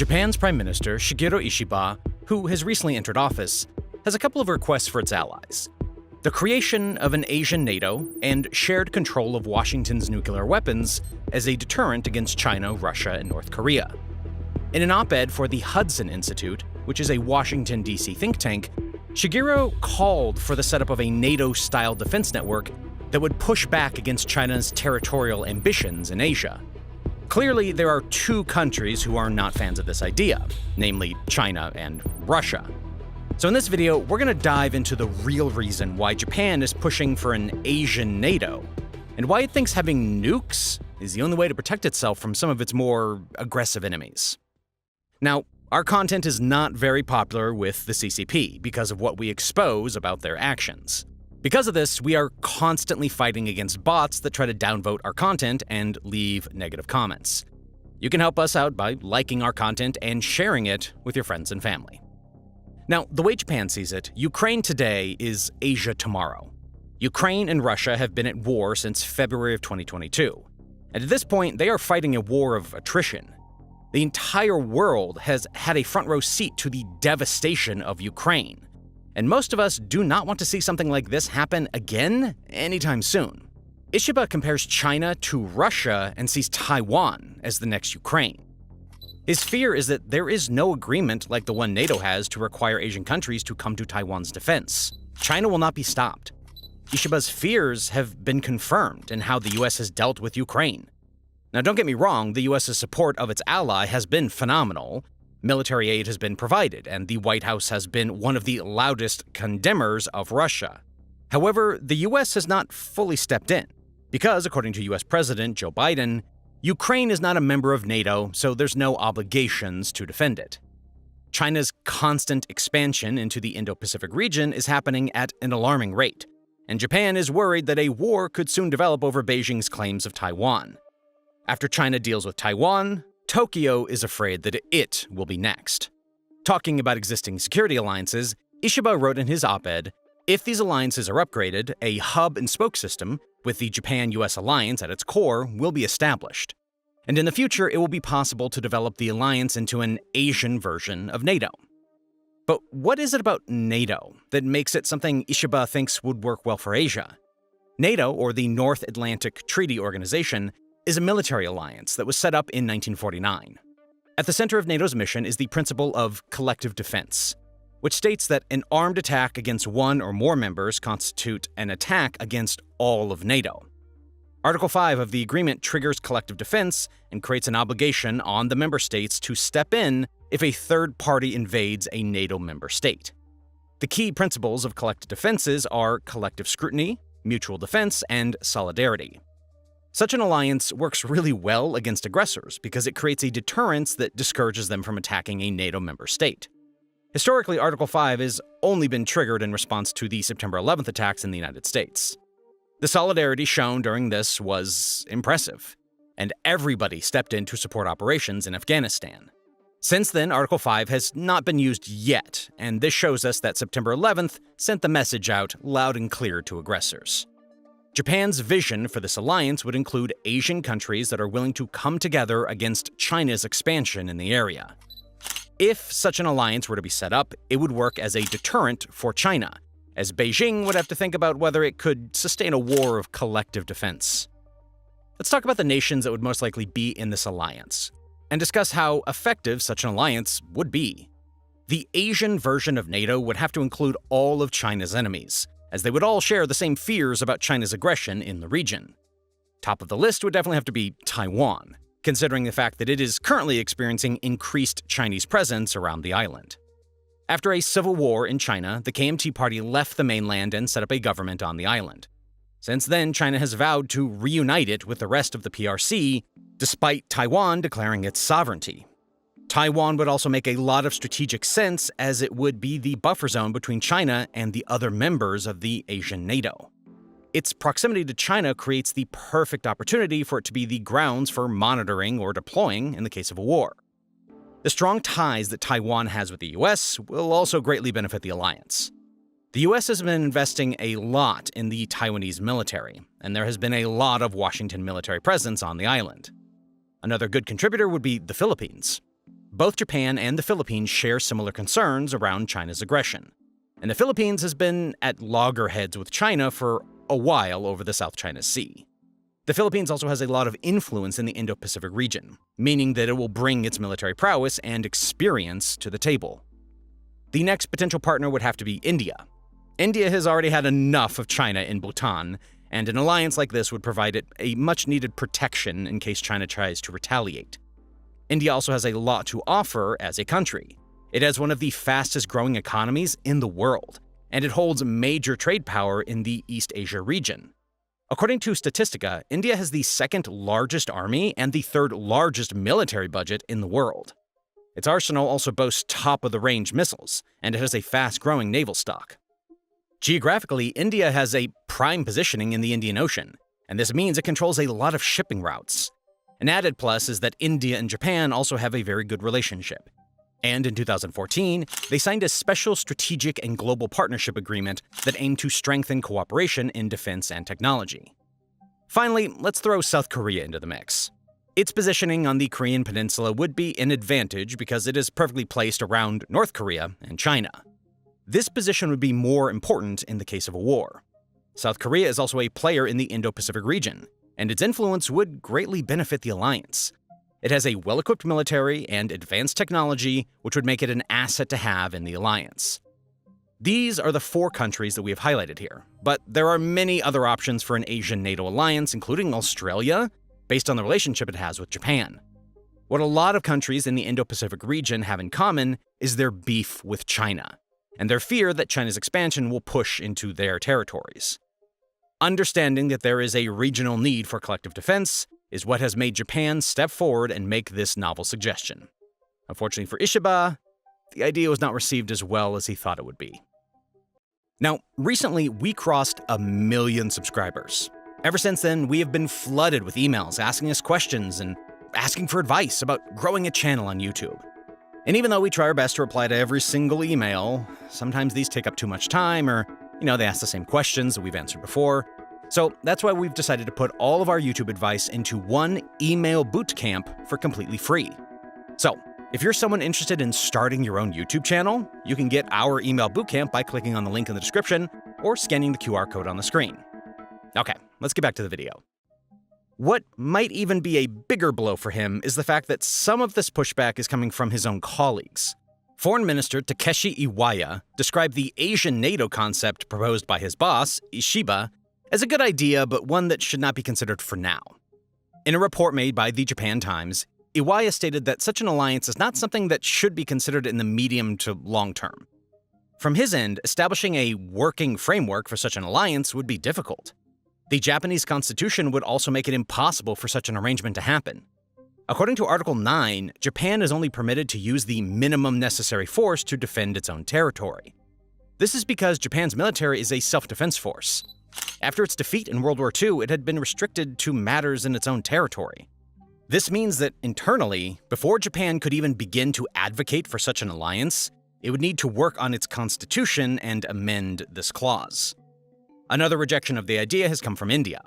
Japan's Prime Minister Shigeru Ishiba, who has recently entered office, has a couple of requests for its allies. The creation of an Asian NATO and shared control of Washington's nuclear weapons as a deterrent against China, Russia, and North Korea. In an op-ed for the Hudson Institute, which is a Washington, D.C. think tank, Shigeru called for the setup of a NATO-style defense network that would push back against China's territorial ambitions in Asia. Clearly, there are two countries who are not fans of this idea, namely China and Russia. So in this video, we're going to dive into the real reason why Japan is pushing for an Asian NATO, and why it thinks having nukes is the only way to protect itself from some of its more aggressive enemies. Now, our content is not very popular with the CCP because of what we expose about their actions. Because of this, we are constantly fighting against bots that try to downvote our content and leave negative comments. You can help us out by liking our content and sharing it with your friends and family. Now, the way Japan sees it, Ukraine today is Asia tomorrow. Ukraine and Russia have been at war since February of 2022. And at this point, they are fighting a war of attrition. The entire world has had a front row seat to the devastation of Ukraine. And most of us do not want to see something like this happen again anytime soon. Ishiba compares China to Russia and sees Taiwan as the next Ukraine. His fear is that there is no agreement like the one NATO has to require Asian countries to come to Taiwan's defense. China will not be stopped. Ishiba's fears have been confirmed in how the US has dealt with Ukraine. Now, don't get me wrong, the US's support of its ally has been phenomenal. Military aid has been provided, and the White House has been one of the loudest condemners of Russia. However, the US has not fully stepped in, because according to US President Joe Biden, Ukraine is not a member of NATO, so there's no obligations to defend it. China's constant expansion into the Indo-Pacific region is happening at an alarming rate, and Japan is worried that a war could soon develop over Beijing's claims of Taiwan. After China deals with Taiwan, Tokyo is afraid that it will be next. Talking about existing security alliances, Ishiba wrote in his op-ed, if these alliances are upgraded, a hub-and-spoke system with the Japan-US alliance at its core will be established. And in the future, it will be possible to develop the alliance into an Asian version of NATO. But what is it about NATO that makes it something Ishiba thinks would work well for Asia? NATO, or the North Atlantic Treaty Organization, is a military alliance that was set up in 1949. At the center of NATO's mission is the principle of collective defense, which states that an armed attack against one or more members constitute an attack against all of NATO. Article 5 of the agreement triggers collective defense and creates an obligation on the member states to step in if a third party invades a NATO member state. The key principles of collective defenses are collective scrutiny, mutual defense, and solidarity. Such an alliance works really well against aggressors because it creates a deterrence that discourages them from attacking a NATO member state. Historically, Article 5 has only been triggered in response to the September 11th attacks in the United States. The solidarity shown during this was impressive, and everybody stepped in to support operations in Afghanistan. Since then, Article 5 has not been used yet, and this shows us that September 11th sent the message out loud and clear to aggressors. Japan's vision for this alliance would include Asian countries that are willing to come together against China's expansion in the area. If such an alliance were to be set up, it would work as a deterrent for China, as Beijing would have to think about whether it could sustain a war of collective defense. Let's talk about the nations that would most likely be in this alliance, and discuss how effective such an alliance would be. The Asian version of NATO would have to include all of China's enemies, as they would all share the same fears about China's aggression in the region. Top of the list would definitely have to be Taiwan, considering the fact that it is currently experiencing increased Chinese presence around the island. After a civil war in China, the KMT party left the mainland and set up a government on the island. Since then, China has vowed to reunite it with the rest of the PRC, despite Taiwan declaring its sovereignty. Taiwan would also make a lot of strategic sense, as it would be the buffer zone between China and the other members of the Asian NATO. Its proximity to China creates the perfect opportunity for it to be the grounds for monitoring or deploying in the case of a war. The strong ties that Taiwan has with the US will also greatly benefit the alliance. The US has been investing a lot in the Taiwanese military, and there has been a lot of Washington military presence on the island. Another good contributor would be the Philippines. both Japan and the Philippines share similar concerns around China's aggression. And the Philippines has been at loggerheads with China for a while over the South China Sea. The Philippines also has a lot of influence in the Indo-Pacific region, meaning that it will bring its military prowess and experience to the table. The next potential partner would have to be India. India has already had enough of China in Bhutan, and an alliance like this would provide it a much-needed protection in case China tries to retaliate. India also has a lot to offer as a country. It has one of the fastest-growing economies in the world, and it holds major trade power in the East Asia region. According to Statistica, India has the second largest army and the third largest military budget in the world. Its arsenal also boasts top-of-the-range missiles, and it has a fast-growing naval stock. Geographically, India has a prime positioning in the Indian Ocean, and this means it controls a lot of shipping routes. An added plus is that India and Japan also have a very good relationship. And in 2014, they signed a special strategic and global partnership agreement that aimed to strengthen cooperation in defense and technology. Finally, let's throw South Korea into the mix. Its positioning on the Korean peninsula would be an advantage because it is perfectly placed around North Korea and China. This position would be more important in the case of a war. South Korea is also a player in the Indo-Pacific region, and its influence would greatly benefit the alliance. It has a well-equipped military and advanced technology, which would make it an asset to have in the alliance. These are the 4 countries that we have highlighted here, but there are many other options for an Asian NATO alliance, including Australia, based on the relationship it has with Japan. What a lot of countries in the Indo-Pacific region have in common is their beef with China, and their fear that China's expansion will push into their territories. Understanding that there is a regional need for collective defense is what has made Japan step forward and make this novel suggestion. Unfortunately for Ishiba, the idea was not received as well as he thought it would be. Now, recently we crossed 1 million subscribers. Ever since then, we have been flooded with emails asking us questions and asking for advice about growing a channel on YouTube. And even though we try our best to reply to every single email, sometimes these take up too much time or, they ask the same questions that we've answered before. So that's why we've decided to put all of our YouTube advice into one email bootcamp for completely free. So if you're someone interested in starting your own YouTube channel, you can get our email bootcamp by clicking on the link in the description or scanning the QR code on the screen. Okay, let's get back to the video. What might even be a bigger blow for him is the fact that some of this pushback is coming from his own colleagues. Foreign Minister Takeshi Iwaya described the Asian NATO concept proposed by his boss, Ishiba, as a good idea, but one that should not be considered for now. In a report made by the Japan Times, Iwaya stated that such an alliance is not something that should be considered in the medium to long term. From his end, establishing a working framework for such an alliance would be difficult. The Japanese constitution would also make it impossible for such an arrangement to happen. According to Article 9, Japan is only permitted to use the minimum necessary force to defend its own territory. This is because Japan's military is a self-defense force. After its defeat in World War II, it had been restricted to matters in its own territory. This means that internally, before Japan could even begin to advocate for such an alliance, it would need to work on its constitution and amend this clause. Another rejection of the idea has come from India.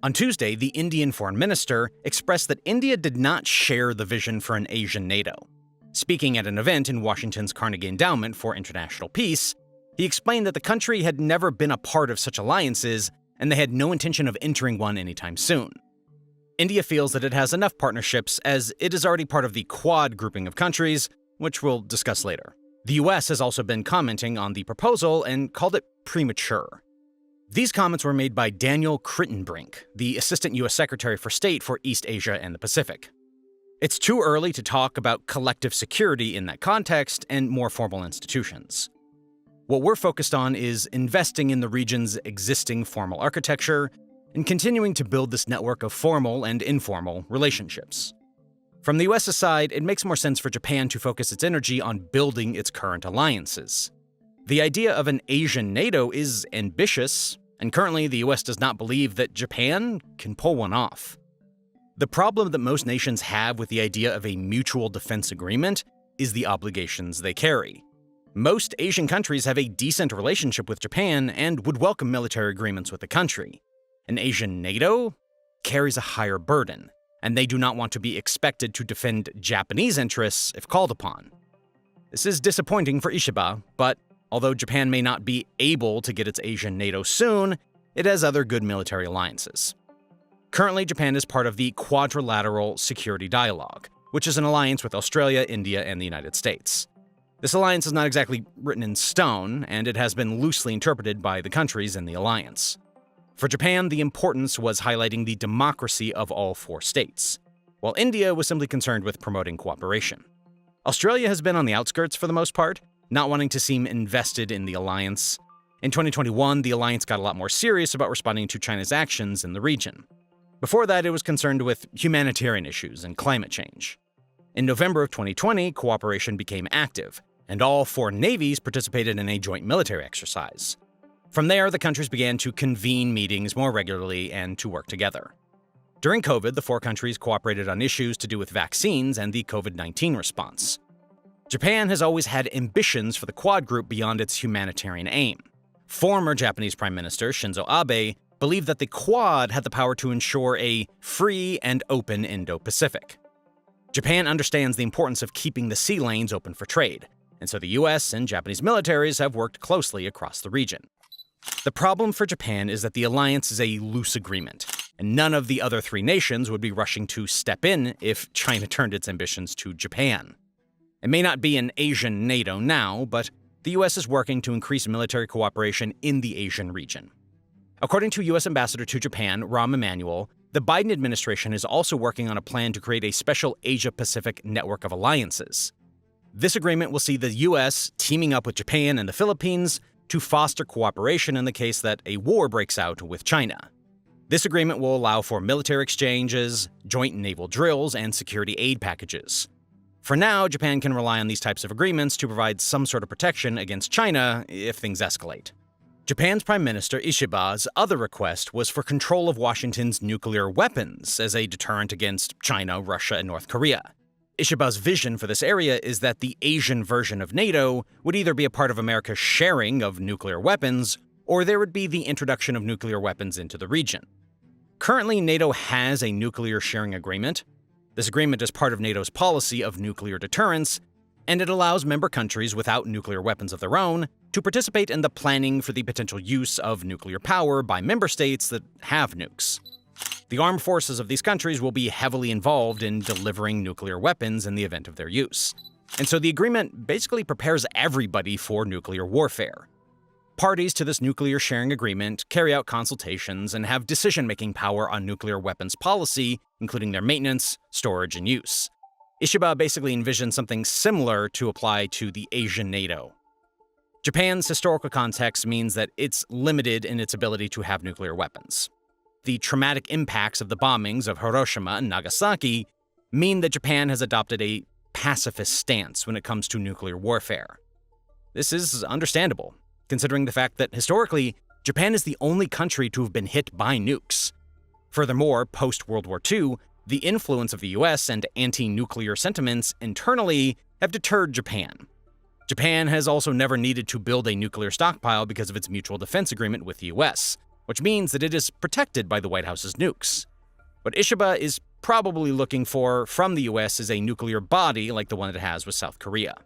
On Tuesday, the Indian foreign minister expressed that India did not share the vision for an Asian NATO. Speaking at an event in Washington's Carnegie Endowment for International Peace, he explained that the country had never been a part of such alliances, and they had no intention of entering one anytime soon. India feels that it has enough partnerships as it is already part of the Quad grouping of countries, which we'll discuss later. The US has also been commenting on the proposal and called it premature. These comments were made by Daniel Crittenbrink, the Assistant US Secretary for State for East Asia and the Pacific. It's too early to talk about collective security in that context and more formal institutions. What we're focused on is investing in the region's existing formal architecture and continuing to build this network of formal and informal relationships. From the US's side, it makes more sense for Japan to focus its energy on building its current alliances. The idea of an Asian NATO is ambitious, and currently the US does not believe that Japan can pull one off. The problem that most nations have with the idea of a mutual defense agreement is the obligations they carry. Most Asian countries have a decent relationship with Japan and would welcome military agreements with the country. An Asian NATO carries a higher burden. and they do not want to be expected to defend Japanese interests if called upon. This is disappointing for Ishiba, but although Japan may not be able to get its Asian NATO soon, it has other good military alliances. Currently, Japan is part of the Quadrilateral Security Dialogue, which is an alliance with Australia, India, and the United States. This alliance is not exactly written in stone, and it has been loosely interpreted by the countries in the alliance. For Japan, the importance was highlighting the democracy of all four states, while India was simply concerned with promoting cooperation. Australia has been on the outskirts for the most part, not wanting to seem invested in the alliance. In 2021, the alliance got a lot more serious about responding to China's actions in the region. Before that, it was concerned with humanitarian issues and climate change. In November of 2020, cooperation became active, and all four navies participated in a joint military exercise. From there, the countries began to convene meetings more regularly and to work together. During COVID, the four countries cooperated on issues to do with vaccines and the COVID-19 response. Japan has always had ambitions for the Quad group beyond its humanitarian aim. Former Japanese Prime Minister Shinzo Abe believed that the Quad had the power to ensure a free and open Indo-Pacific. Japan understands the importance of keeping the sea lanes open for trade, and so the US and Japanese militaries have worked closely across the region. The problem for Japan is that the alliance is a loose agreement, and none of the other three nations would be rushing to step in if China turned its ambitions to Japan. It may not be an Asian NATO now, but the US is working to increase military cooperation in the Asian region. According to US Ambassador to Japan, Rahm Emanuel, the Biden administration is also working on a plan to create a special Asia-Pacific network of alliances. This agreement will see the US teaming up with Japan and the Philippines to foster cooperation in the case that a war breaks out with China. This agreement will allow for military exchanges, joint naval drills, and security aid packages. For now, Japan can rely on these types of agreements to provide some sort of protection against China if things escalate. Japan's Prime Minister Ishiba's other request was for control of Washington's nuclear weapons as a deterrent against China, Russia, and North Korea. Ishiba's vision for this area is that the Asian version of NATO would either be a part of America's sharing of nuclear weapons, or there would be the introduction of nuclear weapons into the region. Currently, NATO has a nuclear sharing agreement. This agreement is part of NATO's policy of nuclear deterrence, and it allows member countries without nuclear weapons of their own to participate in the planning for the potential use of nuclear power by member states that have nukes. The armed forces of these countries will be heavily involved in delivering nuclear weapons in the event of their use. And so the agreement basically prepares everybody for nuclear warfare. Parties to this nuclear sharing agreement carry out consultations and have decision-making power on nuclear weapons policy, including their maintenance, storage, and use. Ishiba basically envisioned something similar to apply to the Asian NATO. Japan's historical context means that it's limited in its ability to have nuclear weapons. The traumatic impacts of the bombings of Hiroshima and Nagasaki mean that Japan has adopted a pacifist stance when it comes to nuclear warfare. This is understandable, considering the fact that historically, Japan is the only country to have been hit by nukes. Furthermore, post-World War II, the influence of the US and anti-nuclear sentiments internally have deterred Japan. Japan has also never needed to build a nuclear stockpile because of its mutual defense agreement with the US, which means that it is protected by the White House's nukes. What Ishiba is probably looking for from the US is a nuclear body like the one it has with South Korea.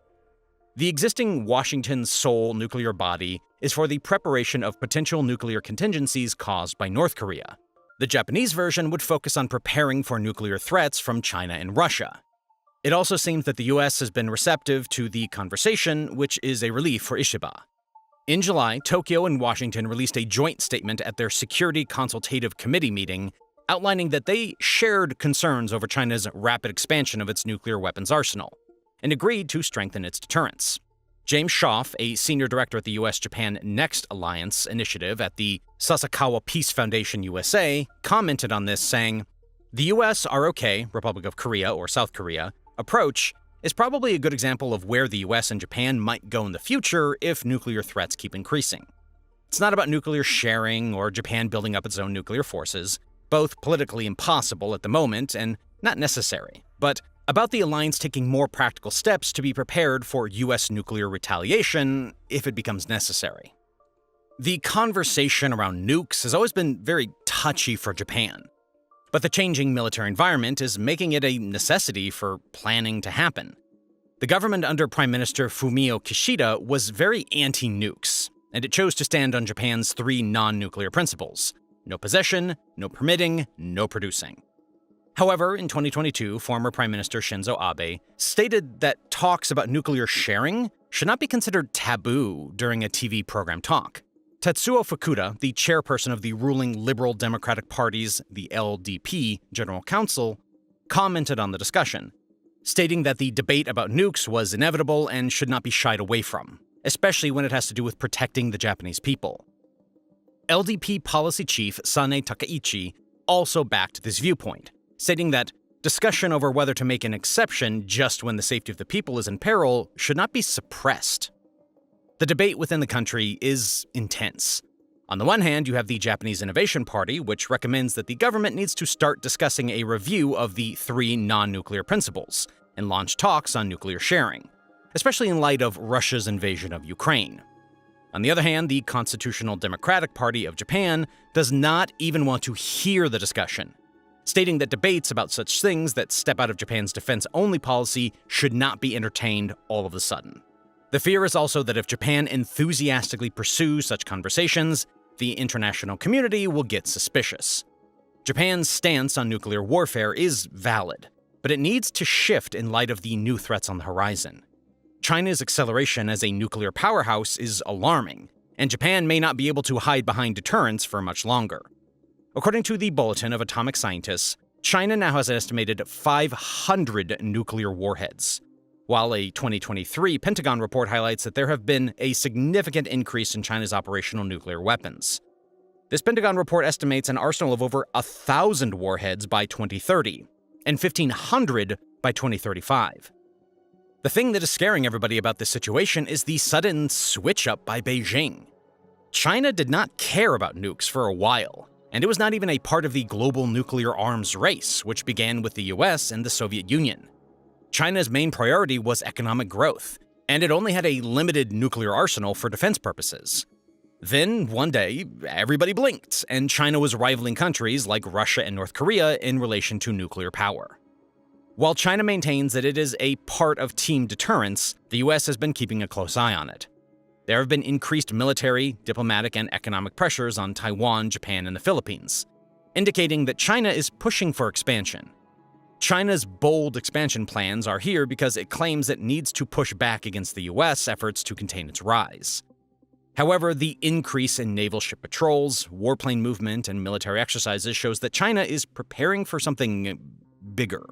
The existing Washington Seoul nuclear body is for the preparation of potential nuclear contingencies caused by North Korea. The Japanese version would focus on preparing for nuclear threats from China and Russia. It also seems that the US has been receptive to the conversation, which is a relief for Ishiba. In July, Tokyo and Washington released a joint statement at their Security Consultative Committee meeting, outlining that they shared concerns over China's rapid expansion of its nuclear weapons arsenal, and agreed to strengthen its deterrence. James Schaff, a senior director at the US-Japan Next Alliance initiative at the Sasakawa Peace Foundation USA, commented on this, saying, "The US ROK, Republic of Korea or South Korea, approach is probably a good example of where the US and Japan might go in the future if nuclear threats keep increasing. It's not about nuclear sharing or Japan building up its own nuclear forces, both politically impossible at the moment and not necessary, but about the alliance taking more practical steps to be prepared for US nuclear retaliation if it becomes necessary." The conversation around nukes has always been very touchy for Japan. But the changing military environment is making it a necessity for planning to happen. The government under Prime Minister Fumio Kishida was very anti-nukes, and it chose to stand on Japan's 3 non-nuclear principles: no possession, no permitting, no producing. However, in 2022, former Prime Minister Shinzo Abe stated that talks about nuclear sharing should not be considered taboo during a TV program talk. Tetsuo Fukuda, the chairperson of the ruling Liberal Democratic Party's, the LDP, General Council, commented on the discussion, stating that the debate about nukes was inevitable and should not be shied away from, especially when it has to do with protecting the Japanese people. LDP policy chief Sane Takaichi also backed this viewpoint, stating that discussion over whether to make an exception just when the safety of the people is in peril should not be suppressed. The debate within the country is intense. On the one hand, you have the Japanese Innovation Party, which recommends that the government needs to start discussing a review of the 3 non-nuclear principles and launch talks on nuclear sharing, especially in light of Russia's invasion of Ukraine. On the other hand, the Constitutional Democratic Party of Japan does not even want to hear the discussion, stating that debates about such things that step out of Japan's defense-only policy should not be entertained all of a sudden. The fear is also that if Japan enthusiastically pursues such conversations, the international community will get suspicious. Japan's stance on nuclear warfare is valid, but it needs to shift in light of the new threats on the horizon. China's acceleration as a nuclear powerhouse is alarming, and Japan may not be able to hide behind deterrence for much longer. According to the Bulletin of Atomic Scientists, China now has an estimated 500 nuclear warheads, while a 2023 Pentagon report highlights that there have been a significant increase in China's operational nuclear weapons. This Pentagon report estimates an arsenal of over 1,000 warheads by 2030 and 1,500 by 2035. The thing that is scaring everybody about this situation is the sudden switch-up by Beijing. China did not care about nukes for a while, and it was not even a part of the global nuclear arms race, which began with the US and the Soviet Union. China's main priority was economic growth, and it only had a limited nuclear arsenal for defense purposes. Then, one day, everybody blinked, and China was rivaling countries like Russia and North Korea in relation to nuclear power. While China maintains that it is a part of team deterrence, the US has been keeping a close eye on it. There have been increased military, diplomatic, and economic pressures on Taiwan, Japan, and the Philippines, indicating that China is pushing for expansion. China's bold expansion plans are here because it claims it needs to push back against the US efforts to contain its rise. However, the increase in naval ship patrols, warplane movement, and military exercises shows that China is preparing for something bigger.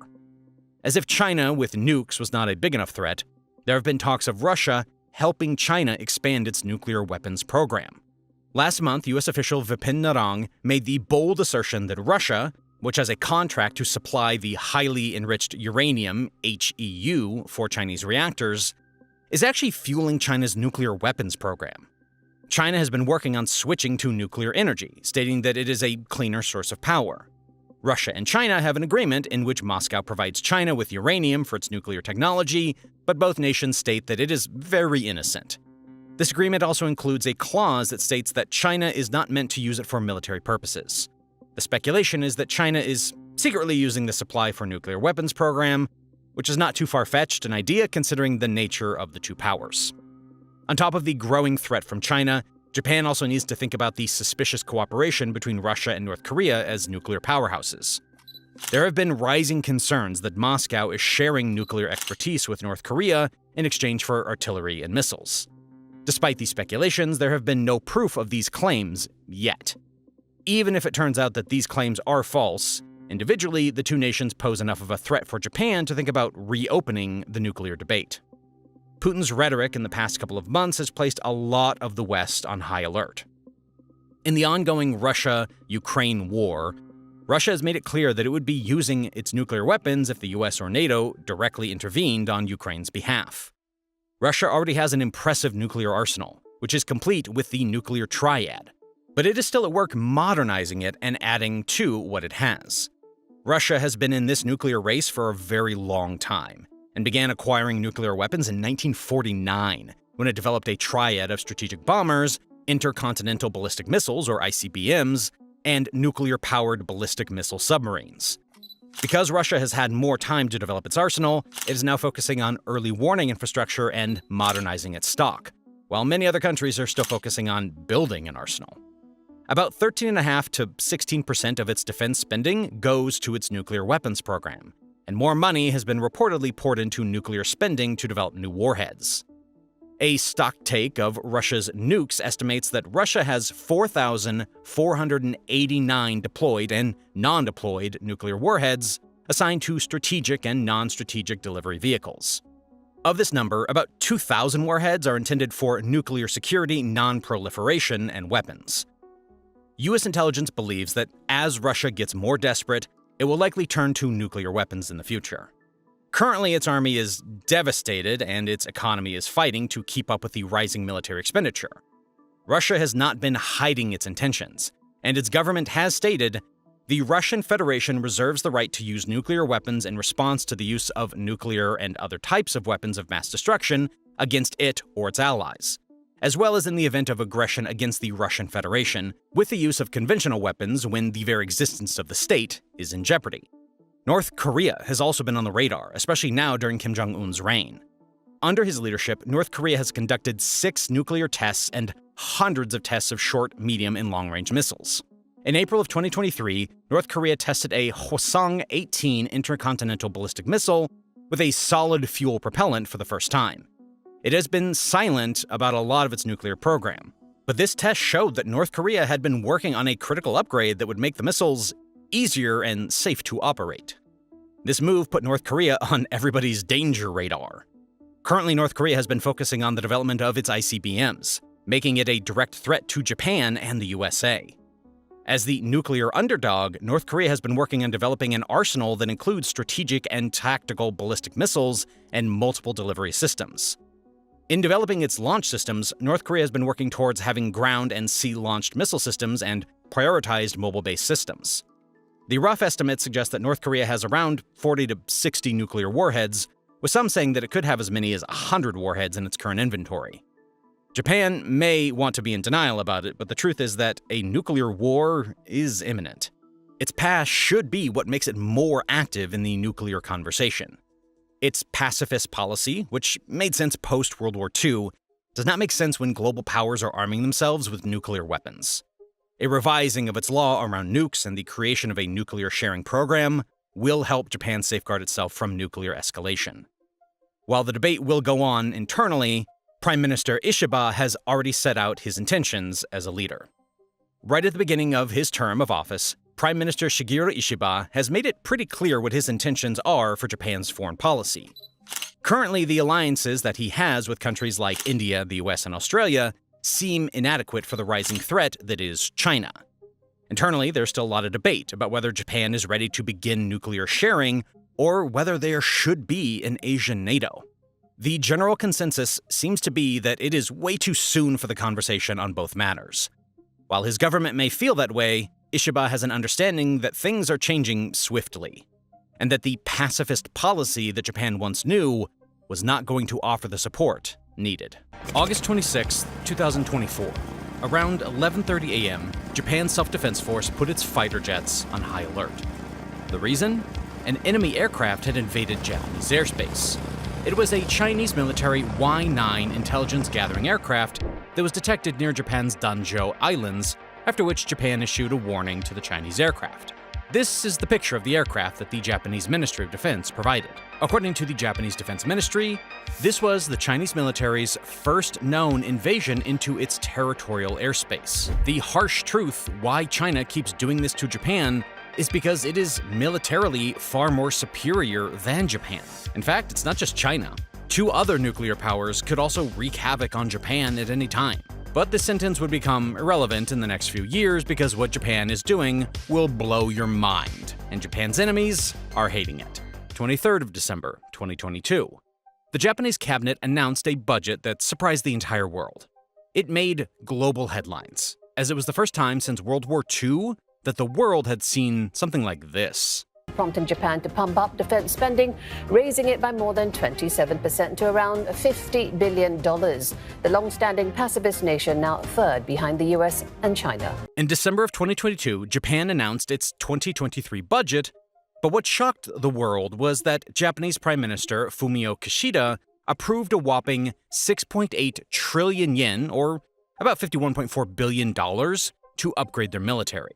As if China with nukes was not a big enough threat, there have been talks of Russia helping China expand its nuclear weapons program. Last month, US official Vipin Narang made the bold assertion that Russia, which has a contract to supply the highly enriched uranium, HEU, for Chinese reactors, is actually fueling China's nuclear weapons program. China has been working on switching to nuclear energy, stating that it is a cleaner source of power. Russia and China have an agreement in which Moscow provides China with uranium for its nuclear technology, but both nations state that it is very innocent. This agreement also includes a clause that states that China is not meant to use it for military purposes. The speculation is that China is secretly using the supply for nuclear weapons program, which is not too far-fetched an idea considering the nature of the two powers. On top of the growing threat from China, Japan also needs to think about the suspicious cooperation between Russia and North Korea as nuclear powerhouses. There have been rising concerns that Moscow is sharing nuclear expertise with North Korea in exchange for artillery and missiles. Despite these speculations, there have been no proof of these claims yet. Even if it turns out that these claims are false, individually, the two nations pose enough of a threat for Japan to think about reopening the nuclear debate. Putin's rhetoric in the past couple of months has placed a lot of the West on high alert. In the ongoing Russia-Ukraine war, Russia has made it clear that it would be using its nuclear weapons if the US or NATO directly intervened on Ukraine's behalf. Russia already has an impressive nuclear arsenal, which is complete with the nuclear triad, but it is still at work modernizing it and adding to what it has. Russia has been in this nuclear race for a very long time, and began acquiring nuclear weapons in 1949, when it developed a triad of strategic bombers, intercontinental ballistic missiles, or ICBMs, and nuclear-powered ballistic missile submarines. Because Russia has had more time to develop its arsenal, it is now focusing on early warning infrastructure and modernizing its stock, while many other countries are still focusing on building an arsenal. About 13.5% to 16% of its defense spending goes to its nuclear weapons program, and more money has been reportedly poured into nuclear spending to develop new warheads. A stock take of Russia's nukes estimates that Russia has 4,489 deployed and non-deployed nuclear warheads assigned to strategic and non-strategic delivery vehicles. Of this number, about 2,000 warheads are intended for nuclear security, non-proliferation, and weapons. U.S. intelligence believes that as Russia gets more desperate, it will likely turn to nuclear weapons in the future. Currently, its army is devastated and its economy is fighting to keep up with the rising military expenditure. Russia has not been hiding its intentions, and its government has stated, "The Russian Federation reserves the right to use nuclear weapons in response to the use of nuclear and other types of weapons of mass destruction against it or its allies, as well as in the event of aggression against the Russian Federation, with the use of conventional weapons when the very existence of the state is in jeopardy." North Korea has also been on the radar, especially now during Kim Jong-un's reign. Under his leadership, North Korea has conducted 6 nuclear tests and hundreds of tests of short, medium, and long-range missiles. In April of 2023, North Korea tested a Hwasong-18 intercontinental ballistic missile with a solid fuel propellant for the first time. It has been silent about a lot of its nuclear program, but this test showed that North Korea had been working on a critical upgrade that would make the missiles easier and safe to operate. This move put North Korea on everybody's danger radar. Currently, North Korea has been focusing on the development of its ICBMs, making it a direct threat to Japan and the USA. As the nuclear underdog, North Korea has been working on developing an arsenal that includes strategic and tactical ballistic missiles and multiple delivery systems. In developing its launch systems, North Korea has been working towards having ground and sea-launched missile systems and prioritized mobile-based systems. The rough estimates suggest that North Korea has around 40 to 60 nuclear warheads, with some saying that it could have as many as 100 warheads in its current inventory. Japan may want to be in denial about it, but the truth is that a nuclear war is imminent. Its past should be what makes it more active in the nuclear conversation. Its pacifist policy, which made sense post-World War II, does not make sense when global powers are arming themselves with nuclear weapons. A revising of its law around nukes and the creation of a nuclear sharing program will help Japan safeguard itself from nuclear escalation. While the debate will go on internally, Prime Minister Ishiba has already set out his intentions as a leader. Right at the beginning of his term of office, Prime Minister Shigeru Ishiba has made it pretty clear what his intentions are for Japan's foreign policy. Currently, the alliances that he has with countries like India, the US, and Australia seem inadequate for the rising threat that is China. Internally, there's still a lot of debate about whether Japan is ready to begin nuclear sharing or whether there should be an Asian NATO. The general consensus seems to be that it is way too soon for the conversation on both matters. While his government may feel that way, Ishiba has an understanding that things are changing swiftly, and that the pacifist policy that Japan once knew was not going to offer the support needed. August 26, 2024. Around 11:30 a.m., Japan's self-defense force put its fighter jets on high alert. The reason? An enemy aircraft had invaded Japanese airspace. It was a Chinese military Y-9 intelligence-gathering aircraft that was detected near Japan's Danzhou Islands, after which Japan issued a warning to the Chinese aircraft. This is the picture of the aircraft that the Japanese Ministry of Defense provided. According to the Japanese Defense Ministry, this was the Chinese military's first known invasion into its territorial airspace. The harsh truth why China keeps doing this to Japan is because it is militarily far more superior than Japan. In fact, it's not just China. 2 other nuclear powers could also wreak havoc on Japan at any time. But this sentence would become irrelevant in the next few years because what Japan is doing will blow your mind, and Japan's enemies are hating it. 23rd of December, 2022. The Japanese cabinet announced a budget that surprised the entire world. It made global headlines, as it was the first time since World War II that the world had seen something like this. prompting Japan to pump up defense spending, raising it by more than 27% to around $50 billion. The long-standing pacifist nation now third behind the US and China. In December of 2022, Japan announced its 2023 budget, but what shocked the world was that Japanese Prime Minister Fumio Kishida approved a whopping 6.8 trillion yen, or about $51.4 billion, to upgrade their military.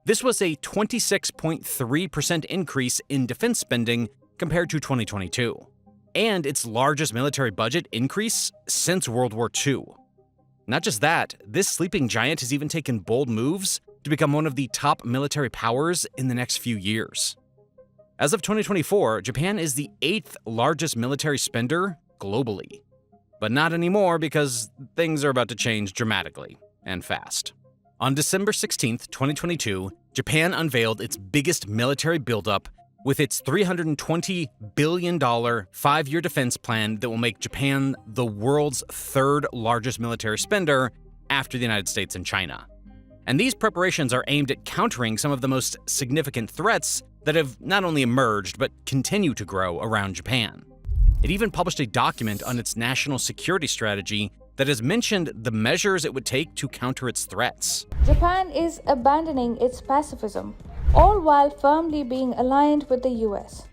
This was a 26.3% increase in defense spending compared to 2022, and its largest military budget increase since World War II. Not just that, this sleeping giant has even taken bold moves to become one of the top military powers in the next few years. As of 2024, Japan is the 8th largest military spender globally. But not anymore, because things are about to change dramatically and fast. On December 16, 2022, Japan unveiled its biggest military buildup with its $320 billion 5-year defense plan that will make Japan the world's 3rd largest military spender after the United States and China. And these preparations are aimed at countering some of the most significant threats that have not only emerged but continue to grow around Japan. It even published a document on its national security strategy that has mentioned the measures it would take to counter its threats. Japan is abandoning its pacifism, all while firmly being aligned with the US.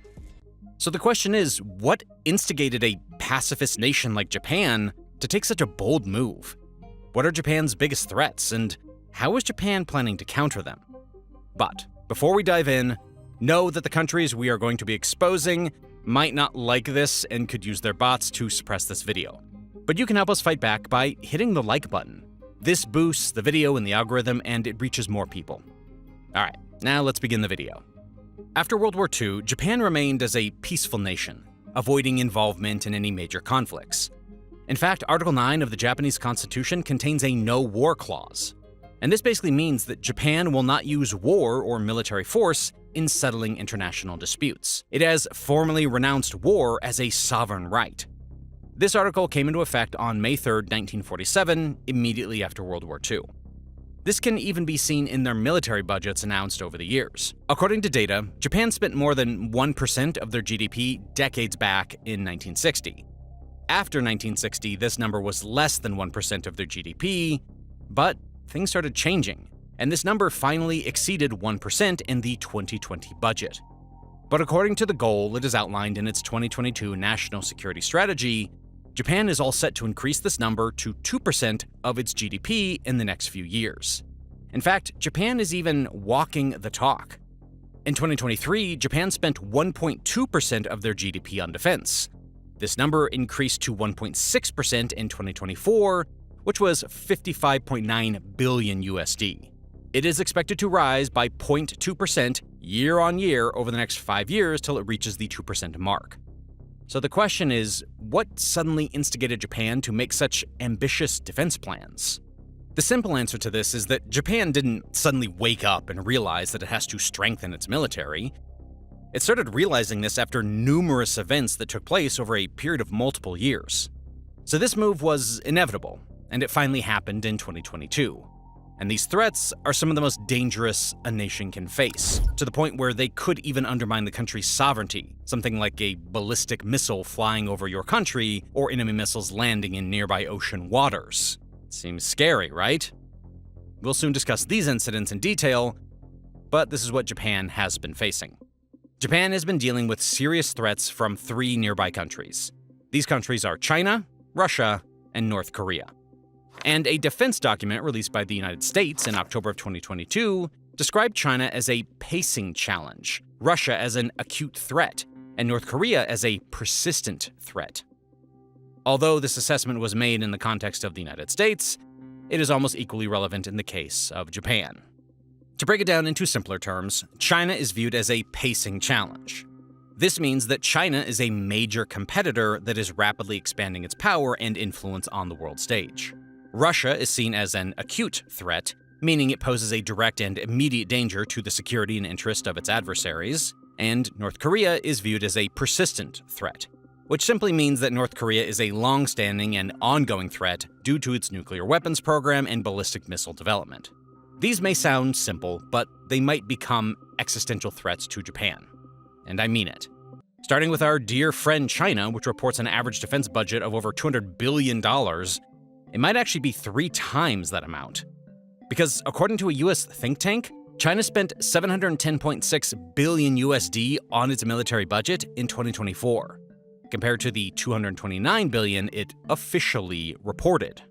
So the question is, what instigated a pacifist nation like Japan to take such a bold move? What are Japan's biggest threats, and how is Japan planning to counter them? But before we dive in, know that the countries we are going to be exposing might not like this and could use their bots to suppress this video. But you can help us fight back by hitting the like button. This boosts the video in the algorithm and it reaches more people. Alright, now let's begin the video. After World War II, Japan remained as a peaceful nation, avoiding involvement in any major conflicts. In fact, Article 9 of the Japanese Constitution contains a no-war clause. And this basically means that Japan will not use war or military force in settling international disputes. It has formally renounced war as a sovereign right. This article came into effect on May 3, 1947, immediately after World War II. This can even be seen in their military budgets announced over the years. According to data, Japan spent more than 1% of their GDP decades back in 1960. After 1960, this number was less than 1% of their GDP, but things started changing, and this number finally exceeded 1% in the 2020 budget. But according to the goal it is outlined in its 2022 National Security Strategy, Japan is all set to increase this number to 2% of its GDP in the next few years. In fact, Japan is even walking the talk. In 2023, Japan spent 1.2% of their GDP on defense. This number increased to 1.6% in 2024, which was 55.9 billion USD. It is expected to rise by 0.2% year on year over the next 5 years till it reaches the 2% mark. So the question is, what suddenly instigated Japan to make such ambitious defense plans? The simple answer to this is that Japan didn't suddenly wake up and realize that it has to strengthen its military. It started realizing this after numerous events that took place over a period of multiple years. So this move was inevitable, and it finally happened in 2022. And these threats are some of the most dangerous a nation can face, to the point where they could even undermine the country's sovereignty, something like a ballistic missile flying over your country or enemy missiles landing in nearby ocean waters. Seems scary, right? We'll soon discuss these incidents in detail, but this is what Japan has been facing. Japan has been dealing with serious threats from 3 nearby countries. These countries are China, Russia, and North Korea. And a defense document released by the United States in October of 2022 described China as a pacing challenge, Russia as an acute threat, and North Korea as a persistent threat. Although this assessment was made in the context of the United States, it is almost equally relevant in the case of Japan. To break it down into simpler terms, China is viewed as a pacing challenge. This means that China is a major competitor that is rapidly expanding its power and influence on the world stage. Russia is seen as an acute threat, meaning it poses a direct and immediate danger to the security and interest of its adversaries, and North Korea is viewed as a persistent threat, which simply means that North Korea is a long-standing and ongoing threat due to its nuclear weapons program and ballistic missile development. These may sound simple, but they might become existential threats to Japan. And I mean it. Starting with our dear friend China, which reports an average defense budget of over $200 billion, it might actually be 3 times that amount. Because according to a US think tank, China spent $710.6 billion USD on its military budget in 2024, compared to the $229 billion it officially reported.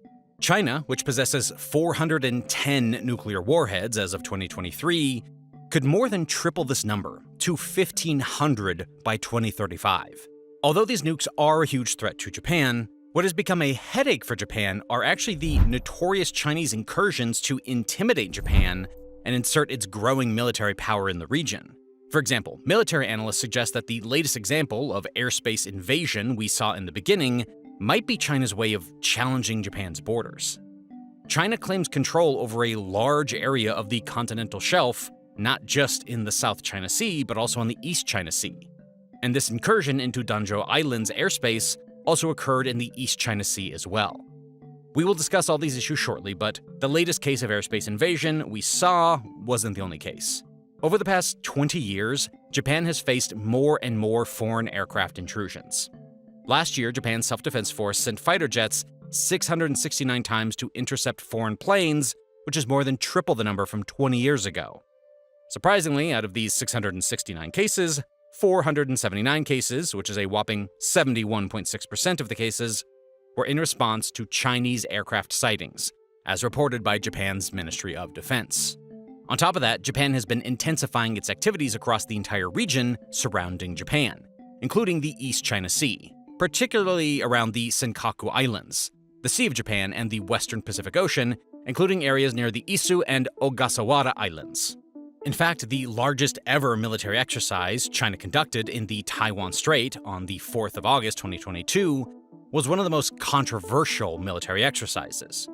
China, which possesses 410 nuclear warheads as of 2023, could more than triple this number to 1,500 by 2035. Although these nukes are a huge threat to Japan, what has become a headache for Japan are actually the notorious Chinese incursions to intimidate Japan and insert its growing military power in the region. For example, military analysts suggest that the latest example of airspace invasion we saw in the beginning might be China's way of challenging Japan's borders. China claims control over a large area of the continental shelf, not just in the South China Sea, but also on the East China Sea. And this incursion into Danzhou Island's airspace also occurred in the East China Sea as well. We will discuss all these issues shortly, but the latest case of airspace invasion we saw wasn't the only case. Over the past 20 years, Japan has faced more and more foreign aircraft intrusions. Last year, Japan's self-defense force sent fighter jets 669 times to intercept foreign planes, which is more than triple the number from 20 years ago. Surprisingly, out of these 669 cases, 479 cases, which is a whopping 71.6% of the cases, were in response to Chinese aircraft sightings, as reported by Japan's Ministry of Defense. On top of that, Japan has been intensifying its activities across the entire region surrounding Japan, including the East China Sea, particularly around the Senkaku Islands, the Sea of Japan, and the Western Pacific Ocean, including areas near the Izu and Ogasawara Islands. In fact, the largest ever military exercise China conducted in the Taiwan Strait on the 4th of August 2022 was one of the most controversial military exercises.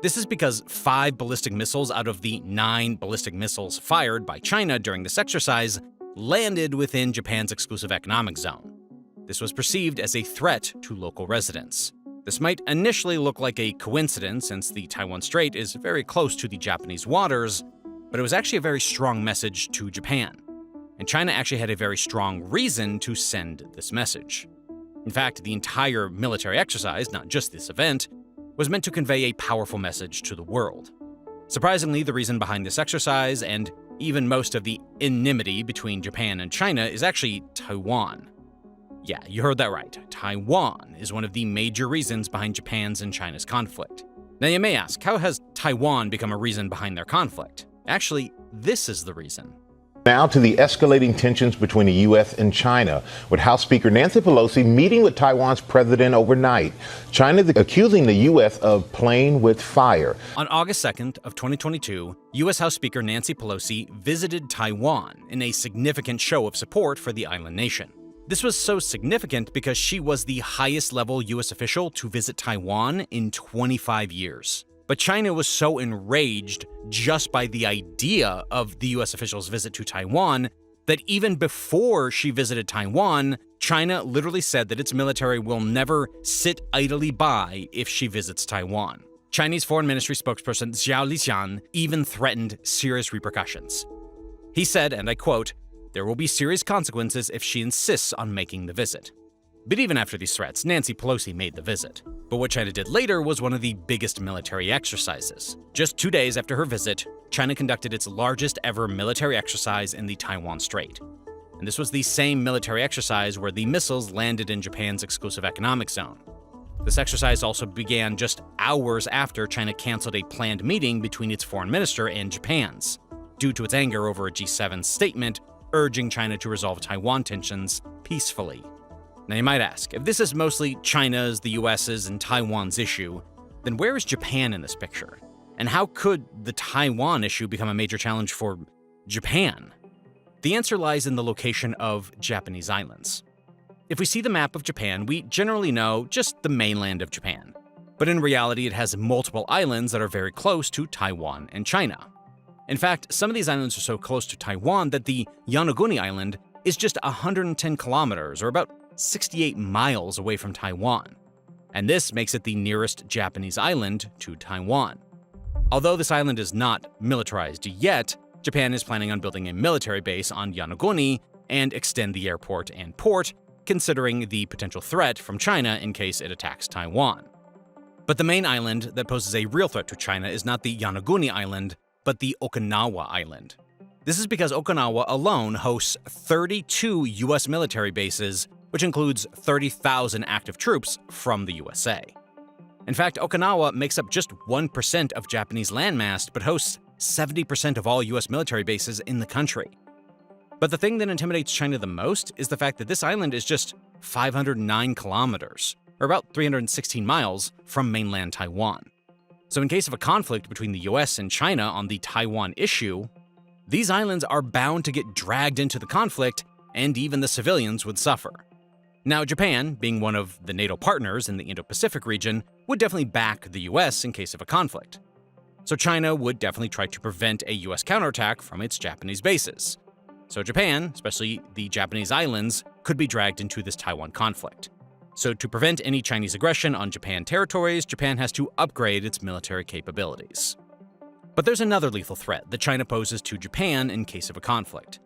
This is because 5 ballistic missiles out of the 9 ballistic missiles fired by China during this exercise landed within Japan's exclusive economic zone. This was perceived as a threat to local residents. This might initially look like a coincidence since the Taiwan Strait is very close to the Japanese waters, but it was actually a very strong message to Japan. And China actually had a very strong reason to send this message. In fact, the entire military exercise, not just this event, was meant to convey a powerful message to the world. Surprisingly, the reason behind this exercise, and even most of the enmity between Japan and China, is actually Taiwan. Yeah, you heard that right. Taiwan is one of the major reasons behind Japan's and China's conflict. Now you may ask, how has Taiwan become a reason behind their conflict? Actually, this is the reason. Now to the escalating tensions between the U.S. and China, with House Speaker Nancy Pelosi meeting with Taiwan's president overnight. China accusing the U.S. of playing with fire. On August 2nd of 2022, U.S. House Speaker Nancy Pelosi visited Taiwan in a significant show of support for the island nation. This was so significant because she was the highest-level U.S. official to visit Taiwan in 25 years. But China was so enraged just by the idea of the US official's visit to Taiwan that even before she visited Taiwan, China literally said that its military will never sit idly by if she visits Taiwan. Chinese Foreign Ministry spokesperson Zhao Lijian even threatened serious repercussions. He said, and I quote, "There will be serious consequences if she insists on making the visit." But even after these threats, Nancy Pelosi made the visit. But what China did later was one of the biggest military exercises. Just 2 days after her visit, China conducted its largest ever military exercise in the Taiwan Strait. And this was the same military exercise where the missiles landed in Japan's exclusive economic zone. This exercise also began just hours after China canceled a planned meeting between its foreign minister and Japan's, due to its anger over a G7 statement urging China to resolve Taiwan tensions peacefully. Now you might ask, if this is mostly China's, the US's, and Taiwan's issue, then where is Japan in this picture? And how could the Taiwan issue become a major challenge for Japan? The answer lies in the location of Japanese islands. If we see the map of Japan, we generally know just the mainland of Japan. But in reality, it has multiple islands that are very close to Taiwan and China. In fact, some of these islands are so close to Taiwan that the Yonaguni Island is just 110 kilometers, or about 68 miles away from Taiwan. And this makes it the nearest Japanese island to Taiwan. Although this island is not militarized yet, Japan is planning on building a military base on Yonaguni and extend the airport and port, considering the potential threat from China in case it attacks Taiwan. But the main island that poses a real threat to China is not the Yonaguni Island, but the Okinawa Island. This is because Okinawa alone hosts 32 US military bases, which includes 30,000 active troops from the USA. In fact, Okinawa makes up just 1% of Japanese landmass, but hosts 70% of all US military bases in the country. But the thing that intimidates China the most is the fact that this island is just 509 kilometers, or about 316 miles, from mainland Taiwan. So in case of a conflict between the US and China on the Taiwan issue, these islands are bound to get dragged into the conflict, and even the civilians would suffer. Now, Japan, being one of the NATO partners in the Indo-Pacific region, would definitely back the US in case of a conflict. So China would definitely try to prevent a US counterattack from its Japanese bases. So Japan, especially the Japanese islands, could be dragged into this Taiwan conflict. So to prevent any Chinese aggression on Japan territories, Japan has to upgrade its military capabilities. But there's another lethal threat that China poses to Japan in case of a conflict.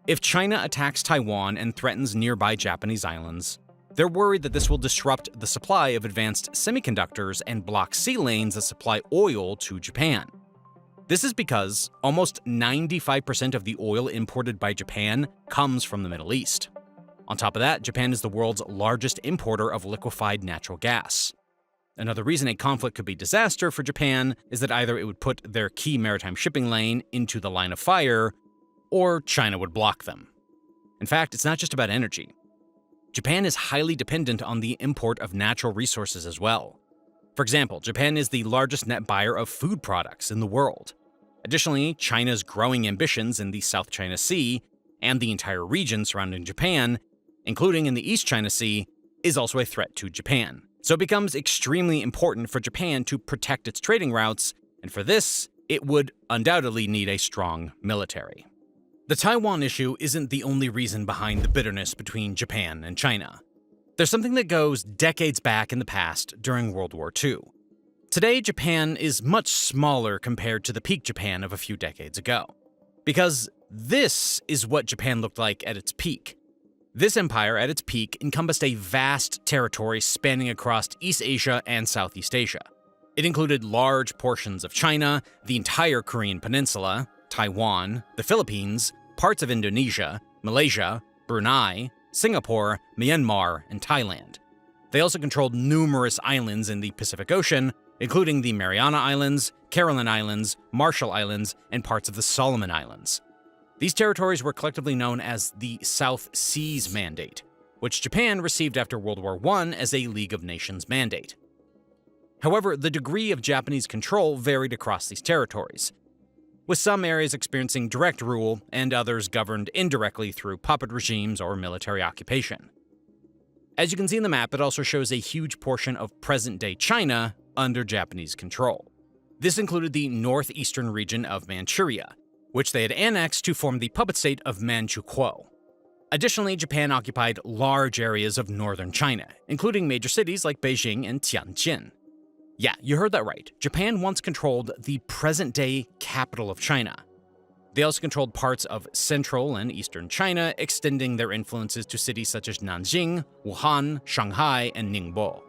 If China attacks Taiwan and threatens nearby Japanese islands, they're worried that this will disrupt the supply of advanced semiconductors and block sea lanes that supply oil to Japan. This is because almost 95% of the oil imported by Japan comes from the Middle East. On top of that, Japan is the world's largest importer of liquefied natural gas. Another reason a conflict could be disaster for Japan is that either it would put their key maritime shipping lane into the line of fire, or China would block them. In fact, it's not just about energy. Japan is highly dependent on the import of natural resources as well. For example, Japan is the largest net buyer of food products in the world. Additionally, China's growing ambitions in the South China Sea and the entire region surrounding Japan, including in the East China Sea, is also a threat to Japan. So it becomes extremely important for Japan to protect its trading routes, and for this, it would undoubtedly need a strong military. The Taiwan issue isn't the only reason behind the bitterness between Japan and China. There's something that goes decades back in the past during World War II. Today, Japan is much smaller compared to the peak Japan of a few decades ago. Because this is what Japan looked like at its peak. This empire at its peak encompassed a vast territory spanning across East Asia and Southeast Asia. It included large portions of China, the entire Korean peninsula, Taiwan, the Philippines, parts of Indonesia, Malaysia, Brunei, Singapore, Myanmar, and Thailand. They also controlled numerous islands in the Pacific Ocean, including the Mariana Islands, Caroline Islands, Marshall Islands, and parts of the Solomon Islands. These territories were collectively known as the South Seas Mandate, which Japan received after World War I as a League of Nations mandate. However, the degree of Japanese control varied across these territories, with some areas experiencing direct rule and others governed indirectly through puppet regimes or military occupation. As you can see in the map, it also shows a huge portion of present-day China under Japanese control. This included the northeastern region of Manchuria, which they had annexed to form the puppet state of Manchukuo. Additionally, Japan occupied large areas of northern China, including major cities like Beijing and Tianjin. Yeah, you heard that right. Japan once controlled the present-day capital of China. They also controlled parts of central and eastern China, extending their influences to cities such as Nanjing, Wuhan, Shanghai, and Ningbo.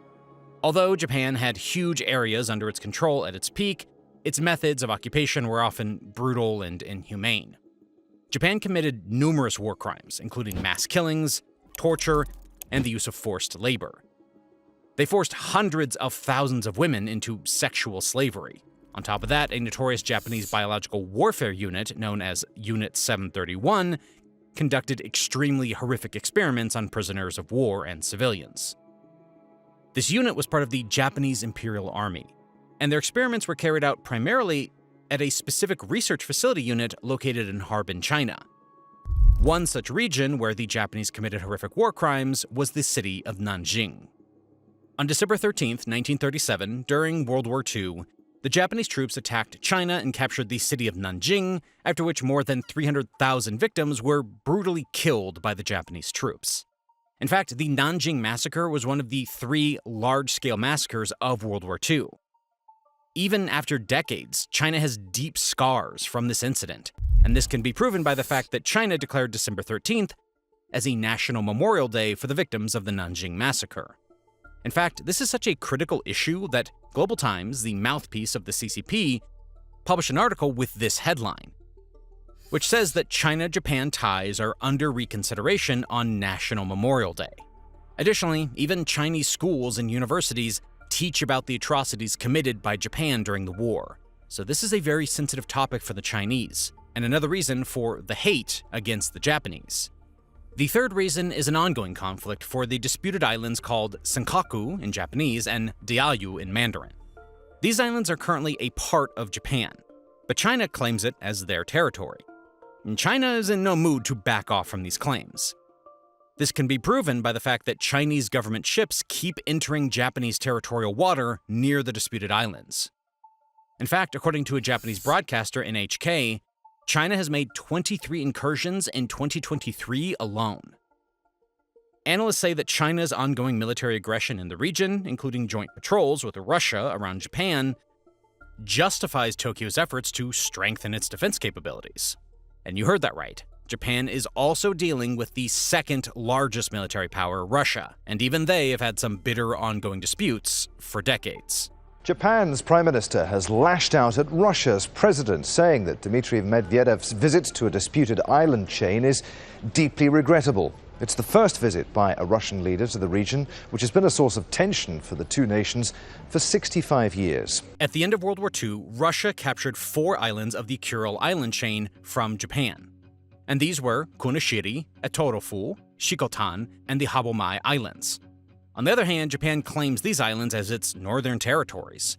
Although Japan had huge areas under its control at its peak, its methods of occupation were often brutal and inhumane. Japan committed numerous war crimes, including mass killings, torture, and the use of forced labor. They forced hundreds of thousands of women into sexual slavery. On top of that, a notorious Japanese biological warfare unit known as Unit 731 conducted extremely horrific experiments on prisoners of war and civilians. This unit was part of the Japanese Imperial Army, and their experiments were carried out primarily at a specific research facility unit located in Harbin, China. One such region where the Japanese committed horrific war crimes was the city of Nanjing. On December 13, 1937, during World War II, the Japanese troops attacked China and captured the city of Nanjing, after which more than 300,000 victims were brutally killed by the Japanese troops. In fact, the Nanjing massacre was one of the 3 large-scale massacres of World War II. Even after decades, China has deep scars from this incident, and this can be proven by the fact that China declared December 13th as a national memorial day for the victims of the Nanjing massacre. In fact, this is such a critical issue that Global Times, the mouthpiece of the CCP, published an article with this headline, which says that China-Japan ties are under reconsideration on National Memorial Day. Additionally, even Chinese schools and universities teach about the atrocities committed by Japan during the war. So this is a very sensitive topic for the Chinese, and another reason for the hate against the Japanese. The third reason is an ongoing conflict for the disputed islands called Senkaku in Japanese and Diaoyu in Mandarin. These islands are currently a part of Japan, but China claims it as their territory. And China is in no mood to back off from these claims. This can be proven by the fact that Chinese government ships keep entering Japanese territorial water near the disputed islands. In fact, according to a Japanese broadcaster, NHK, China has made 23 incursions in 2023 alone. Analysts say that China's ongoing military aggression in the region, including joint patrols with Russia around Japan, justifies Tokyo's efforts to strengthen its defense capabilities. And you heard that right. Japan is also dealing with the second largest military power, Russia, and even they have had some bitter ongoing disputes for decades. Japan's Prime Minister has lashed out at Russia's president, saying that Dmitry Medvedev's visit to a disputed island chain is deeply regrettable. It's the first visit by a Russian leader to the region, which has been a source of tension for the two nations for 65 years. At the end of World War II, Russia captured 4 islands of the Kuril island chain from Japan. And these were Kunashiri, Etorofu, Shikotan, and the Habomai Islands. On the other hand, Japan claims these islands as its northern territories.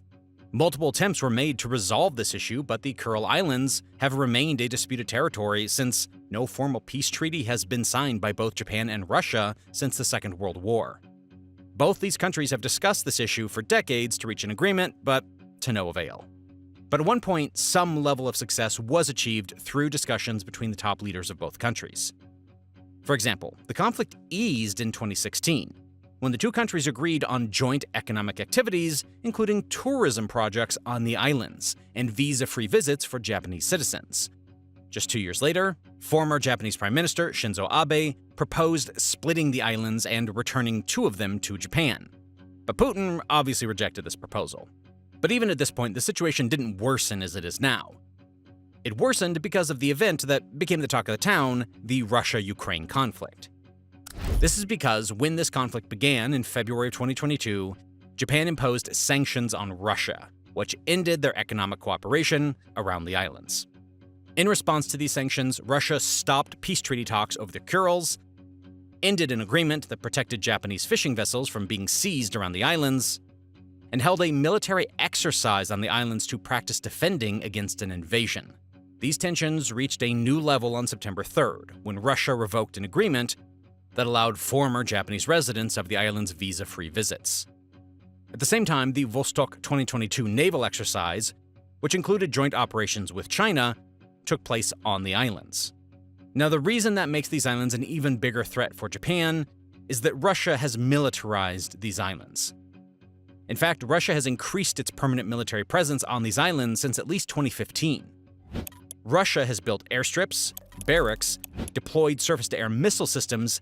Multiple attempts were made to resolve this issue, but the Kuril Islands have remained a disputed territory since no formal peace treaty has been signed by both Japan and Russia since the Second World War. Both these countries have discussed this issue for decades to reach an agreement, but to no avail. But at one point, some level of success was achieved through discussions between the top leaders of both countries. For example, the conflict eased in 2016, when the two countries agreed on joint economic activities, including tourism projects on the islands and visa-free visits for Japanese citizens. Just 2 years later, former Japanese Prime Minister Shinzo Abe proposed splitting the islands and returning 2 of them to Japan. But Putin obviously rejected this proposal. But even at this point, the situation didn't worsen as it is now. It worsened because of the event that became the talk of the town, the Russia-Ukraine conflict. This is because when this conflict began in February of 2022, Japan imposed sanctions on Russia, which ended their economic cooperation around the islands. In response to these sanctions, Russia stopped peace treaty talks over the Kurils, ended an agreement that protected Japanese fishing vessels from being seized around the islands, and held a military exercise on the islands to practice defending against an invasion. These tensions reached a new level on September 3rd, when Russia revoked an agreement that allowed former Japanese residents of the islands visa-free visits. At the same time, the Vostok 2022 naval exercise, which included joint operations with China, took place on the islands. Now, the reason that makes these islands an even bigger threat for Japan is that Russia has militarized these islands. In fact, Russia has increased its permanent military presence on these islands since at least 2015. Russia has built airstrips, barracks, deployed surface-to-air missile systems,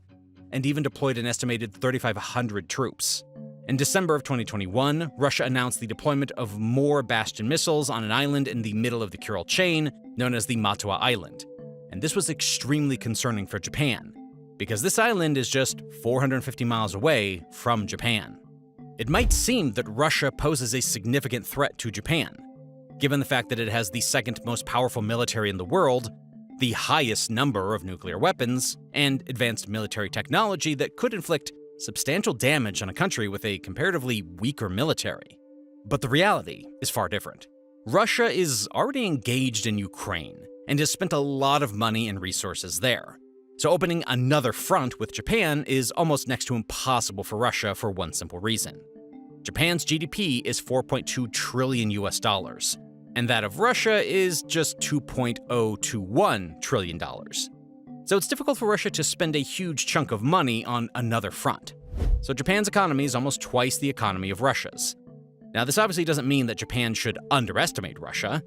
and even deployed an estimated 3,500 troops. In December of 2021, Russia announced the deployment of more Bastion missiles on an island in the middle of the Kuril chain, known as the Matua Island. And this was extremely concerning for Japan, because this island is just 450 miles away from Japan. It might seem that Russia poses a significant threat to Japan, given the fact that it has the second most powerful military in the world, the highest number of nuclear weapons, and advanced military technology that could inflict substantial damage on a country with a comparatively weaker military. But the reality is far different. Russia is already engaged in Ukraine and has spent a lot of money and resources there. So opening another front with Japan is almost next to impossible for Russia for one simple reason. Japan's GDP is 4.2 trillion US dollars, and that of Russia is just $2.021 trillion. So it's difficult for Russia to spend a huge chunk of money on another front. So Japan's economy is almost twice the economy of Russia's. Now, this obviously doesn't mean that Japan should underestimate Russia.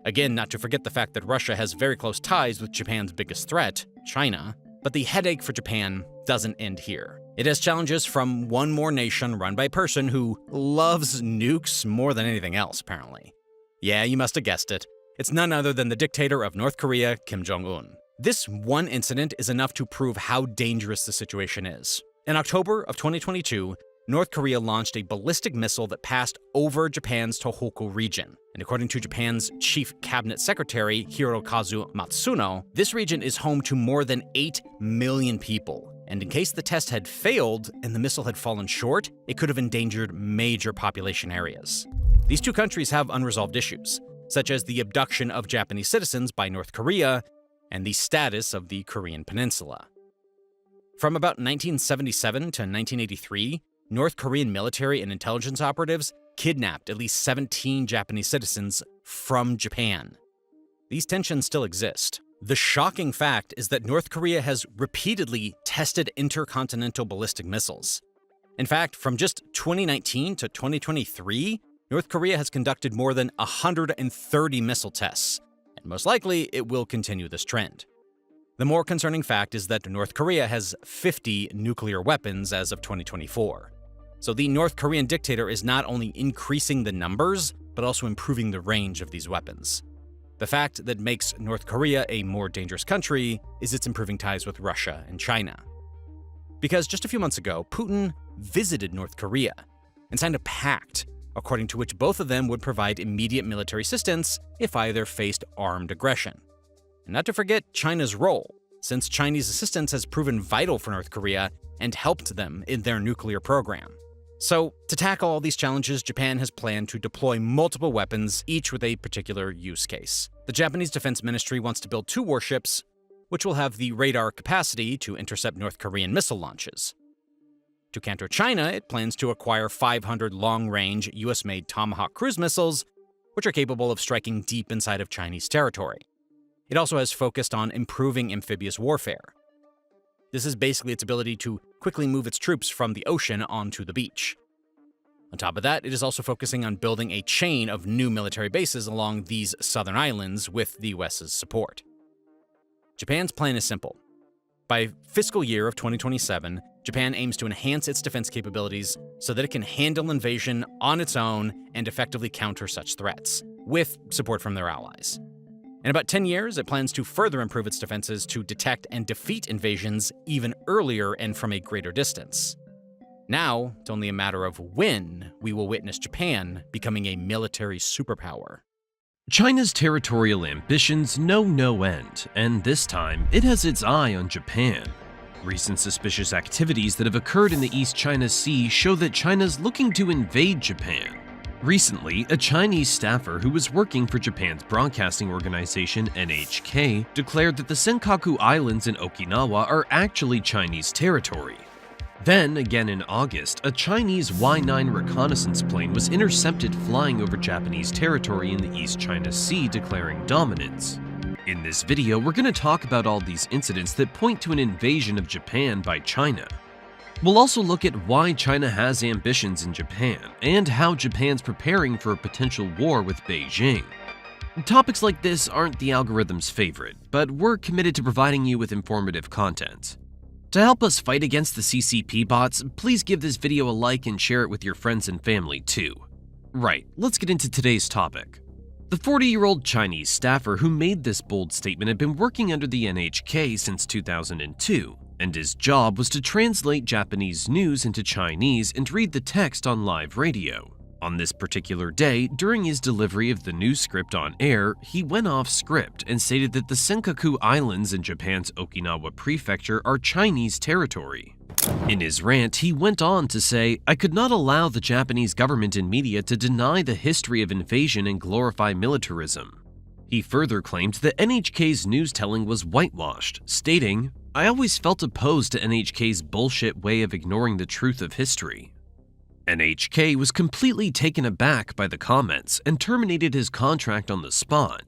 Again, not to forget the fact that Russia has very close ties with Japan's biggest threat, China. But the headache for Japan doesn't end here. It has challenges from one more nation run by a person who loves nukes more than anything else, apparently. Yeah, you must have guessed it. It's none other than the dictator of North Korea, Kim Jong-un. This one incident is enough to prove how dangerous the situation is. In October of 2022, North Korea launched a ballistic missile that passed over Japan's Tohoku region. And according to Japan's Chief Cabinet Secretary, Hirokazu Matsuno, this region is home to more than 8 million people. And in case the test had failed and the missile had fallen short, it could have endangered major population areas. These two countries have unresolved issues, such as the abduction of Japanese citizens by North Korea and the status of the Korean peninsula. From about 1977 to 1983, North Korean military and intelligence operatives kidnapped at least 17 Japanese citizens from Japan. These tensions still exist. The shocking fact is that North Korea has repeatedly tested intercontinental ballistic missiles. In fact, from just 2019 to 2023, North Korea has conducted more than 130 missile tests, and most likely it will continue this trend. The more concerning fact is that North Korea has 50 nuclear weapons as of 2024. So the North Korean dictator is not only increasing the numbers, but also improving the range of these weapons. The fact that makes North Korea a more dangerous country is its improving ties with Russia and China. Because just a few months ago, Putin visited North Korea and signed a pact according to which both of them would provide immediate military assistance if either faced armed aggression. And not to forget China's role, since Chinese assistance has proven vital for North Korea and helped them in their nuclear program. So, to tackle all these challenges, Japan has planned to deploy multiple weapons, each with a particular use case. The Japanese Defense Ministry wants to build 2 warships, which will have the radar capacity to intercept North Korean missile launches. To counter China, it plans to acquire 500 long-range US-made Tomahawk cruise missiles, which are capable of striking deep inside of Chinese territory. It also has focused on improving amphibious warfare. This is basically its ability to quickly move its troops from the ocean onto the beach. On top of that, it is also focusing on building a chain of new military bases along these southern islands with the US's support. Japan's plan is simple. By fiscal year of 2027, Japan aims to enhance its defense capabilities so that it can handle invasion on its own and effectively counter such threats, with support from their allies. In about 10 years, it plans to further improve its defenses to detect and defeat invasions even earlier and from a greater distance. Now, it's only a matter of when we will witness Japan becoming a military superpower. China's territorial ambitions know no end, and this time, it has its eye on Japan. Recent suspicious activities that have occurred in the East China Sea show that China's looking to invade Japan. Recently, a Chinese staffer who was working for Japan's broadcasting organization NHK declared that the Senkaku Islands in Okinawa are actually Chinese territory. Then, again in August, a Chinese Y-9 reconnaissance plane was intercepted flying over Japanese territory in the East China Sea, declaring dominance. In this video, we're going to talk about all these incidents that point to an invasion of Japan by China. We'll also look at why China has ambitions in Japan, and how Japan's preparing for a potential war with Beijing. Topics like this aren't the algorithm's favorite, but we're committed to providing you with informative content. To help us fight against the CCP bots, please give this video a like and share it with your friends and family too. Right, let's get into today's topic. The 40-year-old Chinese staffer who made this bold statement had been working under the NHK since 2002, and his job was to translate Japanese news into Chinese and read the text on live radio. On this particular day, during his delivery of the news script on air, he went off script and stated that the Senkaku Islands in Japan's Okinawa prefecture are Chinese territory. In his rant, he went on to say, "I could not allow the Japanese government and media to deny the history of invasion and glorify militarism." He further claimed that NHK's news telling was whitewashed, stating, "I always felt opposed to NHK's bullshit way of ignoring the truth of history." NHK was completely taken aback by the comments and terminated his contract on the spot.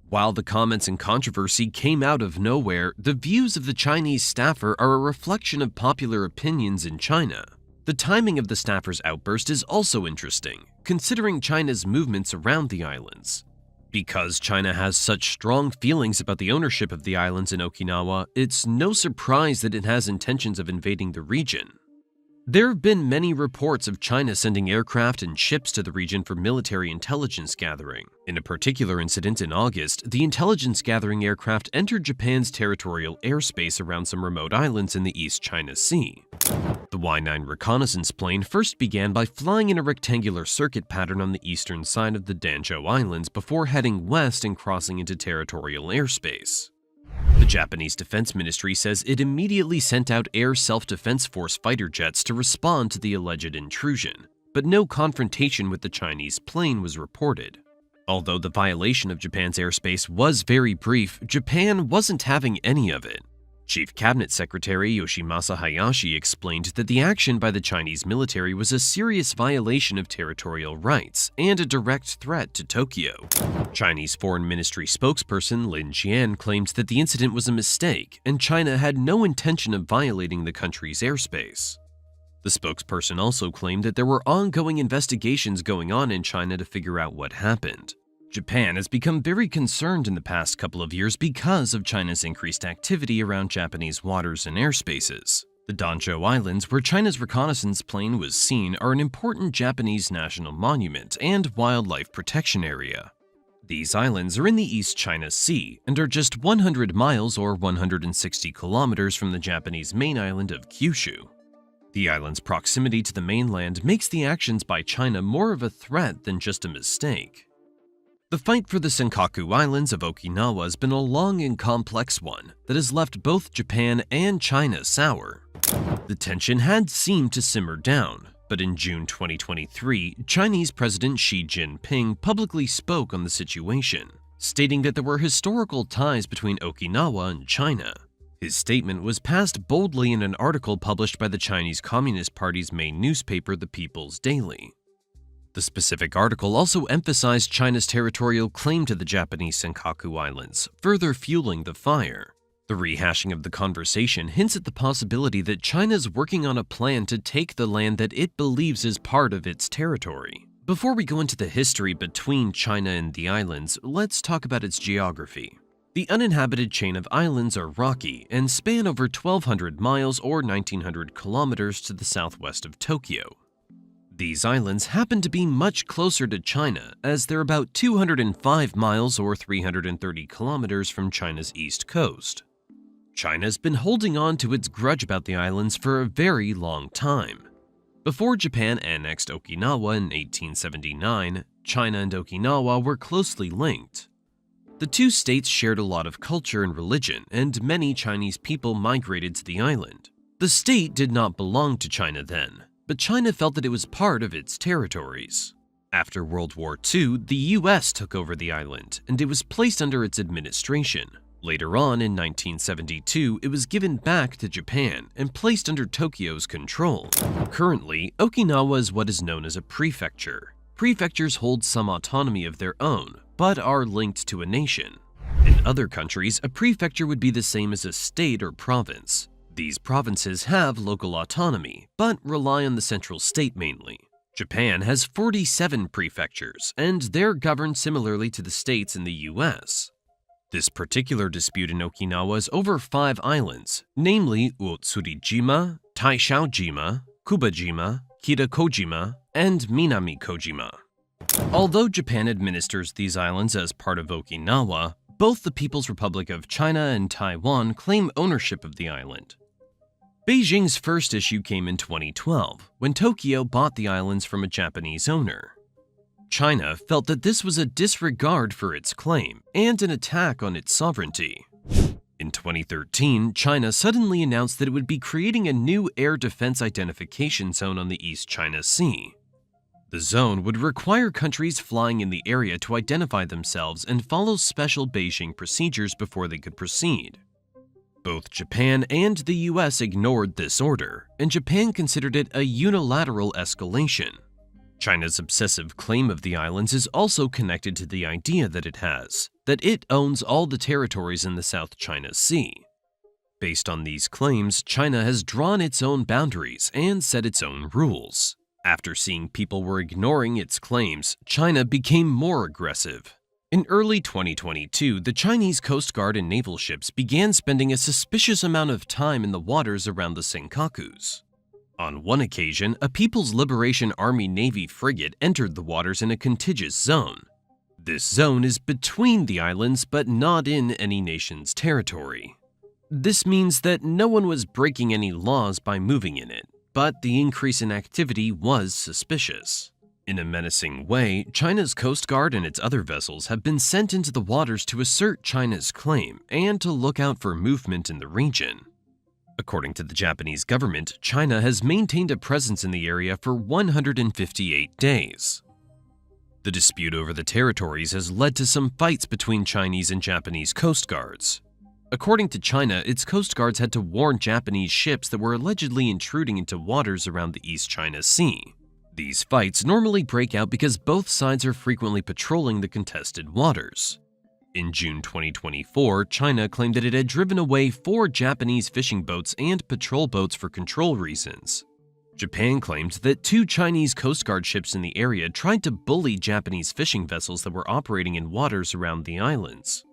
While the comments and controversy came out of nowhere, the views of the Chinese staffer are a reflection of popular opinions in China. The timing of the staffer's outburst is also interesting, considering China's movements around the islands. Because China has such strong feelings about the ownership of the islands in Okinawa, it's no surprise that it has intentions of invading the region. There have been many reports of China sending aircraft and ships to the region for military intelligence gathering. In a particular incident in August, the intelligence-gathering aircraft entered Japan's territorial airspace around some remote islands in the East China Sea. The Y-9 reconnaissance plane first began by flying in a rectangular circuit pattern on the eastern side of the Danzhou Islands before heading west and crossing into territorial airspace. The Japanese Defense Ministry says it immediately sent out Air Self-Defense Force fighter jets to respond to the alleged intrusion, but no confrontation with the Chinese plane was reported. Although the violation of Japan's airspace was very brief, Japan wasn't having any of it. Chief Cabinet Secretary Yoshimasa Hayashi explained that the action by the Chinese military was a serious violation of territorial rights and a direct threat to Tokyo. Chinese Foreign Ministry spokesperson Lin Jian claimed that the incident was a mistake and China had no intention of violating the country's airspace. The spokesperson also claimed that there were ongoing investigations going on in China to figure out what happened. Japan has become very concerned in the past couple of years because of China's increased activity around Japanese waters and airspaces. The Danzhou Islands, where China's reconnaissance plane was seen, are an important Japanese national monument and wildlife protection area. These islands are in the East China Sea and are just 100 miles or 160 kilometers from the Japanese main island of Kyushu. The island's proximity to the mainland makes the actions by China more of a threat than just a mistake. The fight for the Senkaku Islands of Okinawa has been a long and complex one that has left both Japan and China sour. The tension had seemed to simmer down, but in June 2023, Chinese President Xi Jinping publicly spoke on the situation, stating that there were historical ties between Okinawa and China. His statement was passed boldly in an article published by the Chinese Communist Party's main newspaper, The People's Daily. The specific article also emphasized China's territorial claim to the Japanese Senkaku Islands, further fueling the fire. The rehashing of the conversation hints at the possibility that China's working on a plan to take the land that it believes is part of its territory. Before we go into the history between China and the islands, let's talk about its geography. The uninhabited chain of islands are rocky and span over 1,200 miles or 1,900 kilometers to the southwest of Tokyo. These islands happen to be much closer to China, as they're about 205 miles or 330 kilometers from China's east coast. China's been holding on to its grudge about the islands for a very long time. Before Japan annexed Okinawa in 1879, China and Okinawa were closely linked. The two states shared a lot of culture and religion, and many Chinese people migrated to the island. The state did not belong to China then, but China felt that it was part of its territories. After World War II, the US took over the island, and it was placed under its administration. Later on, in 1972, it was given back to Japan and placed under Tokyo's control. Currently, Okinawa is what is known as a prefecture. Prefectures hold some autonomy of their own, but are linked to a nation. In other countries, a prefecture would be the same as a state or province. These provinces have local autonomy, but rely on the central state mainly. Japan has 47 prefectures, and they're governed similarly to the states in the US. This particular dispute in Okinawa is over 5 islands, namely Utsurijima, Taishaojima, Kubajima, Kitakojima, and Minami Kojima. Although Japan administers these islands as part of Okinawa, both the People's Republic of China and Taiwan claim ownership of the island. Beijing's first issue came in 2012, when Tokyo bought the islands from a Japanese owner. China felt that this was a disregard for its claim and an attack on its sovereignty. In 2013, China suddenly announced that it would be creating a new air defense identification zone on the East China Sea. The zone would require countries flying in the area to identify themselves and follow special Beijing procedures before they could proceed. Both Japan and the US ignored this order, and Japan considered it a unilateral escalation. China's obsessive claim of the islands is also connected to the idea that it owns all the territories in the South China Sea. Based on these claims, China has drawn its own boundaries and set its own rules. After seeing people were ignoring its claims, China became more aggressive. In early 2022, the Chinese Coast Guard and naval ships began spending a suspicious amount of time in the waters around the Senkakus. On one occasion, a People's Liberation Army Navy frigate entered the waters in a contiguous zone. This zone is between the islands but not in any nation's territory. This means that no one was breaking any laws by moving in it, but the increase in activity was suspicious. In a menacing way, China's Coast Guard and its other vessels have been sent into the waters to assert China's claim and to look out for movement in the region. According to the Japanese government, China has maintained a presence in the area for 158 days. The dispute over the territories has led to some fights between Chinese and Japanese Coast Guards. According to China, its Coast Guards had to warn Japanese ships that were allegedly intruding into waters around the East China Sea. These fights normally break out because both sides are frequently patrolling the contested waters. In June 2024, China claimed that it had driven away 4 Japanese fishing boats and patrol boats for control reasons. Japan claimed that 2 Chinese Coast Guard ships in the area tried to bully Japanese fishing vessels that were operating in waters around the islands.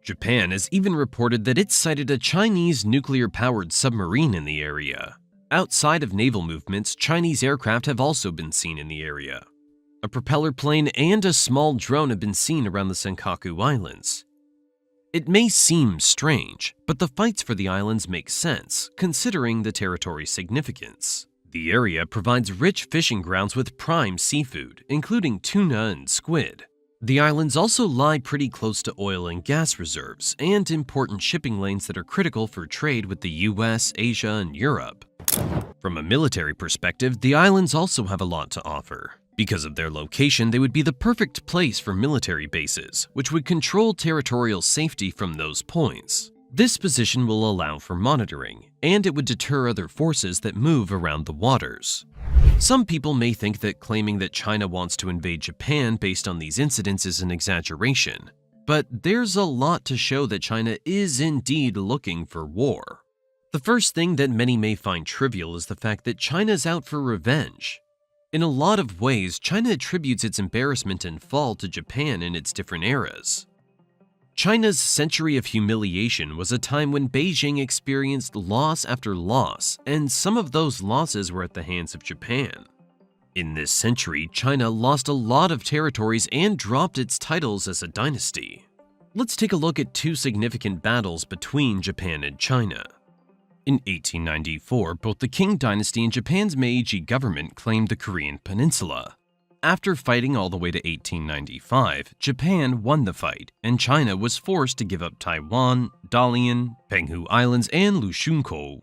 Japan has even reported that it sighted a Chinese nuclear-powered submarine in the area. Outside of naval movements, Chinese aircraft have also been seen in the area. A propeller plane and a small drone have been seen around the Senkaku Islands. It may seem strange, but the fights for the islands make sense, considering the territory's significance. The area provides rich fishing grounds with prime seafood, including tuna and squid. The islands also lie pretty close to oil and gas reserves and important shipping lanes that are critical for trade with the US, Asia, and Europe. From a military perspective, the islands also have a lot to offer. Because of their location, they would be the perfect place for military bases, which would control territorial safety from those points. This position will allow for monitoring, and it would deter other forces that move around the waters. Some people may think that claiming that China wants to invade Japan based on these incidents is an exaggeration, but there's a lot to show that China is indeed looking for war. The first thing that many may find trivial is the fact that China's out for revenge. In a lot of ways, China attributes its embarrassment and fall to Japan in its different eras. China's century of humiliation was a time when Beijing experienced loss after loss, and some of those losses were at the hands of Japan. In this century, China lost a lot of territories and dropped its titles as a dynasty. Let's take a look at 2 significant battles between Japan and China. In 1894, both the Qing dynasty and Japan's Meiji government claimed the Korean peninsula. After fighting all the way to 1895, Japan won the fight, and China was forced to give up Taiwan, Dalian, Penghu Islands, and Lushunkou.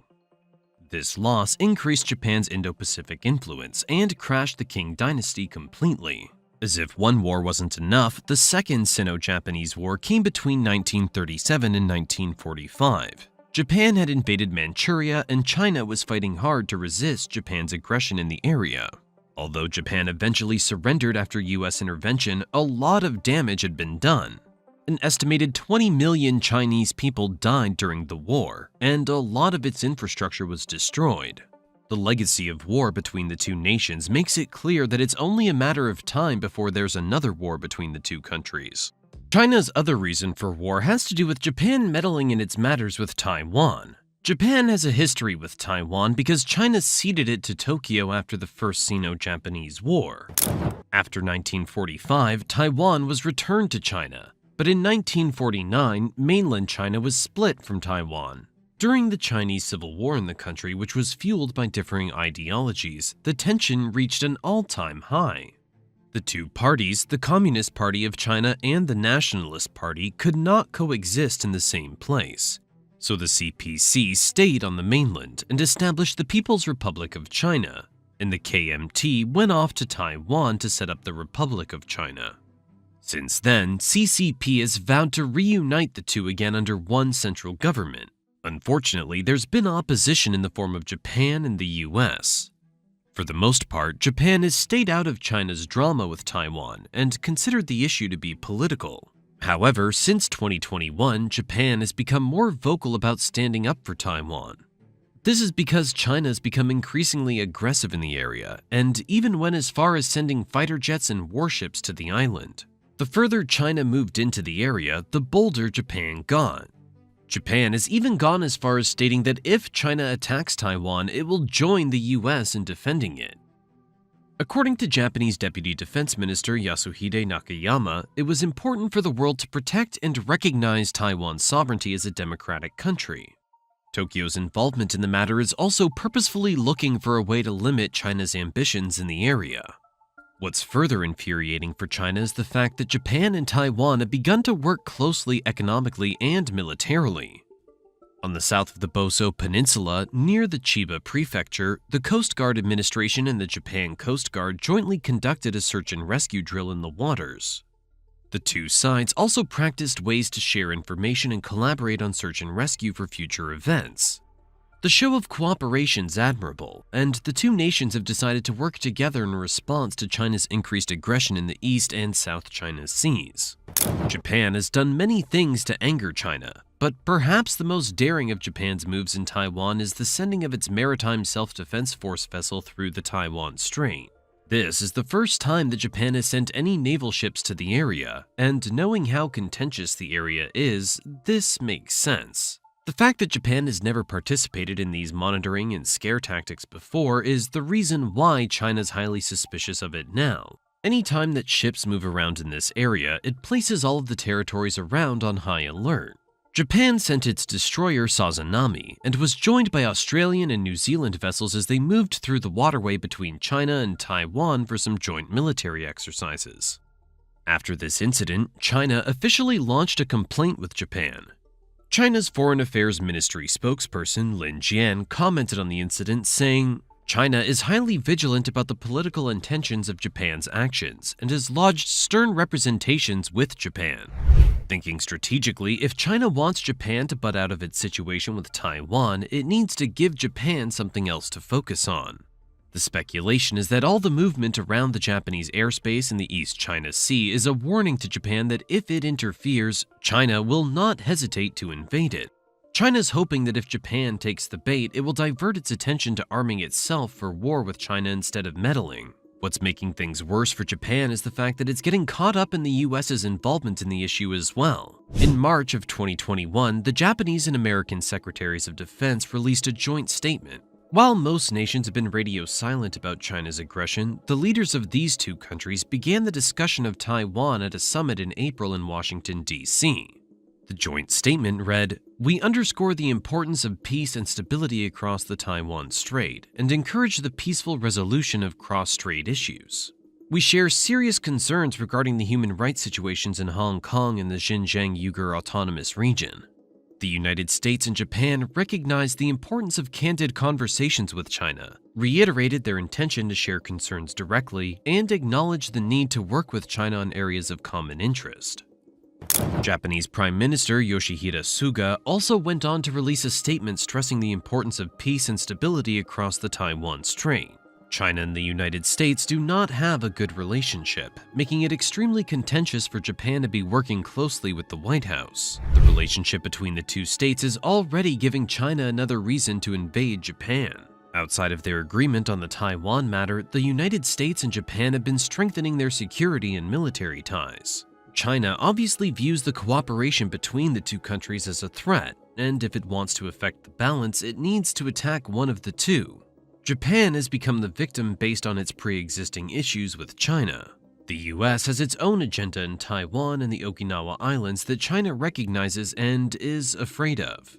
This loss increased Japan's Indo-Pacific influence and crashed the Qing dynasty completely. As if one war wasn't enough, the Second Sino-Japanese War came between 1937 and 1945. Japan had invaded Manchuria, and China was fighting hard to resist Japan's aggression in the area. Although Japan eventually surrendered after US intervention, a lot of damage had been done. An estimated 20 million Chinese people died during the war, and a lot of its infrastructure was destroyed. The legacy of war between the two nations makes it clear that it's only a matter of time before there's another war between the two countries. China's other reason for war has to do with Japan meddling in its matters with Taiwan. Japan has a history with Taiwan because China ceded it to Tokyo after the First Sino-Japanese War. After 1945, Taiwan was returned to China, but in 1949, mainland China was split from Taiwan. During the Chinese Civil War in the country, which was fueled by differing ideologies, the tension reached an all-time high. The two parties, the Communist Party of China and the Nationalist Party, could not coexist in the same place. So the CPC stayed on the mainland and established the People's Republic of China, and the KMT went off to Taiwan to set up the Republic of China. Since then, CCP has vowed to reunite the two again under one central government. Unfortunately, there's been opposition in the form of Japan and the US. For the most part, Japan has stayed out of China's drama with Taiwan and considered the issue to be political. However, since 2021, Japan has become more vocal about standing up for Taiwan. This is because China has become increasingly aggressive in the area, and even went as far as sending fighter jets and warships to the island. The further China moved into the area, the bolder Japan got. Japan has even gone as far as stating that if China attacks Taiwan, it will join the US in defending it. According to Japanese Deputy Defense Minister Yasuhide Nakayama, it was important for the world to protect and recognize Taiwan's sovereignty as a democratic country. Tokyo's involvement in the matter is also purposefully looking for a way to limit China's ambitions in the area. What's further infuriating for China is the fact that Japan and Taiwan have begun to work closely economically and militarily. On the south of the Boso Peninsula, near the Chiba Prefecture, the Coast Guard Administration and the Japan Coast Guard jointly conducted a search and rescue drill in the waters. The two sides also practiced ways to share information and collaborate on search and rescue for future events. The show of cooperation is admirable, and the two nations have decided to work together in response to China's increased aggression in the East and South China Seas. Japan has done many things to anger China, but perhaps the most daring of Japan's moves in Taiwan is the sending of its maritime self-defense force vessel through the Taiwan Strait. This is the first time that Japan has sent any naval ships to the area, and knowing how contentious the area is, this makes sense. The fact that Japan has never participated in these monitoring and scare tactics before is the reason why China's highly suspicious of it now. Anytime that ships move around in this area, it places all of the territories around on high alert. Japan sent its destroyer Sazanami and was joined by Australian and New Zealand vessels as they moved through the waterway between China and Taiwan for some joint military exercises. After this incident, China officially launched a complaint with Japan. China's Foreign Affairs Ministry spokesperson Lin Jian commented on the incident, saying, "China is highly vigilant about the political intentions of Japan's actions and has lodged stern representations with Japan." Thinking strategically, if China wants Japan to butt out of its situation with Taiwan, it needs to give Japan something else to focus on. The speculation is that all the movement around the Japanese airspace in the East China Sea is a warning to Japan that if it interferes, China will not hesitate to invade it. China's hoping that if Japan takes the bait, it will divert its attention to arming itself for war with China instead of meddling. What's making things worse for Japan is the fact that it's getting caught up in the US's involvement in the issue as well. In March of 2021, the Japanese and American Secretaries of Defense released a joint statement. While most nations have been radio silent about China's aggression, the leaders of these two countries began the discussion of Taiwan at a summit in April in Washington, D.C. The joint statement read, "We underscore the importance of peace and stability across the Taiwan Strait and encourage the peaceful resolution of cross-strait issues. We share serious concerns regarding the human rights situations in Hong Kong and the Xinjiang Uyghur Autonomous Region. The United States and Japan recognized the importance of candid conversations with China, reiterated their intention to share concerns directly, and acknowledged the need to work with China on areas of common interest." Japanese Prime Minister Yoshihide Suga also went on to release a statement stressing the importance of peace and stability across the Taiwan Strait. China and the United States do not have a good relationship, making it extremely contentious for Japan to be working closely with the White House. The relationship between the two states is already giving China another reason to invade Japan. Outside of their agreement on the Taiwan matter, the United States and Japan have been strengthening their security and military ties. China obviously views the cooperation between the two countries as a threat, and if it wants to affect the balance, it needs to attack one of the two. Japan has become the victim based on its pre-existing issues with China. The US has its own agenda in Taiwan and the Okinawa Islands that China recognizes and is afraid of.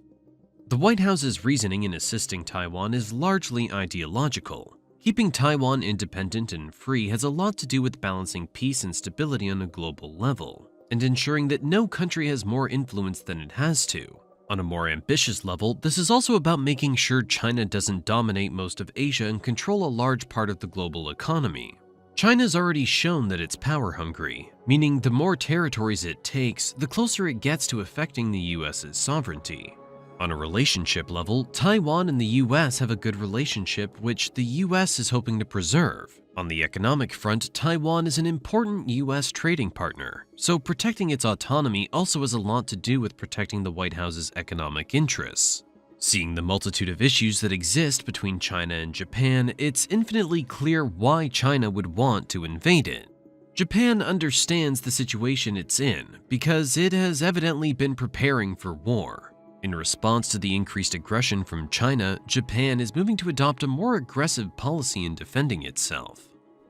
The White House's reasoning in assisting Taiwan is largely ideological. Keeping Taiwan independent and free has a lot to do with balancing peace and stability on a global level, and ensuring that no country has more influence than it has to. On a more ambitious level, this is also about making sure China doesn't dominate most of Asia and control a large part of the global economy. China's already shown that it's power-hungry, meaning the more territories it takes, the closer it gets to affecting the US's sovereignty. On a relationship level, Taiwan and the US have a good relationship which the US is hoping to preserve. On the economic front, Taiwan is an important U.S. trading partner, so protecting its autonomy also has a lot to do with protecting the White House's economic interests. Seeing the multitude of issues that exist between China and Japan, it's infinitely clear why China would want to invade it. Japan understands the situation it's in because it has evidently been preparing for war. In response to the increased aggression from China, Japan is moving to adopt a more aggressive policy in defending itself.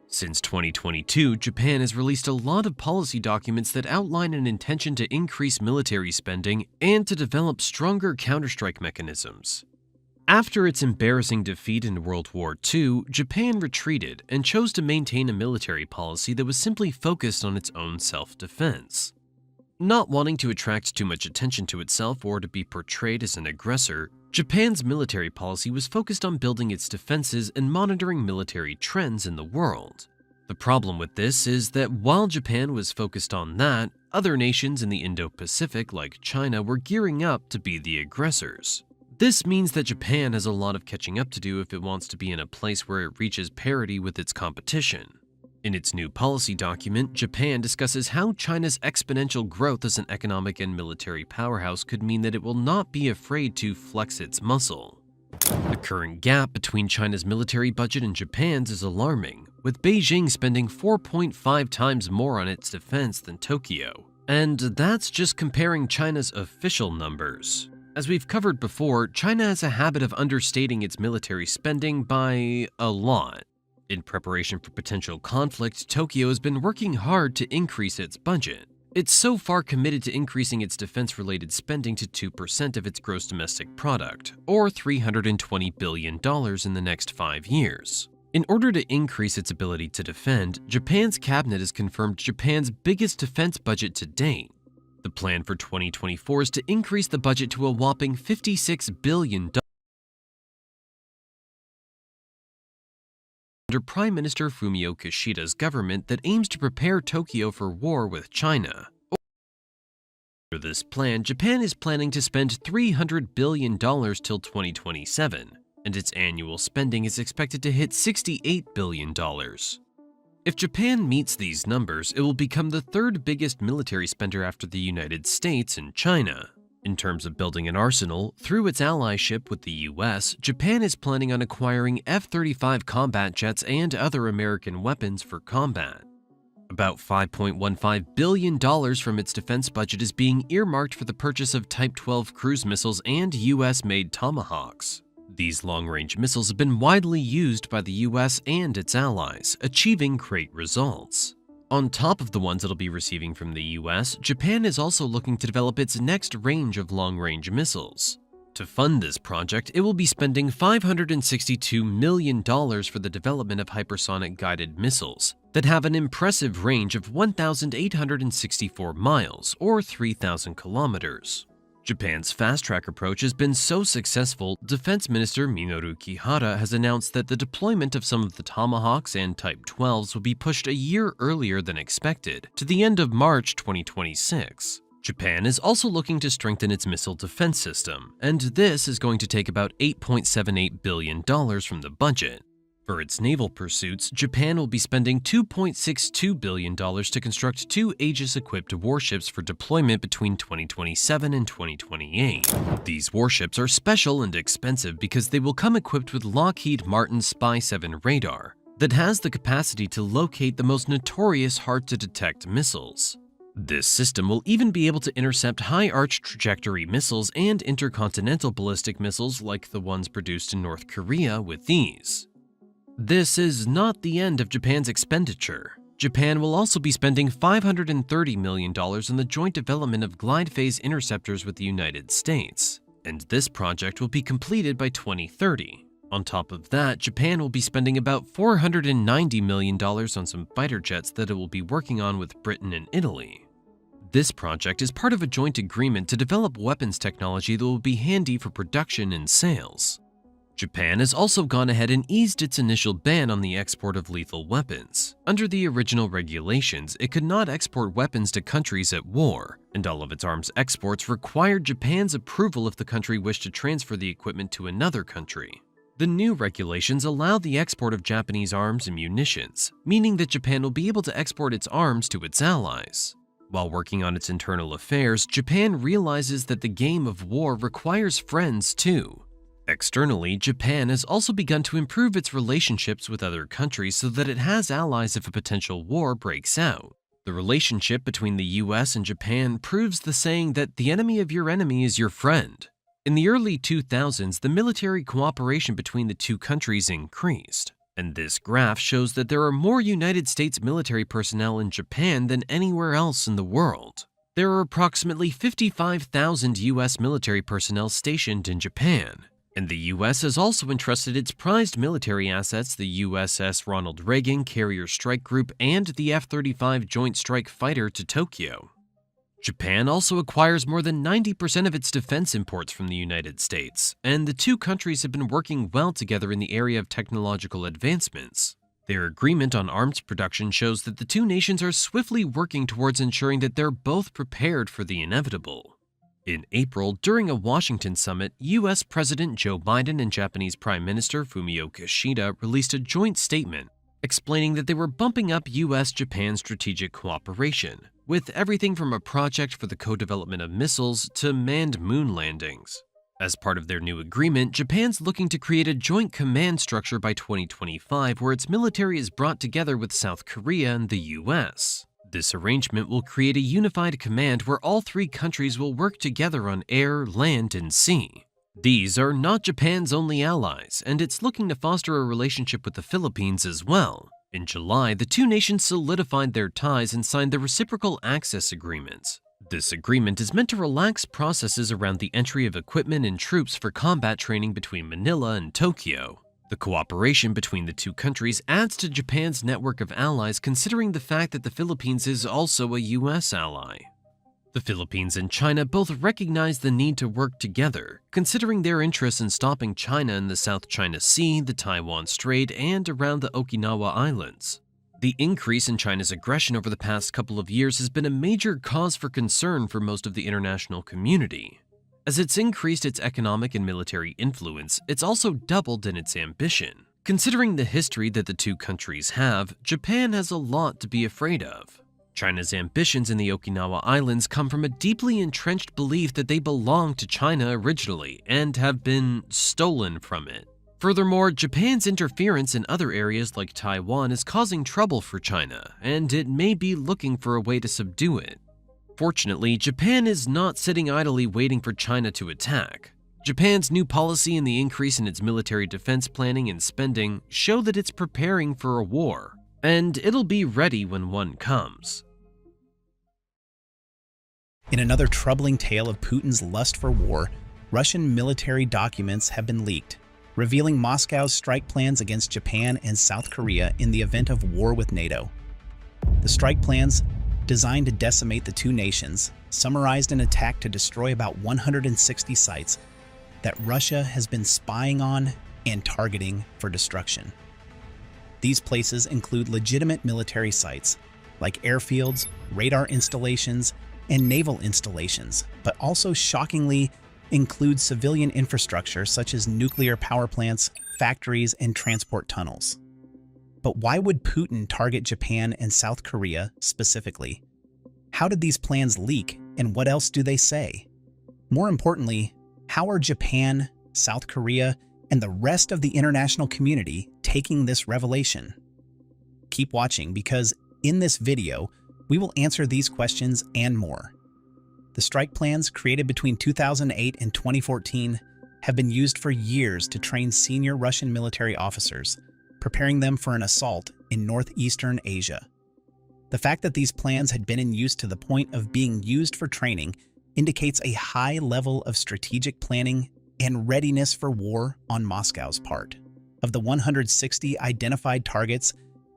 Since 2022, Japan has released a lot of policy documents that outline an intention to increase military spending and to develop stronger counterstrike mechanisms. After its embarrassing defeat in World War II, Japan retreated and chose to maintain a military policy that was simply focused on its own self-defense. Not wanting to attract too much attention to itself or to be portrayed as an aggressor, Japan's military policy was focused on building its defenses and monitoring military trends in the world. The problem with this is that while Japan was focused on that, other nations in the Indo-Pacific like China were gearing up to be the aggressors. This means that Japan has a lot of catching up to do if it wants to be in a place where it reaches parity with its competition. In its new policy document, Japan discusses how China's exponential growth as an economic and military powerhouse could mean that it will not be afraid to flex its muscle. The current gap between China's military budget and Japan's is alarming, with Beijing spending 4.5 times more on its defense than Tokyo. And that's just comparing China's official numbers. As we've covered before, China has a habit of understating its military spending by a lot. In preparation for potential conflict, Tokyo has been working hard to increase its budget. It's so far committed to increasing its defense-related spending to 2% of its gross domestic product, or $320 billion in the next 5 years. In order to increase its ability to defend, Japan's cabinet has confirmed Japan's biggest defense budget to date. The plan for 2024 is to increase the budget to a whopping $56 billion. Under Prime Minister Fumio Kishida's government that aims to prepare Tokyo for war with China. Under this plan, Japan is planning to spend $300 billion till 2027, and its annual spending is expected to hit $68 billion. If Japan meets these numbers, it will become the third biggest military spender after the United States and China. In terms of building an arsenal, through its allyship with the US, Japan is planning on acquiring F-35 combat jets and other American weapons for combat. About $5.15 billion from its defense budget is being earmarked for the purchase of Type 12 cruise missiles and US-made Tomahawks. These long-range missiles have been widely used by the US and its allies, achieving great results. On top of the ones it'll be receiving from the US, Japan is also looking to develop its next range of long-range missiles. To fund this project, it will be spending $562 million for the development of hypersonic guided missiles that have an impressive range of 1,864 miles, or 3,000 kilometers. Japan's fast-track approach has been so successful, Defense Minister Minoru Kihara has announced that the deployment of some of the Tomahawks and Type 12s will be pushed a year earlier than expected, to the end of March 2026. Japan is also looking to strengthen its missile defense system, and this is going to take about $8.78 billion from the budget. For its naval pursuits, Japan will be spending $2.62 billion to construct 2 Aegis-equipped warships for deployment between 2027 and 2028. These warships are special and expensive because they will come equipped with Lockheed Martin's Spy-7 radar that has the capacity to locate the most notorious hard-to-detect missiles. This system will even be able to intercept high-arch trajectory missiles and intercontinental ballistic missiles like the ones produced in North Korea with ease. This is not the end of Japan's expenditure. Japan will also be spending $530 million on the joint development of glide phase interceptors with the United States, and this project will be completed by 2030. On top of that, Japan will be spending about $490 million on some fighter jets that it will be working on with Britain and Italy. This project is part of a joint agreement to develop weapons technology that will be handy for production and sales. Japan has also gone ahead and eased its initial ban on the export of lethal weapons. Under the original regulations, it could not export weapons to countries at war, and all of its arms exports required Japan's approval if the country wished to transfer the equipment to another country. The new regulations allow the export of Japanese arms and munitions, meaning that Japan will be able to export its arms to its allies. While working on its internal affairs, Japan realizes that the game of war requires friends too. Externally, Japan has also begun to improve its relationships with other countries so that it has allies if a potential war breaks out. The relationship between the US and Japan proves the saying that the enemy of your enemy is your friend. In the early 2000s, the military cooperation between the two countries increased, and this graph shows that there are more United States military personnel in Japan than anywhere else in the world. There are approximately 55,000 US military personnel stationed in Japan, and the US has also entrusted its prized military assets, the USS Ronald Reagan Carrier Strike Group and the F-35 Joint Strike Fighter, to Tokyo. Japan also acquires more than 90% of its defense imports from the United States, and the two countries have been working well together in the area of technological advancements. Their agreement on arms production shows that the two nations are swiftly working towards ensuring that they're both prepared for the inevitable. In April, during a Washington summit, US President Joe Biden and Japanese Prime Minister Fumio Kishida released a joint statement explaining that they were bumping up US-Japan strategic cooperation, with everything from a project for the co-development of missiles to manned moon landings. As part of their new agreement, Japan's looking to create a joint command structure by 2025 where its military is brought together with South Korea and the US. This arrangement will create a unified command where all three countries will work together on air, land, and sea. These are not Japan's only allies, and it's looking to foster a relationship with the Philippines as well. In July, the two nations solidified their ties and signed the Reciprocal Access Agreements. This agreement is meant to relax processes around the entry of equipment and troops for combat training between Manila and Tokyo. The cooperation between the two countries adds to Japan's network of allies, considering the fact that the Philippines is also a US ally. The Philippines and China both recognize the need to work together, considering their interests in stopping China in the South China Sea, the Taiwan Strait, and around the Okinawa Islands. The increase in China's aggression over the past couple of years has been a major cause for concern for most of the international community. As it's increased its economic and military influence, it's also doubled in its ambition. Considering the history that the two countries have, Japan has a lot to be afraid of. China's ambitions in the Okinawa Islands come from a deeply entrenched belief that they belong to China originally and have been stolen from it. Furthermore, Japan's interference in other areas like Taiwan is causing trouble for China, and it may be looking for a way to subdue it. Fortunately, Japan is not sitting idly waiting for China to attack. Japan's new policy and the increase in its military defense planning and spending show that it's preparing for a war, and it'll be ready when one comes. In another troubling tale of Putin's lust for war, Russian military documents have been leaked, revealing Moscow's strike plans against Japan and South Korea in the event of war with NATO. The strike plans, designed to decimate the two nations, summarized an attack to destroy about 160 sites that Russia has been spying on and targeting for destruction. These places include legitimate military sites, like airfields, radar installations, and naval installations, but also shockingly include civilian infrastructure such as nuclear power plants, factories, and transport tunnels. But why would Putin target Japan and South Korea specifically? How did these plans leak, and what else do they say? More importantly, how are Japan, South Korea, and the rest of the international community taking this revelation? Keep watching, because in this video, we will answer these questions and more. The strike plans, created between 2008 and 2014, have been used for years to train senior Russian military officers, preparing them for an assault in northeastern Asia. The fact that these plans had been in use to the point of being used for training indicates a high level of strategic planning and readiness for war on Moscow's part. Of the 160 identified targets,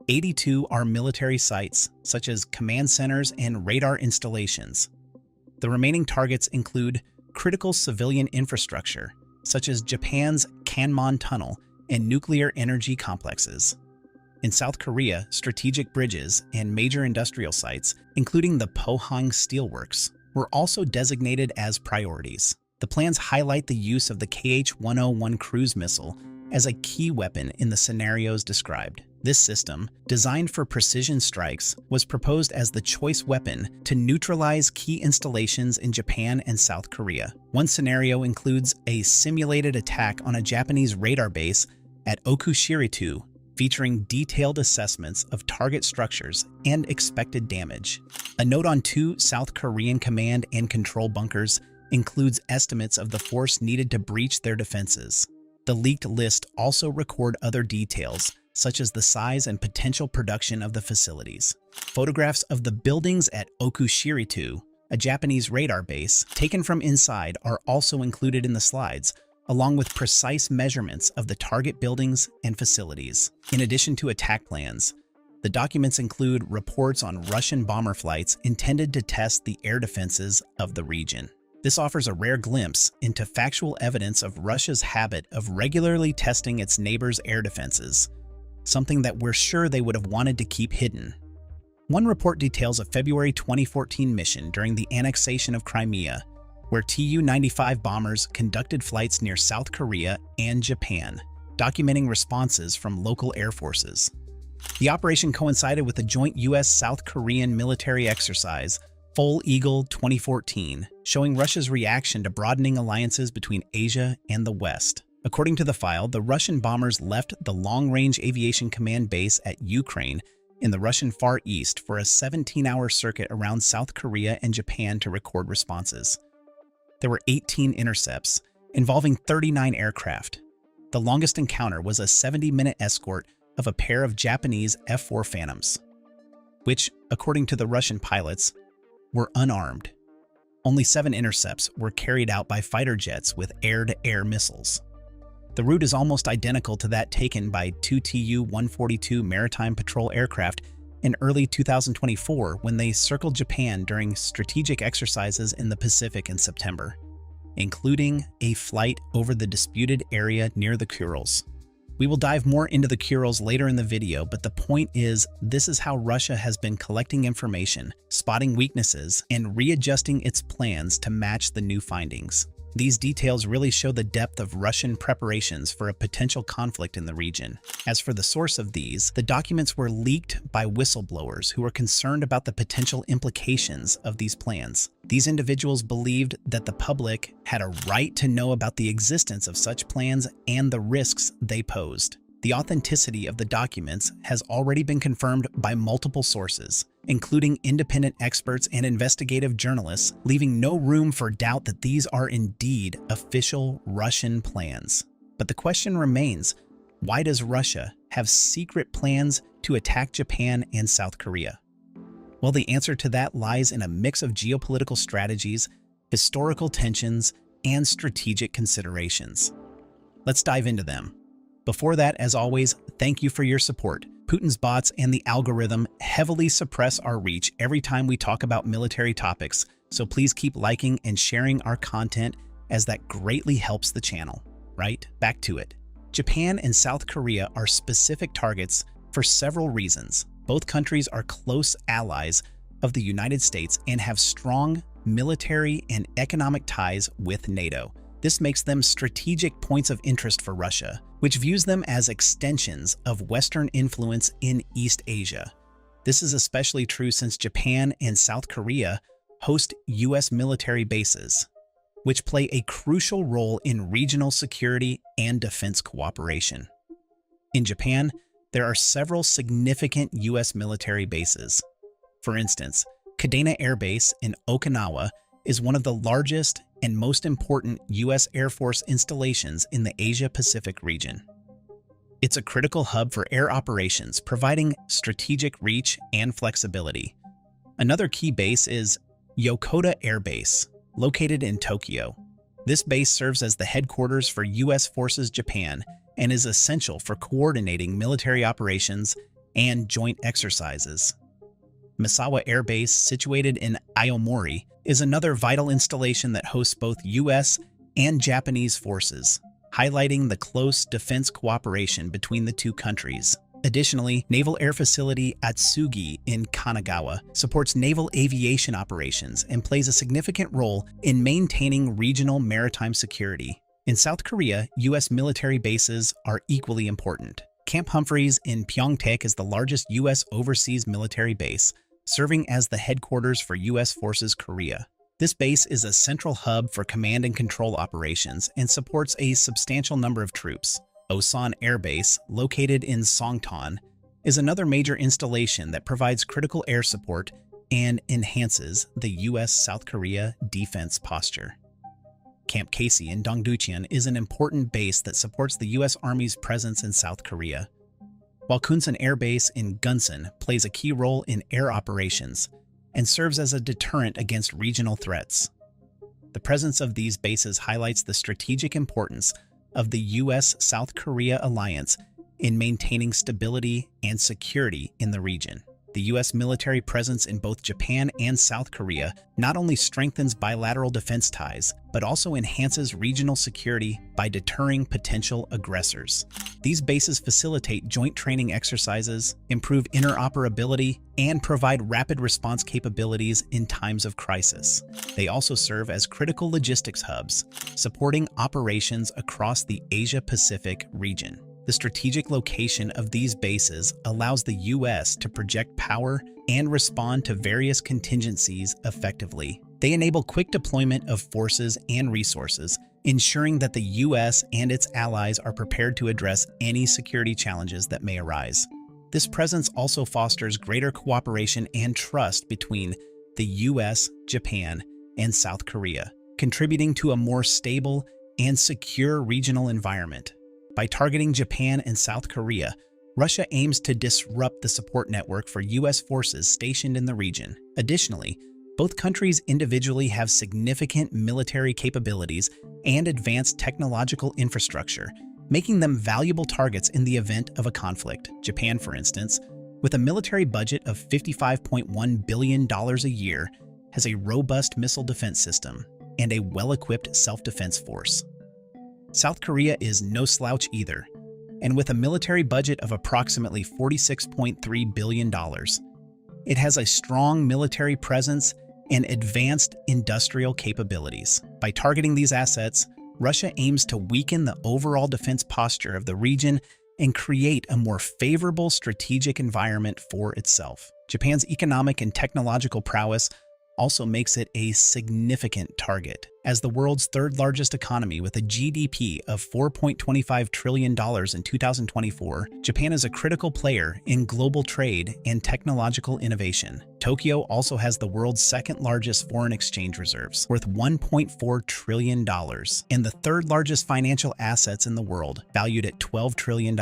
82 are military sites, such as command centers and radar installations. The remaining targets include critical civilian infrastructure, such as Japan's Kanmon Tunnel and nuclear energy complexes. In South Korea, strategic bridges and major industrial sites, including the Pohang Steelworks, were also designated as priorities. The plans highlight the use of the KH-101 cruise missile as a key weapon in the scenarios described. This system, designed for precision strikes, was proposed as the choice weapon to neutralize key installations in Japan and South Korea. One scenario includes a simulated attack on a Japanese radar base at Okushiritu, featuring detailed assessments of target structures and expected damage. A note on 2 South Korean command and control bunkers includes estimates of the force needed to breach their defenses. The leaked list also record other details, such as the size and potential production of the facilities. Photographs of the buildings at Okushiritu, a Japanese radar base, taken from inside are also included in the slides, along with precise measurements of the target buildings and facilities. In addition to attack plans, the documents include reports on Russian bomber flights intended to test the air defenses of the region. This offers a rare glimpse into factual evidence of Russia's habit of regularly testing its neighbors' air defenses, something that we're sure they would have wanted to keep hidden. One report details a February 2014 mission during the annexation of Crimea, where Tu-95 bombers conducted flights near South Korea and Japan, documenting responses from local air forces. The operation coincided with a joint U.S.-South Korean military exercise, Full Eagle 2014, showing Russia's reaction to broadening alliances between Asia and the West. According to the file, the Russian bombers left the Long-Range Aviation Command base at Ukraine in the Russian Far East for a 17-hour circuit around South Korea and Japan to record responses. There were 18 intercepts, involving 39 aircraft. The longest encounter was a 70-minute escort of a pair of Japanese F-4 Phantoms, which, according to the Russian pilots, were unarmed. Only 7 intercepts were carried out by fighter jets with air-to-air missiles. The route is almost identical to that taken by 2 Tu-142 maritime patrol aircraft in early 2024 when they circled Japan during strategic exercises in the Pacific in September, including a flight over the disputed area near the Kurils. We will dive more into the Kurils later in the video, but the point is, this is how Russia has been collecting information, spotting weaknesses, and readjusting its plans to match the new findings. These details really show the depth of Russian preparations for a potential conflict in the region. As for the source of these, the documents were leaked by whistleblowers who were concerned about the potential implications of these plans. These individuals believed that the public had a right to know about the existence of such plans and the risks they posed. The authenticity of the documents has already been confirmed by multiple sources, including independent experts and investigative journalists, leaving no room for doubt that these are indeed official Russian plans. But the question remains, why does Russia have secret plans to attack Japan and South Korea? Well, the answer to that lies in a mix of geopolitical strategies, historical tensions, and strategic considerations. Let's dive into them. Before that, as always, thank you for your support. Putin's bots and the algorithm heavily suppress our reach every time we talk about military topics, so please keep liking and sharing our content as that greatly helps the channel. Right? Back to it. Japan and South Korea are specific targets for several reasons. Both countries are close allies of the United States and have strong military and economic ties with NATO. This makes them strategic points of interest for Russia, which views them as extensions of Western influence in East Asia. This is especially true since Japan and South Korea host U.S. military bases, which play a crucial role in regional security and defense cooperation. In Japan, there are several significant U.S. military bases. For instance, Kadena Air Base in Okinawa is one of the largest and most important U.S. Air Force installations in the Asia-Pacific region. It's a critical hub for air operations, providing strategic reach and flexibility. Another key base is Yokota Air Base, located in Tokyo. This base serves as the headquarters for U.S. Forces Japan and is essential for coordinating military operations and joint exercises. Misawa Air Base, situated in Aomori, is another vital installation that hosts both U.S. and Japanese forces, highlighting the close defense cooperation between the two countries. Additionally, Naval Air Facility Atsugi in Kanagawa supports naval aviation operations and plays a significant role in maintaining regional maritime security. In South Korea, U.S. military bases are equally important. Camp Humphreys in Pyeongtaek is the largest U.S. overseas military base, serving as the headquarters for U.S. Forces Korea. This base is a central hub for command and control operations and supports a substantial number of troops. Osan Air Base, located in Songtan, is another major installation that provides critical air support and enhances the U.S.-South Korea defense posture. Camp Casey in Dongducheon is an important base that supports the U.S. Army's presence in South Korea, while Kunsan Air Base in Gunsan plays a key role in air operations and serves as a deterrent against regional threats. The presence of these bases highlights the strategic importance of the U.S.-South Korea alliance in maintaining stability and security in the region. The U.S. military presence in both Japan and South Korea not only strengthens bilateral defense ties, but also enhances regional security by deterring potential aggressors. These bases facilitate joint training exercises, improve interoperability, and provide rapid response capabilities in times of crisis. They also serve as critical logistics hubs, supporting operations across the Asia-Pacific region. The strategic location of these bases allows the U.S. to project power and respond to various contingencies effectively. They enable quick deployment of forces and resources, ensuring that the U.S. and its allies are prepared to address any security challenges that may arise. This presence also fosters greater cooperation and trust between the U.S., Japan, and South Korea, contributing to a more stable and secure regional environment. By targeting Japan and South Korea, Russia aims to disrupt the support network for U.S. forces stationed in the region. Additionally, both countries individually have significant military capabilities and advanced technological infrastructure, making them valuable targets in the event of a conflict. Japan, for instance, with a military budget of $55.1 billion a year, has a robust missile defense system and a well-equipped self-defense force. South Korea is no slouch either, and with a military budget of approximately $46.3 billion, it has a strong military presence and advanced industrial capabilities. By targeting these assets, Russia aims to weaken the overall defense posture of the region and create a more favorable strategic environment for itself. Japan's economic and technological prowess also makes it a significant target. As the world's third-largest economy with a GDP of $4.25 trillion in 2024, Japan is a critical player in global trade and technological innovation. Tokyo also has the world's second-largest foreign exchange reserves, worth $1.4 trillion, and the third-largest financial assets in the world, valued at $12 trillion.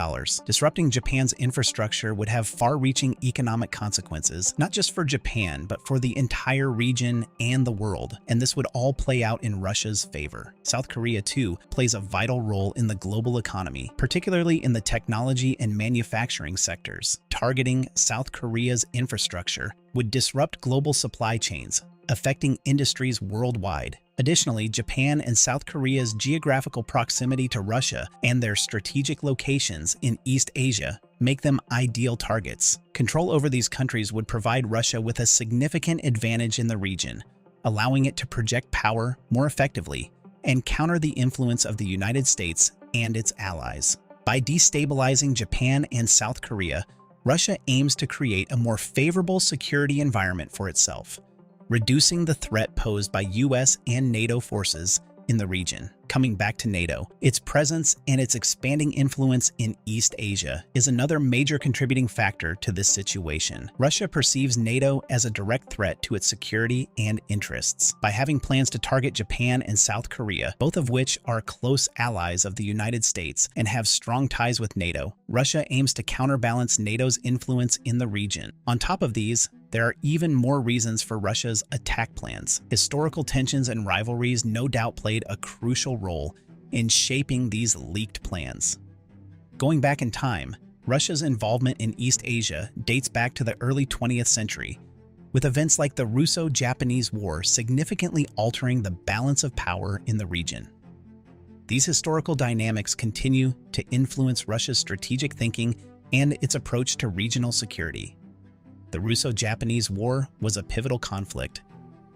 Disrupting Japan's infrastructure would have far-reaching economic consequences, not just for Japan, but for the entire region and the world, and this would all play out in Russia's favor. South Korea, too, plays a vital role in the global economy, particularly in the technology and manufacturing sectors. Targeting South Korea's infrastructure would disrupt global supply chains, affecting industries worldwide. Additionally, Japan and South Korea's geographical proximity to Russia and their strategic locations in East Asia make them ideal targets. Control over these countries would provide Russia with a significant advantage in the region, allowing it to project power more effectively and counter the influence of the United States and its allies. By destabilizing Japan and South Korea, Russia aims to create a more favorable security environment for itself, reducing the threat posed by U.S. and NATO forces in the region. Coming back to NATO, its presence and its expanding influence in East Asia is another major contributing factor to this situation. Russia perceives NATO as a direct threat to its security and interests. By having plans to target Japan and South Korea, both of which are close allies of the United States and have strong ties with NATO, Russia aims to counterbalance NATO's influence in the region. On top of these, there are even more reasons for Russia's attack plans. Historical tensions and rivalries no doubt played a crucial role in shaping these leaked plans. Going back in time, Russia's involvement in East Asia dates back to the early 20th century, with events like the Russo-Japanese War significantly altering the balance of power in the region. These historical dynamics continue to influence Russia's strategic thinking and its approach to regional security. The Russo-Japanese War was a pivotal conflict,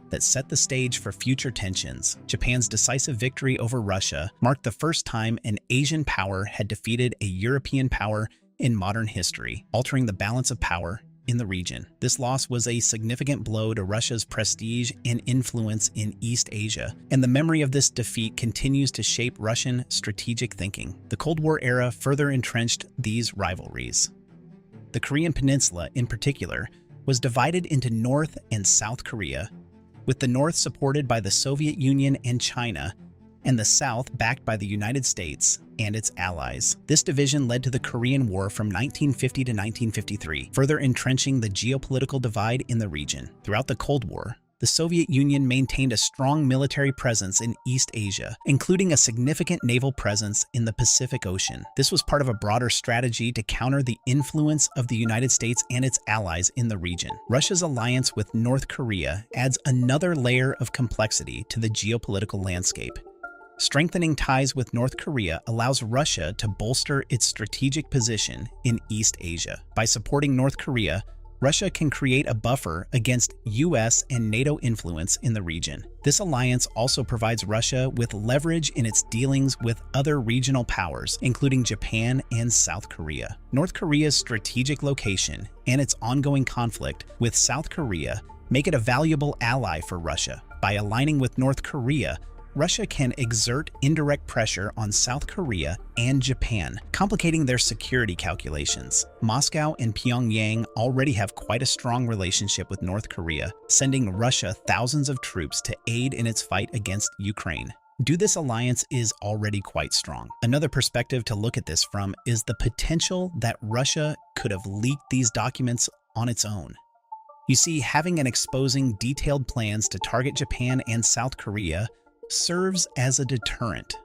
that set the stage for future tensions. Japan's decisive victory over Russia marked the first time an Asian power had defeated a European power in modern history, altering the balance of power in the region. This loss was a significant blow to Russia's prestige and influence in East Asia, and the memory of this defeat continues to shape Russian strategic thinking. The Cold War era further entrenched these rivalries. The Korean Peninsula, in particular, was divided into North and South Korea, with the North supported by the Soviet Union and China, and the South backed by the United States and its allies. This division led to the Korean War from 1950 to 1953, further entrenching the geopolitical divide in the region. Throughout the Cold War, the Soviet Union maintained a strong military presence in East Asia, including a significant naval presence in the Pacific Ocean. This was part of a broader strategy to counter the influence of the United States and its allies in the region. Russia's alliance with North Korea adds another layer of complexity to the geopolitical landscape. Strengthening ties with North Korea allows Russia to bolster its strategic position in East Asia. By supporting North Korea, Russia can create a buffer against US and NATO influence in the region. This alliance also provides Russia with leverage in its dealings with other regional powers, including Japan and South Korea. North Korea's strategic location and its ongoing conflict with South Korea make it a valuable ally for Russia. By aligning with North Korea, Russia can exert indirect pressure on South Korea and Japan, complicating their security calculations. Moscow and Pyongyang already have quite a strong relationship with North Korea, sending Russia thousands of troops to aid in its fight against Ukraine. This alliance is already quite strong. Another perspective to look at this from is the potential that Russia could have leaked these documents on its own. You see, having and exposing detailed plans to target Japan and South Korea serves as a deterrent.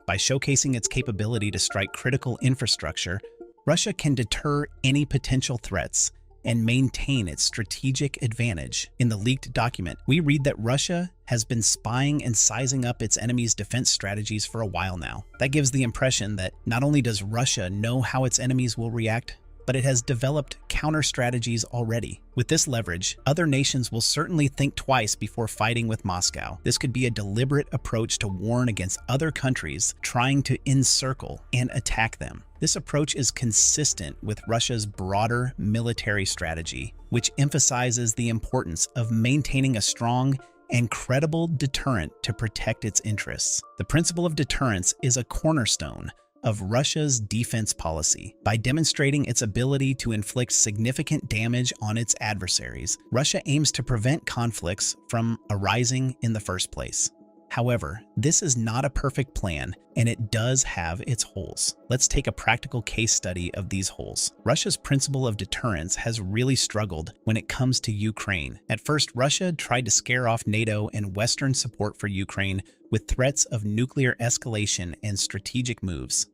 By showcasing its capability to strike critical infrastructure, Russia can deter any potential threats and maintain its strategic advantage. In the leaked document, we read that Russia has been spying and sizing up its enemies' defense strategies for a while now. That gives the impression that not only does Russia know how its enemies will react, but it has developed counter strategies already. With this leverage, other nations will certainly think twice before fighting with Moscow. This could be a deliberate approach to warn against other countries trying to encircle and attack them. This approach is consistent with Russia's broader military strategy, which emphasizes the importance of maintaining a strong and credible deterrent to protect its interests. The principle of deterrence is a cornerstone of Russia's defense policy. By demonstrating its ability to inflict significant damage on its adversaries, Russia aims to prevent conflicts from arising in the first place. However, this is not a perfect plan, and it does have its holes. Let's take a practical case study of these holes. Russia's principle of deterrence has really struggled when it comes to Ukraine. At first, Russia tried to scare off NATO and Western support for Ukraine with threats of nuclear escalation and strategic moves.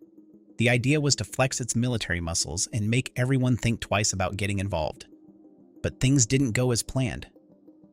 The idea was to flex its military muscles and make everyone think twice about getting involved. But things didn't go as planned.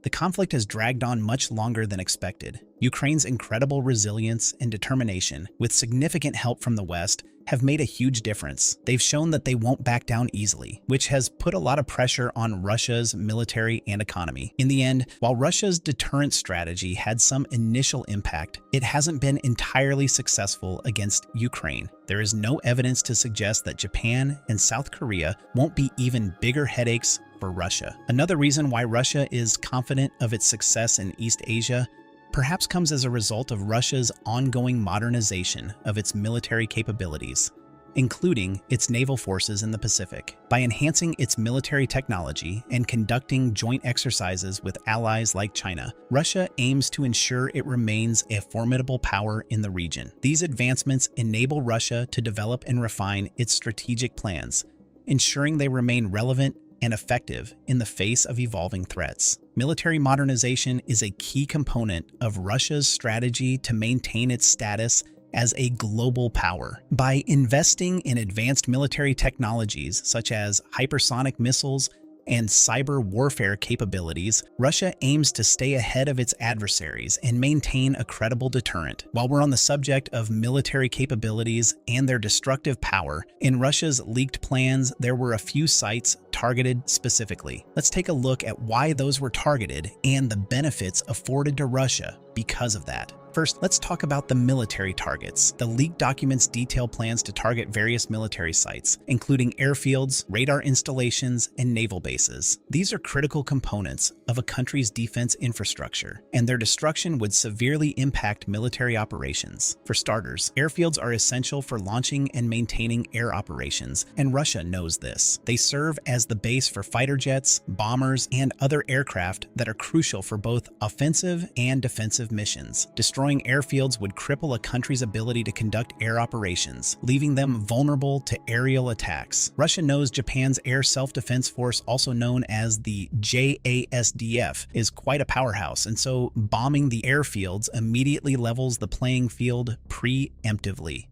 The conflict has dragged on much longer than expected. Ukraine's incredible resilience and determination, with significant help from the West, have made a huge difference. They've shown that they won't back down easily, which has put a lot of pressure on Russia's military and economy. In the end, while Russia's deterrent strategy had some initial impact, it hasn't been entirely successful against Ukraine. There is no evidence to suggest that Japan and South Korea won't be even bigger headaches for Russia. Another reason why Russia is confident of its success in East Asia perhaps comes as a result of Russia's ongoing modernization of its military capabilities, including its naval forces in the Pacific. By enhancing its military technology and conducting joint exercises with allies like China, Russia aims to ensure it remains a formidable power in the region. These advancements enable Russia to develop and refine its strategic plans, ensuring they remain relevant and effective in the face of evolving threats. Military modernization is a key component of Russia's strategy to maintain its status as a global power. By investing in advanced military technologies such as hypersonic missiles and cyber warfare capabilities, Russia aims to stay ahead of its adversaries and maintain a credible deterrent. While we're on the subject of military capabilities and their destructive power, in Russia's leaked plans, there were a few sites targeted specifically. Let's take a look at why those were targeted and the benefits afforded to Russia because of that. First, let's talk about the military targets. The leaked documents detail plans to target various military sites, including airfields, radar installations, and naval bases. These are critical components of a country's defense infrastructure, and their destruction would severely impact military operations. For starters, airfields are essential for launching and maintaining air operations, and Russia knows this. They serve as the base for fighter jets, bombers, and other aircraft that are crucial for both offensive and defensive missions. Destroying airfields would cripple a country's ability to conduct air operations, leaving them vulnerable to aerial attacks. Russia knows Japan's Air Self-Defense Force, also known as the JASDF, is quite a powerhouse, and so bombing the airfields immediately levels the playing field preemptively.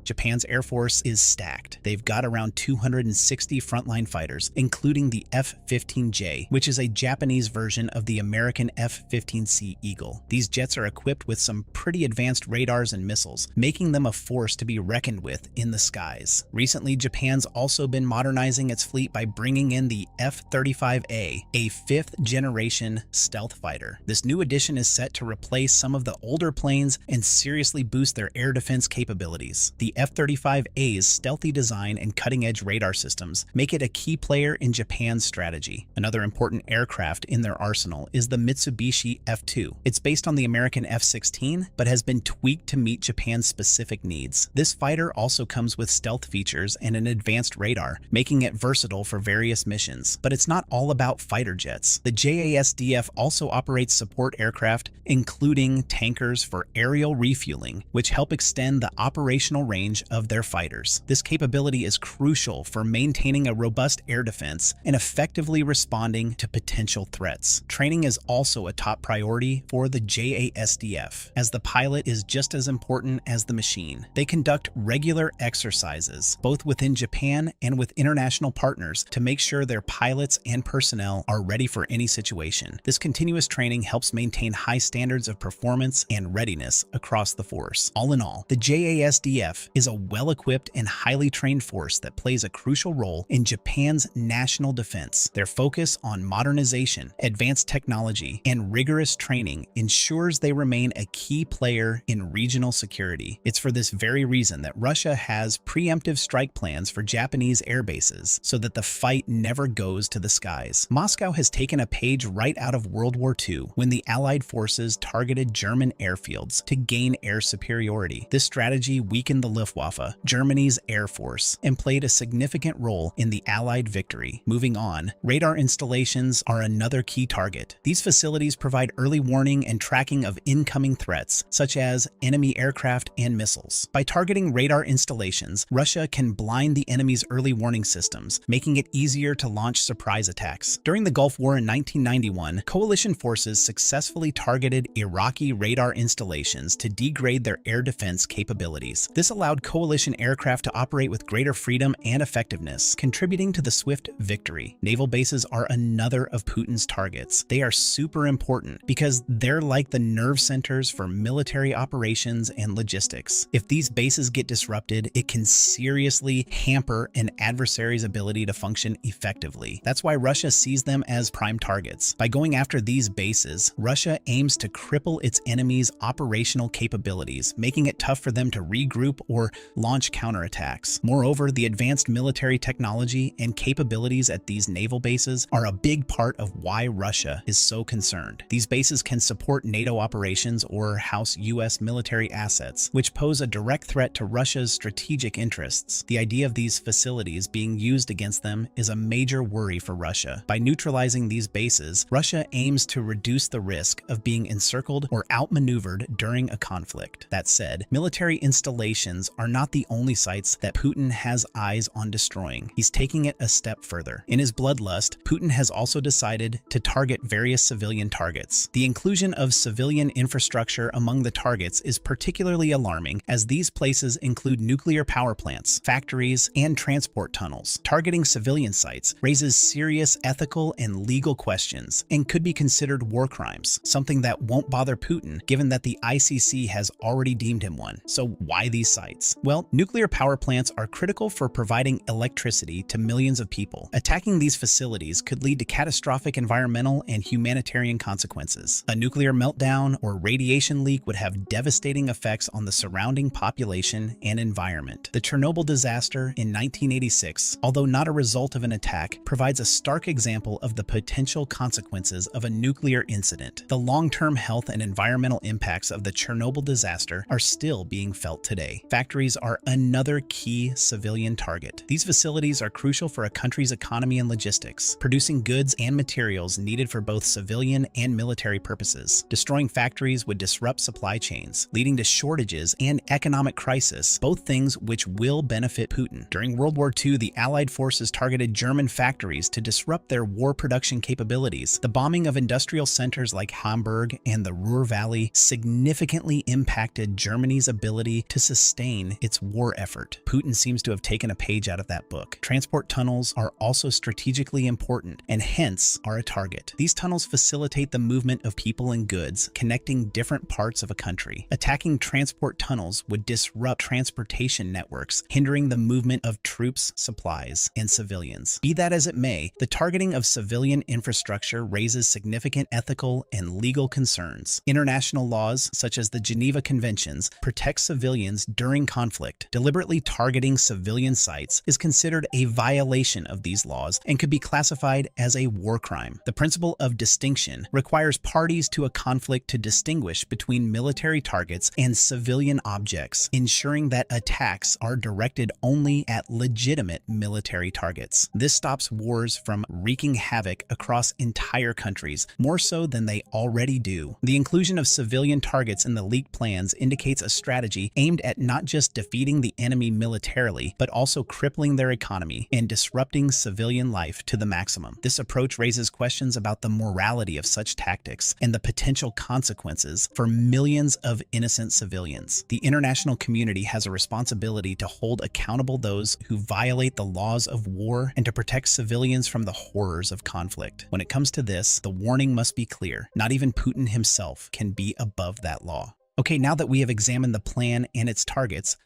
Japan's Air Force is stacked. They've got around 260 frontline fighters, including the F-15J, which is a Japanese version of the American F-15C Eagle. These jets are equipped with some pretty advanced radars and missiles, making them a force to be reckoned with in the skies. Recently, Japan's also been modernizing its fleet by bringing in the F-35A, a fifth-generation stealth fighter. This new addition is set to replace some of the older planes and seriously boost their air defense capabilities. The F-35A's stealthy design and cutting-edge radar systems make it a key player in Japan's strategy. Another important aircraft in their arsenal is the Mitsubishi F-2. It's based on the American F-16, but has been tweaked to meet Japan's specific needs. This fighter also comes with stealth features and an advanced radar, making it versatile for various missions. But it's not all about fighter jets. The JASDF also operates support aircraft, including tankers for aerial refueling, which help extend the operational range of their fighters. This capability is crucial for maintaining a robust air defense and effectively responding to potential threats. Training is also a top priority for the JASDF, as the pilot is just as important as the machine. They conduct regular exercises, both within Japan and with international partners, to make sure their pilots and personnel are ready for any situation. This continuous training helps maintain high standards of performance and readiness across the force. All in all, the JASDF is a well-equipped and highly trained force that plays a crucial role in Japan's national defense. Their focus on modernization, advanced technology, and rigorous training ensures they remain a key player in regional security. It's for this very reason that Russia has preemptive strike plans for Japanese air bases so that the fight never goes to the skies. Moscow has taken a page right out of World War II when the Allied forces targeted German airfields to gain air superiority. This strategy weakened the Luftwaffe, Germany's air force, and played a significant role in the Allied victory. Moving on, radar installations are another key target. These facilities provide early warning and tracking of incoming threats, such as enemy aircraft and missiles. By targeting radar installations, Russia can blind the enemy's early warning systems, making it easier to launch surprise attacks. During the Gulf War in 1991, coalition forces successfully targeted Iraqi radar installations to degrade their air defense capabilities. This allowed coalition aircraft to operate with greater freedom and effectiveness, contributing to the swift victory. Naval bases are another of Putin's targets. They are super important because they're like the nerve centers for military operations and logistics. If these bases get disrupted, it can seriously hamper an adversary's ability to function effectively. That's why Russia sees them as prime targets. By going after these bases, Russia aims to cripple its enemy's operational capabilities, making it tough for them to regroup or launch counterattacks. Moreover, the advanced military technology and capabilities at these naval bases are a big part of why Russia is so concerned. These bases can support NATO operations or house U.S. military assets, which pose a direct threat to Russia's strategic interests. The idea of these facilities being used against them is a major worry for Russia. By neutralizing these bases, Russia aims to reduce the risk of being encircled or outmaneuvered during a conflict. That said, military installations are not the only sites that Putin has eyes on destroying. He's taking it a step further. In his bloodlust, Putin has also decided to target various civilian targets. The inclusion of civilian infrastructure among the targets is particularly alarming, as these places include nuclear power plants, factories, and transport tunnels. Targeting civilian sites raises serious ethical and legal questions and could be considered war crimes, something that won't bother Putin given that the ICC has already deemed him one. So why these sites? sites. Well, nuclear power plants are critical for providing electricity to millions of people. Attacking these facilities could lead to catastrophic environmental and humanitarian consequences. A nuclear meltdown or radiation leak would have devastating effects on the surrounding population and environment. The Chernobyl disaster in 1986, although not a result of an attack, provides a stark example of the potential consequences of a nuclear incident. The long-term health and environmental impacts of the Chernobyl disaster are still being felt today. Factories are another key civilian target. These facilities are crucial for a country's economy and logistics, producing goods and materials needed for both civilian and military purposes. Destroying factories would disrupt supply chains, leading to shortages and economic crisis, both things which will benefit Putin. During World War II, the Allied forces targeted German factories to disrupt their war production capabilities. The bombing of industrial centers like Hamburg and the Ruhr Valley significantly impacted Germany's ability to sustain its war effort. Putin seems to have taken a page out of that book. Transport tunnels are also strategically important and hence are a target. These tunnels facilitate the movement of people and goods, connecting different parts of a country. Attacking transport tunnels would disrupt transportation networks, hindering the movement of troops, supplies, and civilians. Be that as it may, the targeting of civilian infrastructure raises significant ethical and legal concerns. International laws, such as the Geneva Conventions, protect civilians during conflict. Deliberately targeting civilian sites is considered a violation of these laws and could be classified as a war crime. The principle of distinction requires parties to a conflict to distinguish between military targets and civilian objects, ensuring that attacks are directed only at legitimate military targets. This stops wars from wreaking havoc across entire countries, more so than they already do. The inclusion of civilian targets in the leaked plans indicates a strategy aimed at not just defeating the enemy militarily, but also crippling their economy and disrupting civilian life to the maximum. This approach raises questions about the morality of such tactics and the potential consequences for millions of innocent civilians. The international community has a responsibility to hold accountable those who violate the laws of war and to protect civilians from the horrors of conflict. When it comes to this, the warning must be clear. Not even Putin himself can be above that law. Okay, now that we have examined the plan and its targets,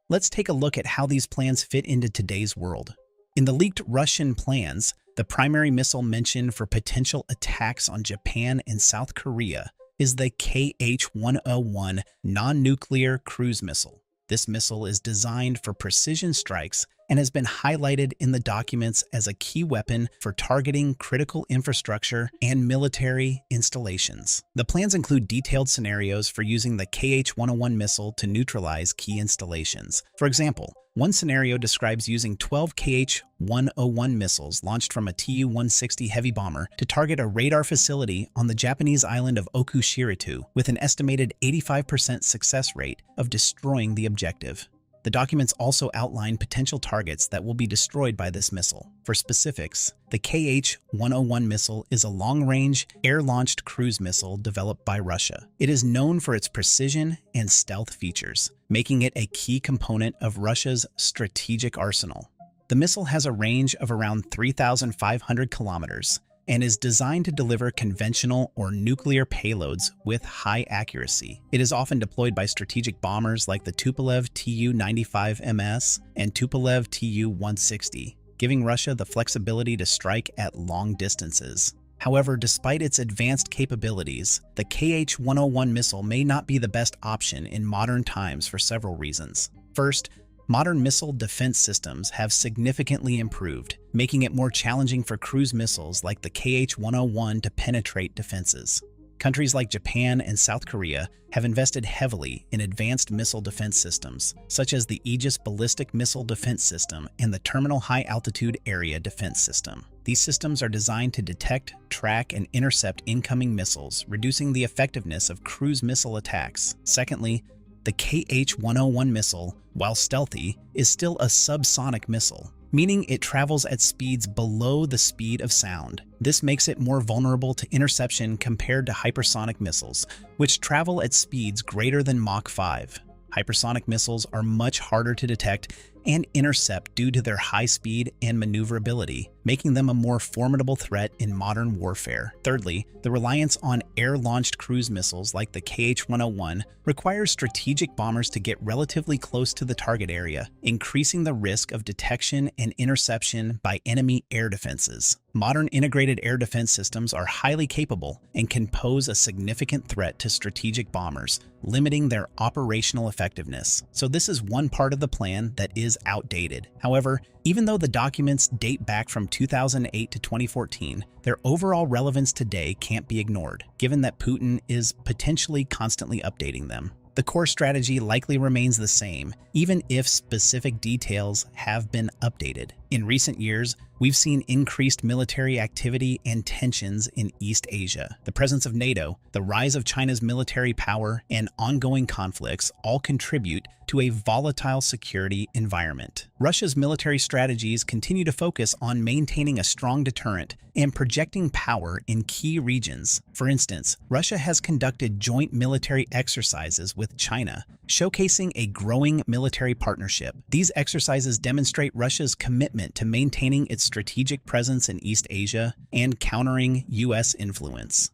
let's take a look at how these plans fit into today's world. In the leaked Russian plans, the primary missile mentioned for potential attacks on Japan and South Korea is the KH-101 non-nuclear cruise missile. This missile is designed for precision strikes and has been highlighted in the documents as a key weapon for targeting critical infrastructure and military installations. The plans include detailed scenarios for using the KH-101 missile to neutralize key installations. For example, one scenario describes using 12 KH-101 missiles launched from a Tu-160 heavy bomber to target a radar facility on the Japanese island of Okushiritu with an estimated 85% success rate of destroying the objective. The documents also outline potential targets that will be destroyed by this missile. For specifics, the KH-101 missile is a long-range, air-launched cruise missile developed by Russia. It is known for its precision and stealth features, making it a key component of Russia's strategic arsenal. The missile has a range of around 3,500 kilometers and is designed to deliver conventional or nuclear payloads with high accuracy. It is often deployed by strategic bombers like the Tupolev Tu-95MS and Tupolev Tu-160, giving Russia the flexibility to strike at long distances. However, despite its advanced capabilities, the KH-101 missile may not be the best option in modern times for several reasons. First, modern missile defense systems have significantly improved, making it more challenging for cruise missiles like the KH-101 to penetrate defenses. Countries like Japan and South Korea have invested heavily in advanced missile defense systems, such as the Aegis Ballistic Missile Defense System and the Terminal High Altitude Area Defense System. These systems are designed to detect, track, and intercept incoming missiles, reducing the effectiveness of cruise missile attacks. Secondly, the KH-101 missile, while stealthy, is still a subsonic missile, meaning it travels at speeds below the speed of sound. This makes it more vulnerable to interception compared to hypersonic missiles, which travel at speeds greater than Mach 5. Hypersonic missiles are much harder to detect and intercept due to their high speed and maneuverability, making them a more formidable threat in modern warfare. Thirdly, the reliance on air-launched cruise missiles like the KH-101 requires strategic bombers to get relatively close to the target area, increasing the risk of detection and interception by enemy air defenses. Modern integrated air defense systems are highly capable and can pose a significant threat to strategic bombers, limiting their operational effectiveness. So this is one part of the plan that is outdated. However, even though the documents date back from 2008 to 2014, their overall relevance today can't be ignored, given that Putin is potentially constantly updating them. The core strategy likely remains the same, even if specific details have been updated. In recent years, we've seen increased military activity and tensions in East Asia. The presence of NATO, the rise of China's military power, and ongoing conflicts all contribute to a volatile security environment. Russia's military strategies continue to focus on maintaining a strong deterrent and projecting power in key regions. For instance, Russia has conducted joint military exercises with China, showcasing a growing military partnership. These exercises demonstrate Russia's commitment to maintaining its strategic presence in East Asia and countering U.S. influence.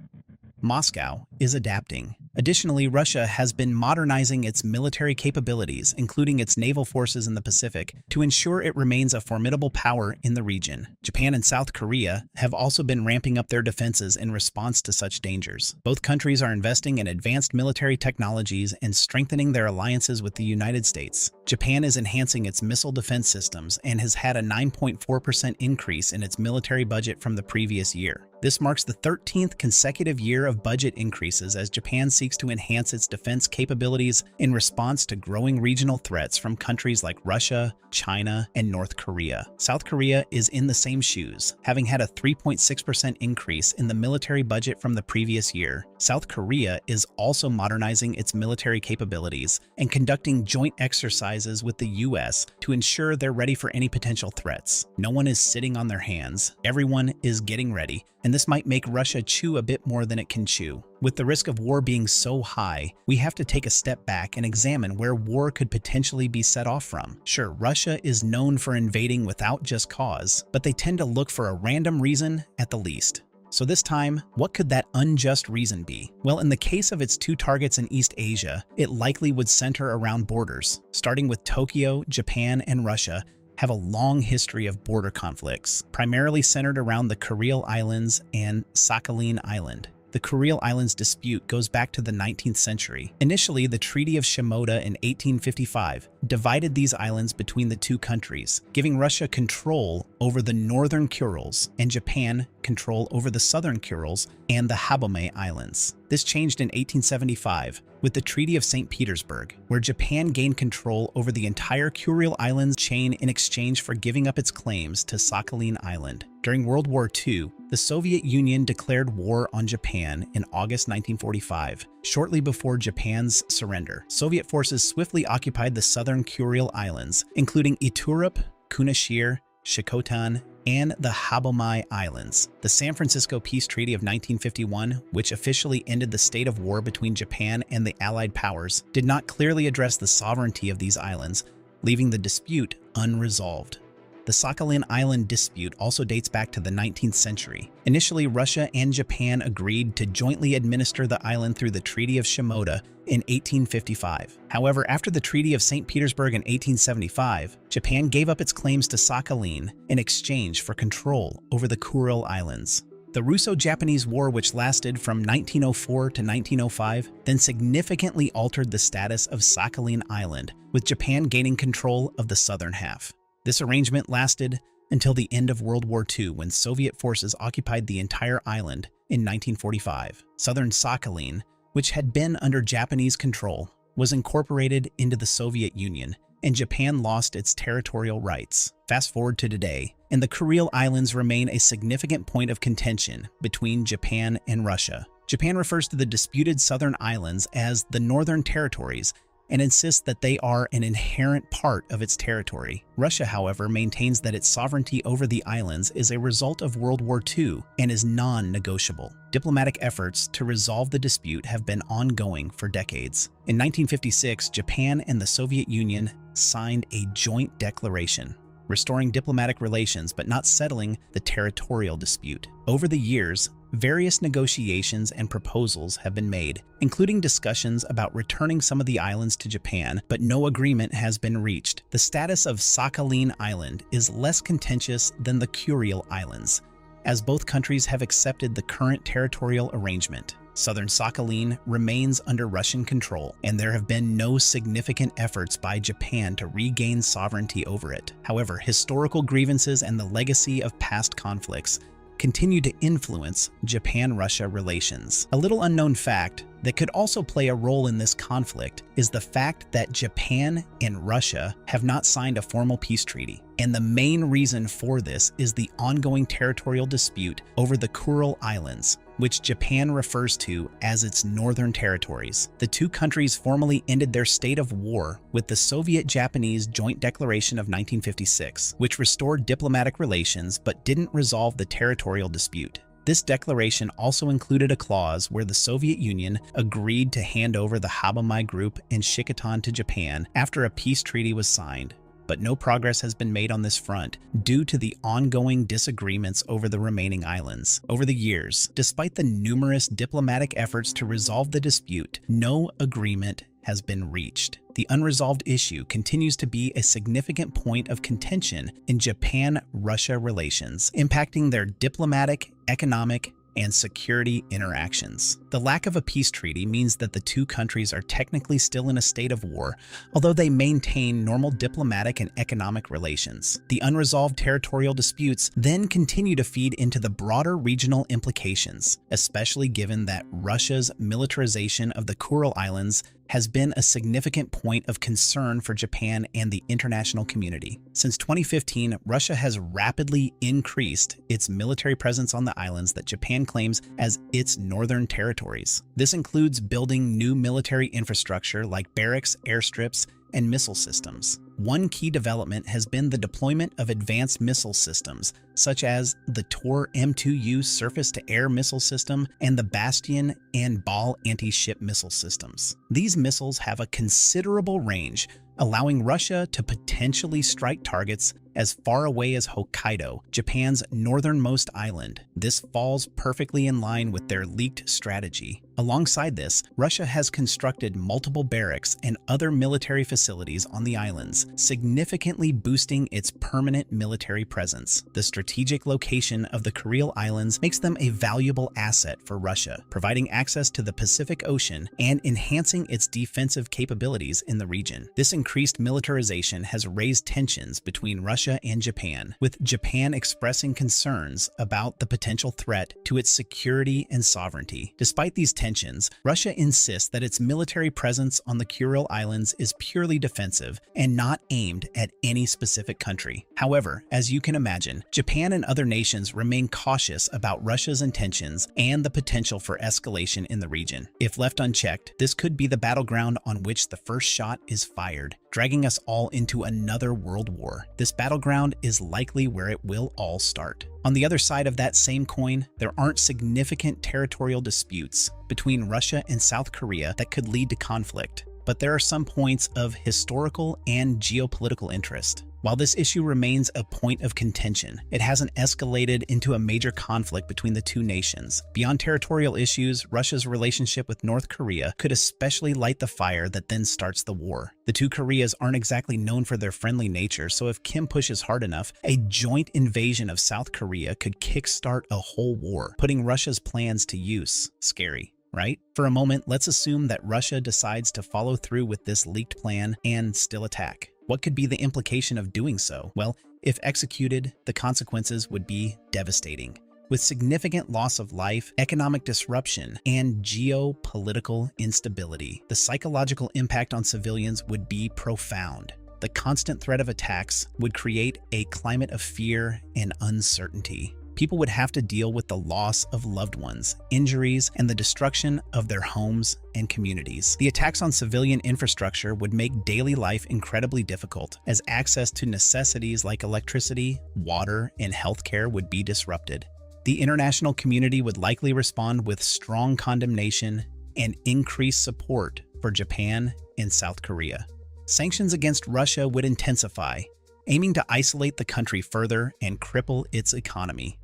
Moscow is adapting. Additionally, Russia has been modernizing its military capabilities, including its naval forces in the Pacific, to ensure it remains a formidable power in the region. Japan and South Korea have also been ramping up their defenses in response to such dangers. Both countries are investing in advanced military technologies and strengthening their alliances with the United States. Japan is enhancing its missile defense systems and has had a 9.4% increase in its military budget from the previous year. This marks the 13th consecutive year of budget increases as Japan seeks to enhance its defense capabilities in response to growing regional threats from countries like Russia, China, and North Korea. South Korea is in the same shoes, having had a 3.6% increase in the military budget from the previous year. South Korea is also modernizing its military capabilities and conducting joint exercises with the U.S. to ensure they're ready for any potential threats. No one is sitting on their hands. Everyone is getting ready, and this might make Russia chew a bit more than it can chew. With the risk of war being so high, we have to take a step back and examine where war could potentially be set off from. Sure, Russia is known for invading without just cause, but they tend to look for a random reason at the least. So this time, what could that unjust reason be? Well, in the case of its two targets in East Asia, it likely would center around borders. Starting with Tokyo, Japan, and Russia have a long history of border conflicts, primarily centered around the Kuril Islands and Sakhalin Island. The Kuril Islands dispute goes back to the 19th century. Initially, the Treaty of Shimoda in 1855 divided these islands between the two countries, giving Russia control over the northern Kurils and Japan control over the southern Kurils and the Habome Islands. This changed in 1875 with the Treaty of St. Petersburg, where Japan gained control over the entire Kuril Islands chain in exchange for giving up its claims to Sakhalin Island. During World War II, the Soviet Union declared war on Japan in August 1945, shortly before Japan's surrender. Soviet forces swiftly occupied the southern Kuril Islands, including Iturup, Kunashir, Shikotan, and the Habomai Islands. The San Francisco Peace Treaty of 1951, which officially ended the state of war between Japan and the Allied powers, did not clearly address the sovereignty of these islands, leaving the dispute unresolved. The Sakhalin Island dispute also dates back to the 19th century. Initially, Russia and Japan agreed to jointly administer the island through the Treaty of Shimoda in 1855. However, after the Treaty of St. Petersburg in 1875, Japan gave up its claims to Sakhalin in exchange for control over the Kuril Islands. The Russo-Japanese War, which lasted from 1904 to 1905, then significantly altered the status of Sakhalin Island, with Japan gaining control of the southern half. This arrangement lasted until the end of World War II, when Soviet forces occupied the entire island in 1945. Southern Sakhalin, which had been under Japanese control, was incorporated into the Soviet Union, and Japan lost its territorial rights. Fast forward to today, and the Kuril Islands remain a significant point of contention between Japan and Russia. Japan refers to the disputed southern islands as the Northern Territories, and insists that they are an inherent part of its territory. Russia, however, maintains that its sovereignty over the islands is a result of World War II and is non-negotiable. Diplomatic efforts to resolve the dispute have been ongoing for decades. In 1956, Japan and the Soviet Union signed a joint declaration, restoring diplomatic relations but not settling the territorial dispute. Over the years, various negotiations and proposals have been made, including discussions about returning some of the islands to Japan, but no agreement has been reached. The status of Sakhalin Island is less contentious than the Kuril Islands, as both countries have accepted the current territorial arrangement. Southern Sakhalin remains under Russian control, and there have been no significant efforts by Japan to regain sovereignty over it. However, historical grievances and the legacy of past conflicts continue to influence Japan-Russia relations. A little unknown fact that could also play a role in this conflict is the fact that Japan and Russia have not signed a formal peace treaty. And the main reason for this is the ongoing territorial dispute over the Kuril Islands, which Japan refers to as its northern territories. The two countries formally ended their state of war with the Soviet-Japanese Joint Declaration of 1956, which restored diplomatic relations but didn't resolve the territorial dispute. This declaration also included a clause where the Soviet Union agreed to hand over the Habamai Group and Shikotan to Japan after a peace treaty was signed. But no progress has been made on this front due to the ongoing disagreements over the remaining islands. Over the years, despite the numerous diplomatic efforts to resolve the dispute, no agreement has been reached. The unresolved issue continues to be a significant point of contention in Japan-Russia relations, impacting their diplomatic, economic, and security interactions. The lack of a peace treaty means that the two countries are technically still in a state of war, although they maintain normal diplomatic and economic relations. The unresolved territorial disputes then continue to feed into the broader regional implications, especially given that Russia's militarization of the Kuril Islands has been a significant point of concern for Japan and the international community. Since 2015, Russia has rapidly increased its military presence on the islands that Japan claims as its northern territories. This includes building new military infrastructure like barracks, airstrips, and missile systems. One key development has been the deployment of advanced missile systems, such as the Tor M2U surface-to-air missile system and the Bastion and Bal anti-ship missile systems. These missiles have a considerable range, allowing Russia to potentially strike targets as far away as Hokkaido, Japan's northernmost island. This falls perfectly in line with their leaked strategy. Alongside this, Russia has constructed multiple barracks and other military facilities on the islands, significantly boosting its permanent military presence. The strategic location of the Kuril Islands makes them a valuable asset for Russia, providing access to the Pacific Ocean and enhancing its defensive capabilities in the region. This increased militarization has raised tensions between Russia and Japan, with Japan expressing concerns about the potential threat to its security and sovereignty. Despite these tensions, Russia insists that its military presence on the Kuril Islands is purely defensive and not aimed at any specific country. However, as you can imagine, Japan and other nations remain cautious about Russia's intentions and the potential for escalation in the region. If left unchecked, this could be the battleground on which the first shot is fired, dragging us all into another world war. This battleground is likely where it will all start. On the other side of that same coin, there aren't significant territorial disputes between Russia and South Korea that could lead to conflict, but there are some points of historical and geopolitical interest. While this issue remains a point of contention, it hasn't escalated into a major conflict between the two nations. Beyond territorial issues, Russia's relationship with North Korea could especially light the fire that then starts the war. The two Koreas aren't exactly known for their friendly nature, so if Kim pushes hard enough, a joint invasion of South Korea could kickstart a whole war, putting Russia's plans to use. Scary, right? For a moment, let's assume that Russia decides to follow through with this leaked plan and still attack. What could be the implication of doing so? Well, if executed, the consequences would be devastating, with significant loss of life, economic disruption, and geopolitical instability. The psychological impact on civilians would be profound. The constant threat of attacks would create a climate of fear and uncertainty. people would have to deal with the loss of loved ones, injuries, and the destruction of their homes and communities. The attacks on civilian infrastructure would make daily life incredibly difficult, as access to necessities like electricity, water, and healthcare would be disrupted. The international community would likely respond with strong condemnation and increased support for Japan and South Korea. Sanctions against Russia would intensify, aiming to isolate the country further and cripple its economy.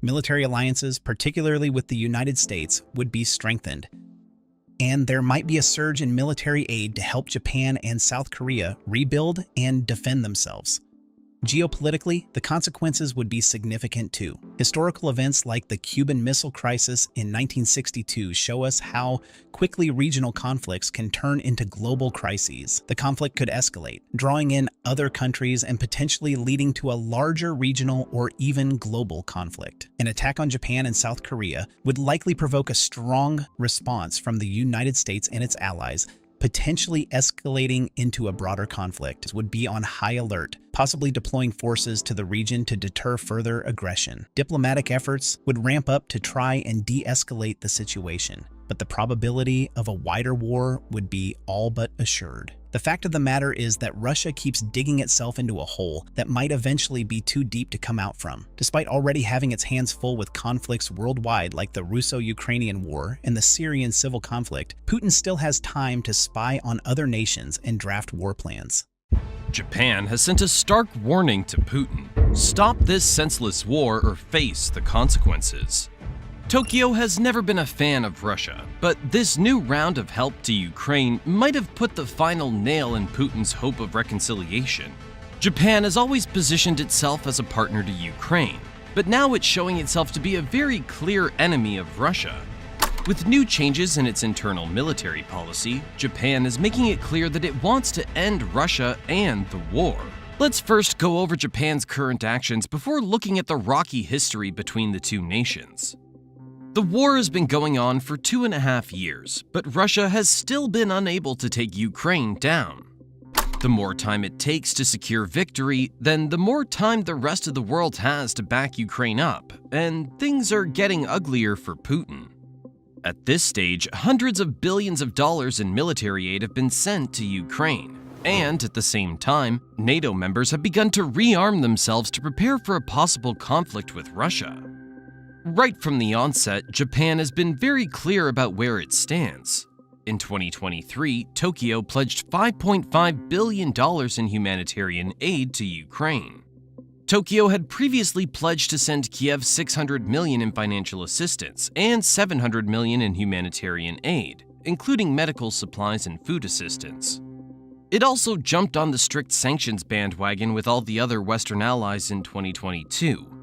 Military alliances, particularly with the United States, would be strengthened, and there might be a surge in military aid to help Japan and South Korea rebuild and defend themselves. Geopolitically, the consequences would be significant too. Historical events like the Cuban Missile Crisis in 1962 show us how quickly regional conflicts can turn into global crises. The conflict could escalate, drawing in other countries and potentially leading to a larger regional or even global conflict. An attack on Japan and South Korea would likely provoke a strong response from the United States and its allies, potentially escalating into a broader conflict. Would be on high alert, possibly deploying forces to the region to deter further aggression. Diplomatic efforts would ramp up to try and de-escalate the situation, but the probability of a wider war would be all but assured. The fact of the matter is that Russia keeps digging itself into a hole that might eventually be too deep to come out from. Despite already having its hands full with conflicts worldwide like the Russo-Ukrainian War and the Syrian civil conflict, Putin still has time to spy on other nations and draft war plans. Japan has sent a stark warning to Putin. Stop this senseless war or face the consequences. Tokyo has never been a fan of Russia, but this new round of help to Ukraine might have put the final nail in Putin's hope of reconciliation. Japan has always positioned itself as a partner to Ukraine, but now it's showing itself to be a very clear enemy of Russia. With new changes in its internal military policy, Japan is making it clear that it wants to end Russia and the war. Let's first go over Japan's current actions before looking at the rocky history between the two nations. The war has been going on for 2.5 years, but Russia has still been unable to take Ukraine down. The more time it takes to secure victory, then the more time the rest of the world has to back Ukraine up, and things are getting uglier for Putin. At this stage, hundreds of billions of dollars in military aid have been sent to Ukraine, and at the same time, NATO members have begun to rearm themselves to prepare for a possible conflict with Russia. Right from the onset, Japan has been very clear about where it stands. In 2023, Tokyo pledged $5.5 billion in humanitarian aid to Ukraine. Tokyo had previously pledged to send Kiev $600 million in financial assistance and $700 million in humanitarian aid, including medical supplies and food assistance. It also jumped on the strict sanctions bandwagon with all the other Western allies in 2022.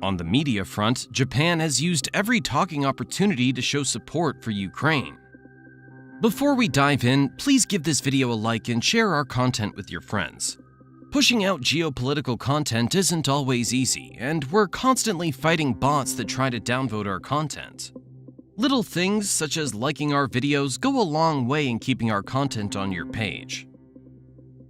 On the media front, Japan has used every talking opportunity to show support for Ukraine. Before we dive in, please give this video a like and share our content with your friends. Pushing out geopolitical content isn't always easy, and we're constantly fighting bots that try to downvote our content. Little things such as liking our videos go a long way in keeping our content on your page.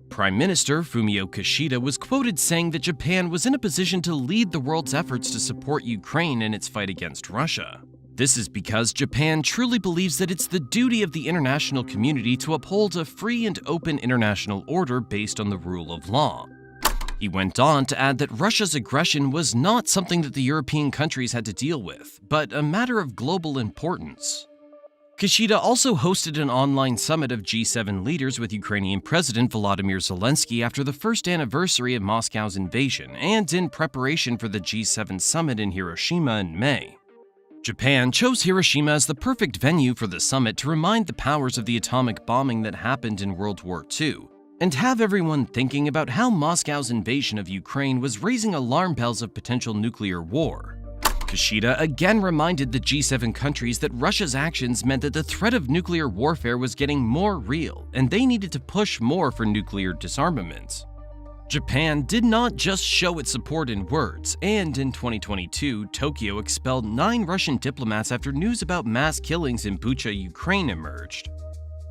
Prime Minister Fumio Kishida was quoted saying that Japan was in a position to lead the world's efforts to support Ukraine in its fight against Russia. This is because Japan truly believes that it's the duty of the international community to uphold a free and open international order based on the rule of law. He went on to add that Russia's aggression was not something that the European countries had to deal with, but a matter of global importance. Kishida also hosted an online summit of G7 leaders with Ukrainian President Volodymyr Zelensky after the first anniversary of Moscow's invasion and in preparation for the G7 summit in Hiroshima in May. Japan chose Hiroshima as the perfect venue for the summit to remind the powers of the atomic bombing that happened in World War II, and have everyone thinking about how Moscow's invasion of Ukraine was raising alarm bells of potential nuclear war. Kishida again reminded the G7 countries that Russia's actions meant that the threat of nuclear warfare was getting more real, and they needed to push more for nuclear disarmament. Japan did not just show its support in words, and in 2022, Tokyo expelled 9 Russian diplomats after news about mass killings in Bucha, Ukraine emerged.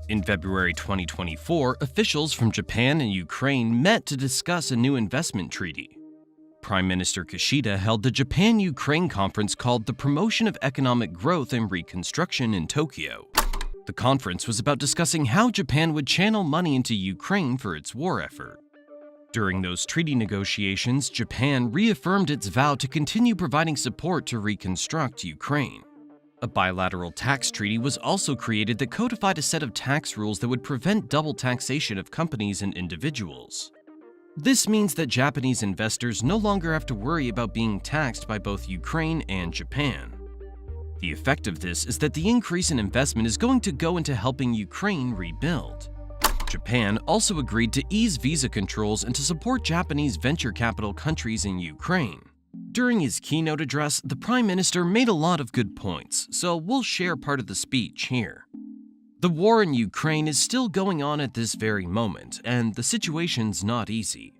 In February 2024, officials from Japan and Ukraine met to discuss a new investment treaty. Prime Minister Kishida held the Japan-Ukraine conference called the Promotion of Economic Growth and Reconstruction in Tokyo. The conference was about discussing how Japan would channel money into Ukraine for its war effort. During those treaty negotiations, Japan reaffirmed its vow to continue providing support to reconstruct Ukraine. A bilateral tax treaty was also created that codified a set of tax rules that would prevent double taxation of companies and individuals. This means that Japanese investors no longer have to worry about being taxed by both Ukraine and Japan. The effect of this is that the increase in investment is going to go into helping Ukraine rebuild. Japan also agreed to ease visa controls and to support Japanese venture capital countries in Ukraine. During his keynote address, the Prime Minister made a lot of good points, so we'll share part of the speech here. The war in Ukraine is still going on at this very moment, and the situation's not easy.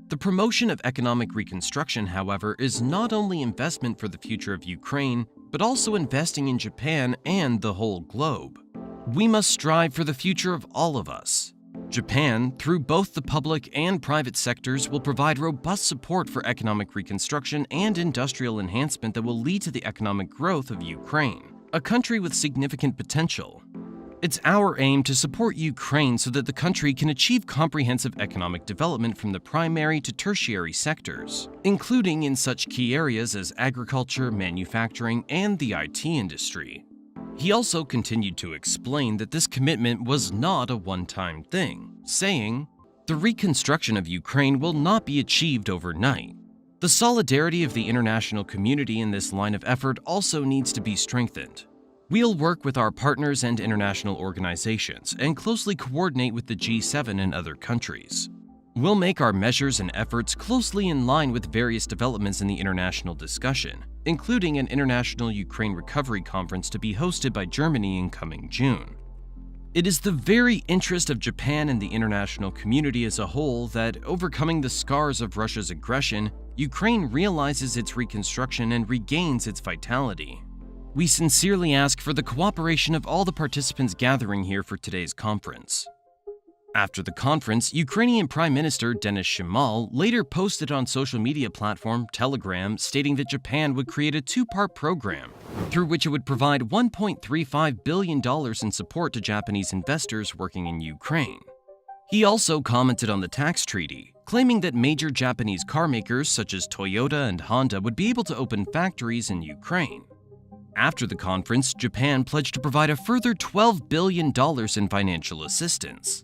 The promotion of economic reconstruction, however, is not only investment for the future of Ukraine, but also investing in Japan and the whole globe. We must strive for the future of all of us. Japan, through both the public and private sectors, will provide robust support for economic reconstruction and industrial enhancement that will lead to the economic growth of Ukraine, a country with significant potential. It's our aim to support Ukraine so that the country can achieve comprehensive economic development from the primary to tertiary sectors, including in such key areas as agriculture, manufacturing, and the IT industry. He also continued to explain that this commitment was not a one-time thing, saying, "The reconstruction of Ukraine will not be achieved overnight. The solidarity of the international community in this line of effort also needs to be strengthened. We'll work with our partners and international organizations and closely coordinate with the G7 and other countries. We'll make our measures and efforts closely in line with various developments in the international discussion, including an International Ukraine Recovery Conference to be hosted by Germany in coming June. It is the very interest of Japan and the international community as a whole that, overcoming the scars of Russia's aggression, Ukraine realizes its reconstruction and regains its vitality. We sincerely ask for the cooperation of all the participants gathering here for today's conference." After the conference, Ukrainian Prime Minister Denis Shmyhal later posted on social media platform Telegram stating that Japan would create a two-part program through which it would provide $1.35 billion in support to Japanese investors working in Ukraine. He also commented on the tax treaty, claiming that major Japanese car makers such as Toyota and Honda would be able to open factories in Ukraine. After the conference, Japan pledged to provide a further $12 billion in financial assistance.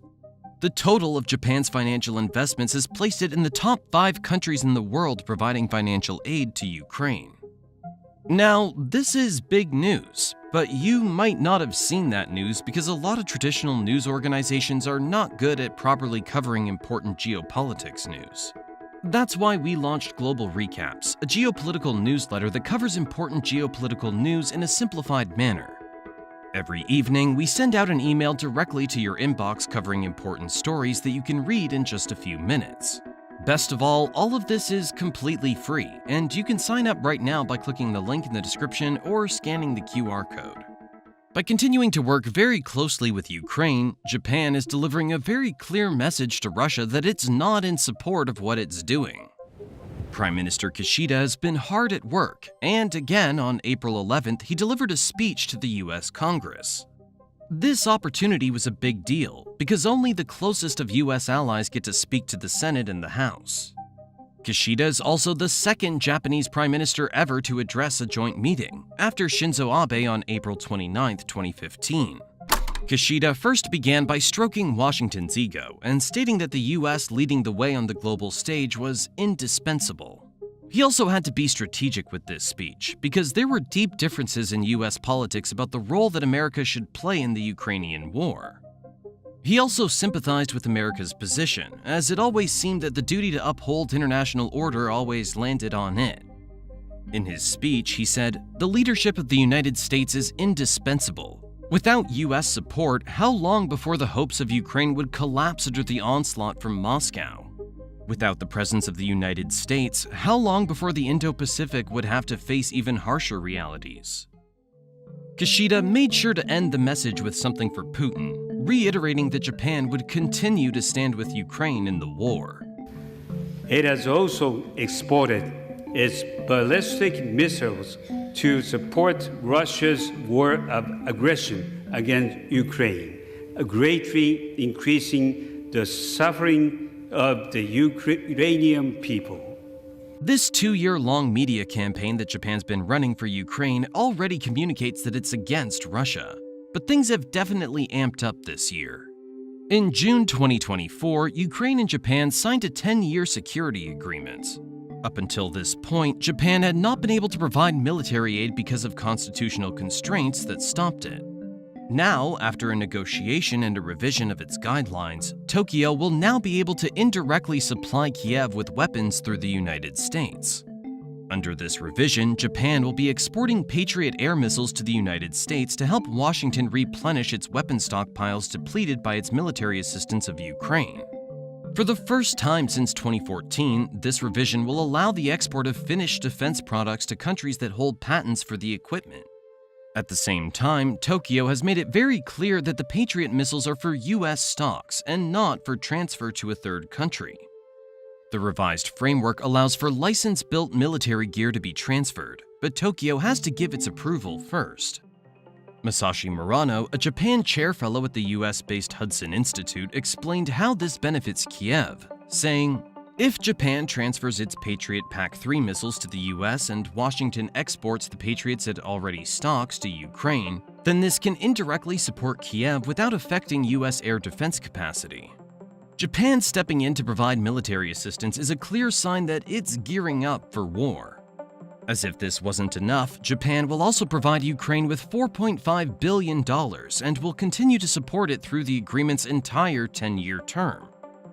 The total of Japan's financial investments has placed it in the top 5 countries in the world providing financial aid to Ukraine. Now, this is big news, but you might not have seen that news because a lot of traditional news organizations are not good at properly covering important geopolitics news. That's why we launched Global Recaps, a geopolitical newsletter that covers important geopolitical news in a simplified manner. Every evening, we send out an email directly to your inbox covering important stories that you can read in just a few minutes. Best of all of this is completely free, and you can sign up right now by clicking the link in the description or scanning the QR code. By continuing to work very closely with Ukraine, Japan is delivering a very clear message to Russia that it's not in support of what it's doing. Prime Minister Kishida has been hard at work, and again on April 11th, he delivered a speech to the US Congress. This opportunity was a big deal because only the closest of US allies get to speak to the Senate and the House. Kishida is also the second Japanese prime minister ever to address a joint meeting, after Shinzo Abe on April 29, 2015. Kishida first began by stroking Washington's ego and stating that the US leading the way on the global stage was indispensable. He also had to be strategic with this speech, because there were deep differences in US politics about the role that America should play in the Ukrainian war. He also sympathized with America's position, as it always seemed that the duty to uphold international order always landed on it. In his speech, he said, "The leadership of the United States is indispensable. Without US support, how long before the hopes of Ukraine would collapse under the onslaught from Moscow? Without the presence of the United States, how long before the Indo-Pacific would have to face even harsher realities?" Kishida made sure to end the message with something for Putin, reiterating that Japan would continue to stand with Ukraine in the war. It has also exported its ballistic missiles to support Russia's war of aggression against Ukraine, greatly increasing the suffering of the Ukrainian people. This 2-year-long media campaign that Japan's been running for Ukraine already communicates that it's against Russia, but things have definitely amped up this year. In June 2024, Ukraine and Japan signed a 10-year security agreement. Up until this point, Japan had not been able to provide military aid because of constitutional constraints that stopped it. Now, after a negotiation and a revision of its guidelines, Tokyo will now be able to indirectly supply Kiev with weapons through the United States. Under this revision, Japan will be exporting Patriot air missiles to the United States to help Washington replenish its weapon stockpiles depleted by its military assistance of Ukraine. For the first time since 2014, this revision will allow the export of finished defense products to countries that hold patents for the equipment. At the same time, Tokyo has made it very clear that the Patriot missiles are for US stocks and not for transfer to a third country. The revised framework allows for license-built military gear to be transferred, but Tokyo has to give its approval first. Masashi Murano, a Japan chair fellow at the US-based Hudson Institute, explained how this benefits Kiev, saying, "If Japan transfers its Patriot PAC-3 missiles to the US and Washington exports the Patriots it already stocks to Ukraine, then this can indirectly support Kiev without affecting US air defense capacity." Japan stepping in to provide military assistance is a clear sign that it's gearing up for war. As if this wasn't enough, Japan will also provide Ukraine with $4.5 billion and will continue to support it through the agreement's entire 10-year term.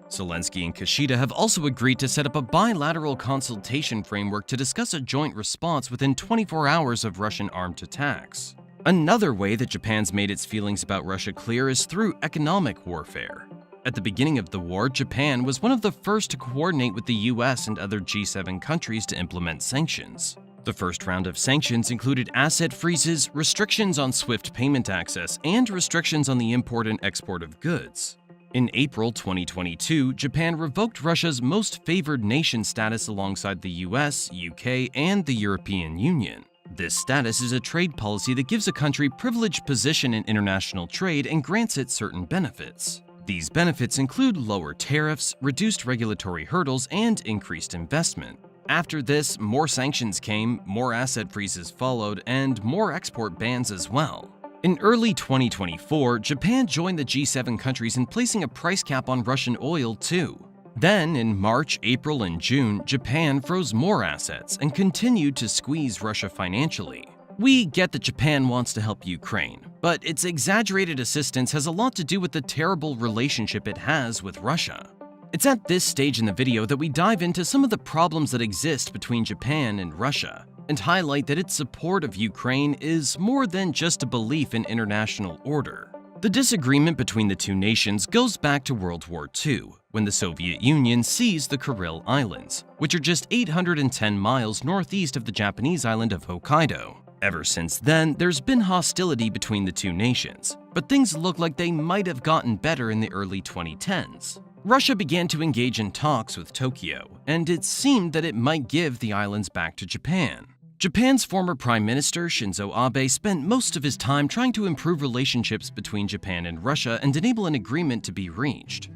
Zelensky and Kishida have also agreed to set up a bilateral consultation framework to discuss a joint response within 24 hours of Russian armed attacks. Another way that Japan's made its feelings about Russia clear is through economic warfare. At the beginning of the war, Japan was one of the first to coordinate with the US and other G7 countries to implement sanctions. The first round of sanctions included asset freezes, restrictions on SWIFT payment access, and restrictions on the import and export of goods. In April 2022, Japan revoked Russia's most favored nation status alongside the US, UK, and the European Union. This status is a trade policy that gives a country privileged position in international trade and grants it certain benefits. These benefits include lower tariffs, reduced regulatory hurdles, and increased investment. After this, more sanctions came, more asset freezes followed, and more export bans as well. In early 2024, Japan joined the G7 countries in placing a price cap on Russian oil too. Then, in March, April, and June, Japan froze more assets and continued to squeeze Russia financially. We get that Japan wants to help Ukraine, but its exaggerated assistance has a lot to do with the terrible relationship it has with Russia. It's at this stage in the video that we dive into some of the problems that exist between Japan and Russia, and highlight that its support of Ukraine is more than just a belief in international order. The disagreement between the two nations goes back to World War II, when the Soviet Union seized the Kuril Islands, which are just 810 miles northeast of the Japanese island of Hokkaido. Ever since then, there's been hostility between the two nations, but things look like they might have gotten better in the early 2010s. Russia began to engage in talks with Tokyo, and it seemed that it might give the islands back to Japan. Japan's former Prime Minister Shinzo Abe spent most of his time trying to improve relationships between Japan and Russia and enable an agreement to be reached.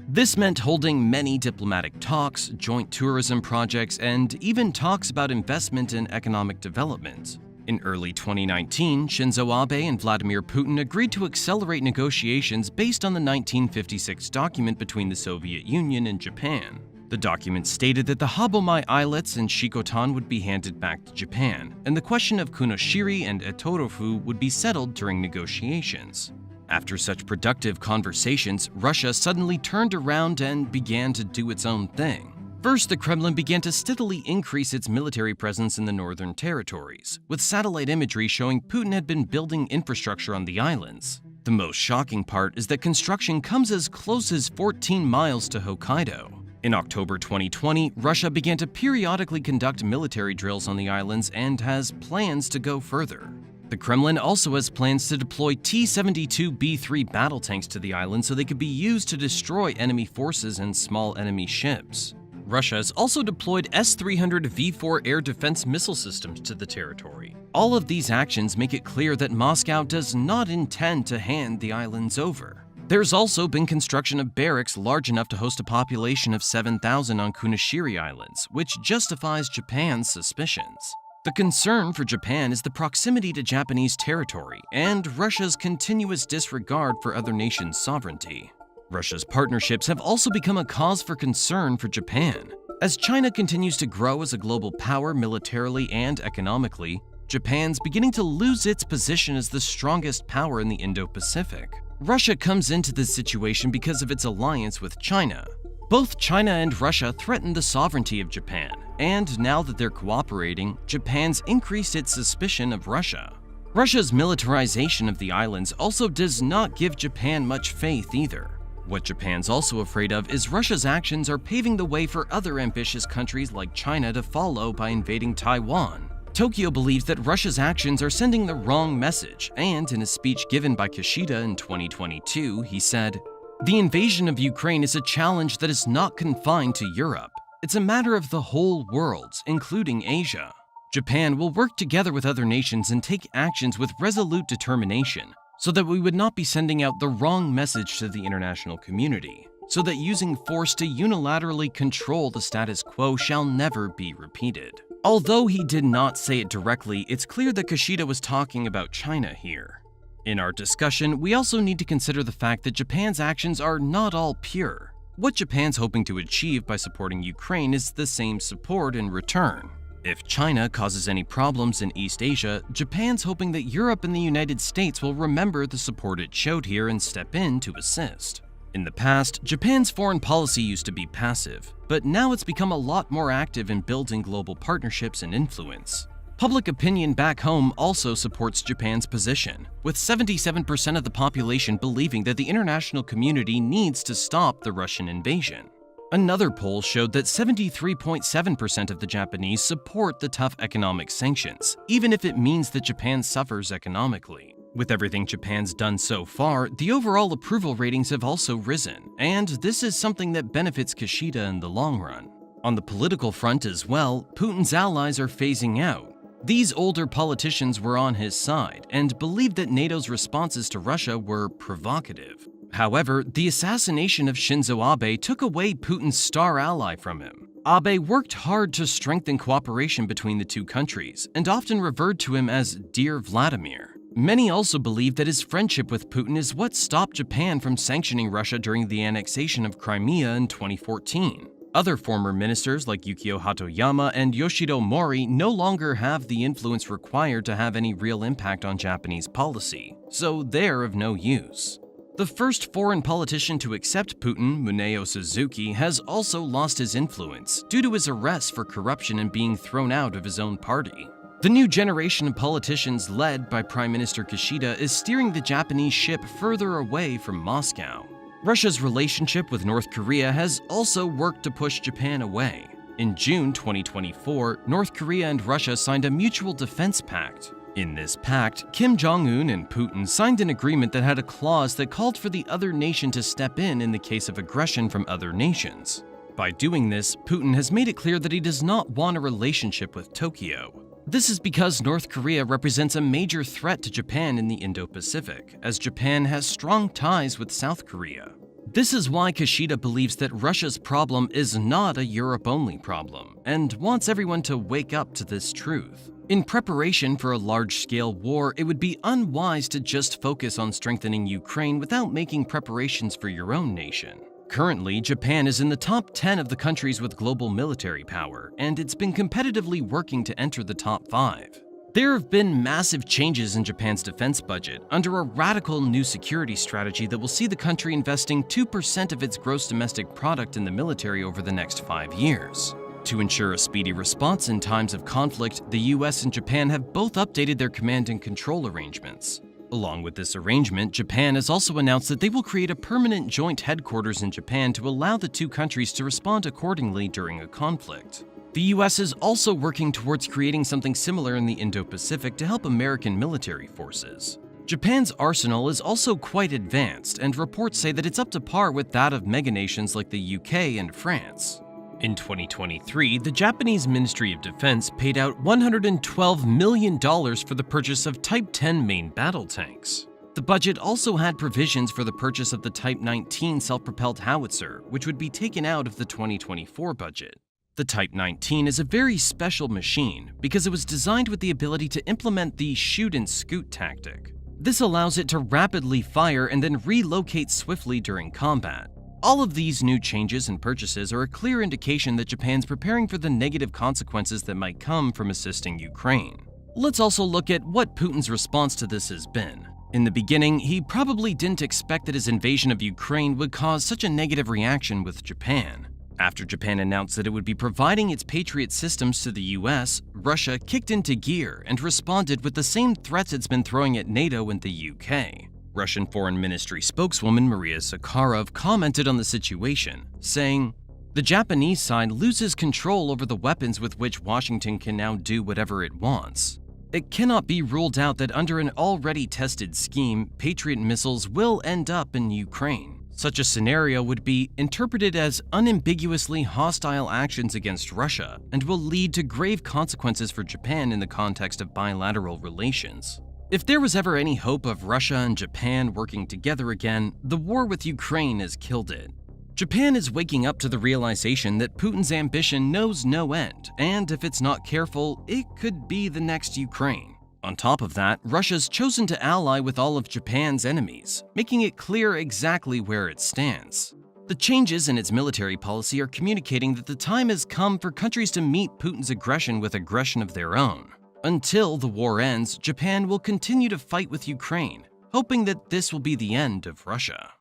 This meant holding many diplomatic talks, joint tourism projects, and even talks about investment and economic development. In early 2019, Shinzo Abe and Vladimir Putin agreed to accelerate negotiations based on the 1956 document between the Soviet Union and Japan. The document stated that the Habomai islets and Shikotan would be handed back to Japan, and the question of Kunoshiri and Etorofu would be settled during negotiations. After such productive conversations, Russia suddenly turned around and began to do its own thing. First, the Kremlin began to steadily increase its military presence in the northern territories, with satellite imagery showing Putin had been building infrastructure on the islands. The most shocking part is that construction comes as close as 14 miles to Hokkaido. In October 2020, Russia began to periodically conduct military drills on the islands and has plans to go further. The Kremlin also has plans to deploy T-72B3 battle tanks to the island so they could be used to destroy enemy forces and small enemy ships. Russia has also deployed S-300 V4 air defense missile systems to the territory. All of these actions make it clear that Moscow does not intend to hand the islands over. There's also been construction of barracks large enough to host a population of 7,000 on Kunashiri Islands, which justifies Japan's suspicions. The concern for Japan is the proximity to Japanese territory and Russia's continuous disregard for other nations' sovereignty. Russia's partnerships have also become a cause for concern for Japan. As China continues to grow as a global power militarily and economically, Japan's beginning to lose its position as the strongest power in the Indo-Pacific. Russia comes into this situation because of its alliance with China. Both China and Russia threaten the sovereignty of Japan, and now that they're cooperating, Japan's increased its suspicion of Russia. Russia's militarization of the islands also does not give Japan much faith either. What Japan's also afraid of is Russia's actions are paving the way for other ambitious countries like China to follow by invading Taiwan. Tokyo believes that Russia's actions are sending the wrong message, and in a speech given by Kishida in 2022, he said, "The invasion of Ukraine is a challenge that is not confined to Europe. It's a matter of the whole world, including Asia. Japan will work together with other nations and take actions with resolute determination, so that we would not be sending out the wrong message to the international community, so that using force to unilaterally control the status quo shall never be repeated." Although he did not say it directly, it's clear that Kishida was talking about China here. In our discussion, we also need to consider the fact that Japan's actions are not all pure. What Japan's hoping to achieve by supporting Ukraine is the same support in return. If China causes any problems in East Asia, Japan's hoping that Europe and the United States will remember the support it showed here and step in to assist. In the past, Japan's foreign policy used to be passive, but now it's become a lot more active in building global partnerships and influence. Public opinion back home also supports Japan's position, with 77% of the population believing that the international community needs to stop the Russian invasion. Another poll showed that 73.7% of the Japanese support the tough economic sanctions, even if it means that Japan suffers economically. With everything Japan's done so far, the overall approval ratings have also risen, and this is something that benefits Kishida in the long run. On the political front as well, Putin's allies are phasing out. These older politicians were on his side and believed that NATO's responses to Russia were provocative. However, the assassination of Shinzo Abe took away Putin's star ally from him. Abe worked hard to strengthen cooperation between the two countries and often referred to him as Dear Vladimir. Many also believe that his friendship with Putin is what stopped Japan from sanctioning Russia during the annexation of Crimea in 2014. Other former ministers like Yukio Hatoyama and Yoshiro Mori no longer have the influence required to have any real impact on Japanese policy, so they're of no use. The first foreign politician to accept Putin, Muneo Suzuki, has also lost his influence due to his arrest for corruption and being thrown out of his own party. The new generation of politicians led by Prime Minister Kishida is steering the Japanese ship further away from Moscow. Russia's relationship with North Korea has also worked to push Japan away. In June 2024, North Korea and Russia signed a mutual defense pact. In this pact, Kim Jong-un and Putin signed an agreement that had a clause that called for the other nation to step in the case of aggression from other nations. By doing this, Putin has made it clear that he does not want a relationship with Tokyo. This is because North Korea represents a major threat to Japan in the Indo-Pacific, as Japan has strong ties with South Korea. This is why Kishida believes that Russia's problem is not a Europe-only problem, and wants everyone to wake up to this truth. In preparation for a large-scale war, it would be unwise to just focus on strengthening Ukraine without making preparations for your own nation. Currently, Japan is in the top 10 of the countries with global military power, and it's been competitively working to enter the top 5. There have been massive changes in Japan's defense budget under a radical new security strategy that will see the country investing 2% of its gross domestic product in the military over the next 5 years. To ensure a speedy response in times of conflict, the US and Japan have both updated their command and control arrangements. Along with this arrangement, Japan has also announced that they will create a permanent joint headquarters in Japan to allow the two countries to respond accordingly during a conflict. The US is also working towards creating something similar in the Indo-Pacific to help American military forces. Japan's arsenal is also quite advanced, and reports say that it's up to par with that of meganations like the UK and France. In 2023, the Japanese Ministry of Defense paid out $112 million for the purchase of Type 10 main battle tanks. The budget also had provisions for the purchase of the Type 19 self-propelled howitzer, which would be taken out of the 2024 budget. The Type 19 is a very special machine because it was designed with the ability to implement the shoot and scoot tactic. This allows it to rapidly fire and then relocate swiftly during combat. All of these new changes and purchases are a clear indication that Japan's preparing for the negative consequences that might come from assisting Ukraine. Let's also look at what Putin's response to this has been. In the beginning, he probably didn't expect that his invasion of Ukraine would cause such a negative reaction with Japan. After Japan announced that it would be providing its Patriot systems to the US, Russia kicked into gear and responded with the same threats it's been throwing at NATO and the UK. Russian Foreign Ministry spokeswoman Maria Zakharov commented on the situation, saying, "The Japanese side loses control over the weapons with which Washington can now do whatever it wants. It cannot be ruled out that under an already tested scheme, Patriot missiles will end up in Ukraine. Such a scenario would be interpreted as unambiguously hostile actions against Russia and will lead to grave consequences for Japan in the context of bilateral relations." If there was ever any hope of Russia and Japan working together again, the war with Ukraine has killed it. Japan is waking up to the realization that Putin's ambition knows no end, and if it's not careful, it could be the next Ukraine. On top of that, Russia's chosen to ally with all of Japan's enemies, making it clear exactly where it stands. The changes in its military policy are communicating that the time has come for countries to meet Putin's aggression with aggression of their own. Until the war ends, Japan will continue to fight with Ukraine, hoping that this will be the end of Russia.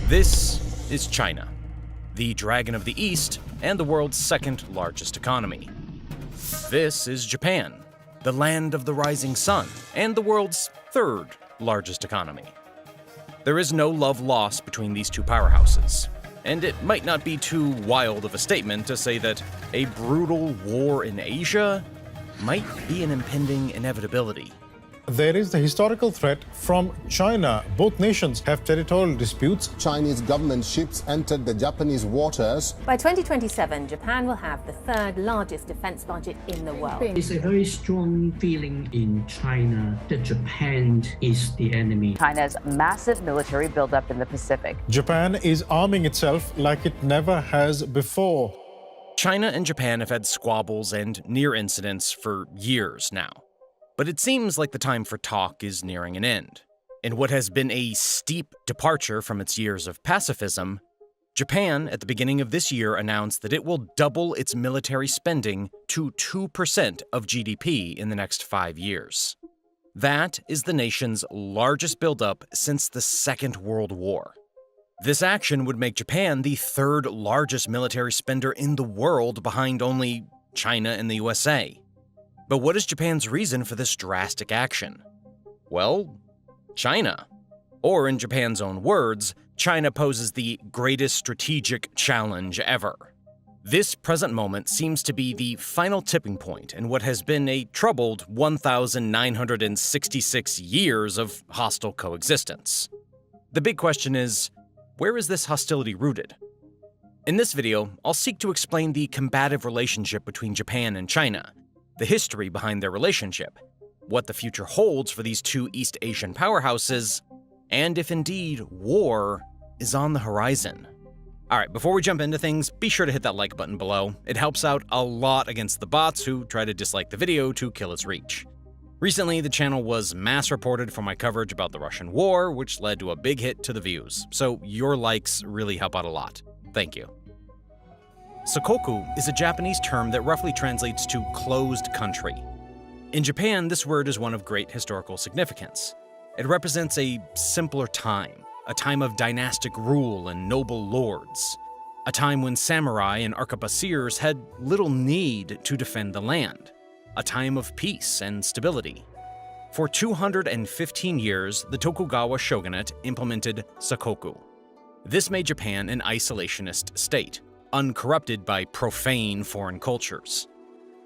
This is China, the dragon of the East and the world's second largest economy. This is Japan, the land of the rising sun and the world's third largest economy. There is no love lost between these two powerhouses, and it might not be too wild of a statement to say that a brutal war in Asia might be an impending inevitability. There is the historical threat from China. Both nations have territorial disputes. Chinese government ships entered the Japanese waters. By 2027, Japan will have the third largest defense budget in the world. It's a very strong feeling in China that Japan is the enemy. China's massive military buildup in the Pacific. Japan is arming itself like it never has before. China and Japan have had squabbles and near incidents for years now. But it seems like the time for talk is nearing an end. In what has been a steep departure from its years of pacifism, Japan at the beginning of this year announced that it will double its military spending to 2% of GDP in the next 5 years. That is the nation's largest buildup since the Second World War. This action would make Japan the third largest military spender in the world behind only China and the USA. But what is Japan's reason for this drastic action? Well, China. Or in Japan's own words, China poses the greatest strategic challenge ever. This present moment seems to be the final tipping point in what has been a troubled 1,966 years of hostile coexistence. The big question is, where is this hostility rooted? In this video, I'll seek to explain the combative relationship between Japan and China, the history behind their relationship, what the future holds for these two East Asian powerhouses, and if indeed war is on the horizon. Alright, before we jump into things, be sure to hit that like button below. It helps out a lot against the bots who try to dislike the video to kill its reach. Recently, the channel was mass reported for my coverage about the Russian war, which led to a big hit to the views, so your likes really help out a lot. Thank you. Sakoku is a Japanese term that roughly translates to closed country. In Japan, this word is one of great historical significance. It represents a simpler time, a time of dynastic rule and noble lords, a time when samurai and arquebusiers had little need to defend the land, a time of peace and stability. For 215 years, the Tokugawa shogunate implemented Sakoku. This made Japan an isolationist state, uncorrupted by profane foreign cultures.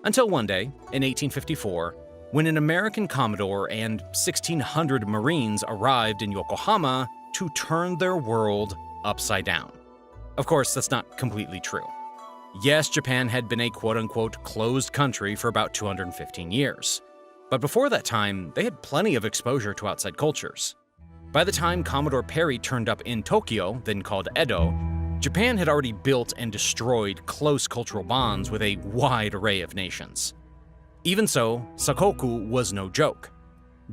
Until one day, in 1854, when an American Commodore and 1,600 Marines arrived in Yokohama to turn their world upside down. Of course, that's not completely true. Yes, Japan had been a quote-unquote closed country for about 215 years. But before that time, they had plenty of exposure to outside cultures. By the time Commodore Perry turned up in Tokyo, then called Edo, Japan had already built and destroyed close cultural bonds with a wide array of nations. Even so, Sakoku was no joke.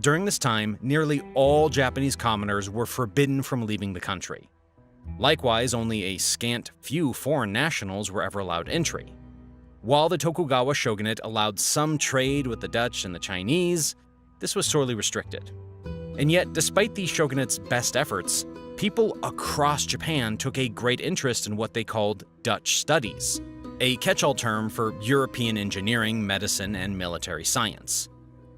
During this time, nearly all Japanese commoners were forbidden from leaving the country. Likewise, only a scant few foreign nationals were ever allowed entry. While the Tokugawa shogunate allowed some trade with the Dutch and the Chinese, this was sorely restricted. And yet, despite the shogunate's best efforts, people across Japan took a great interest in what they called Dutch studies, a catch-all term for European engineering, medicine, and military science.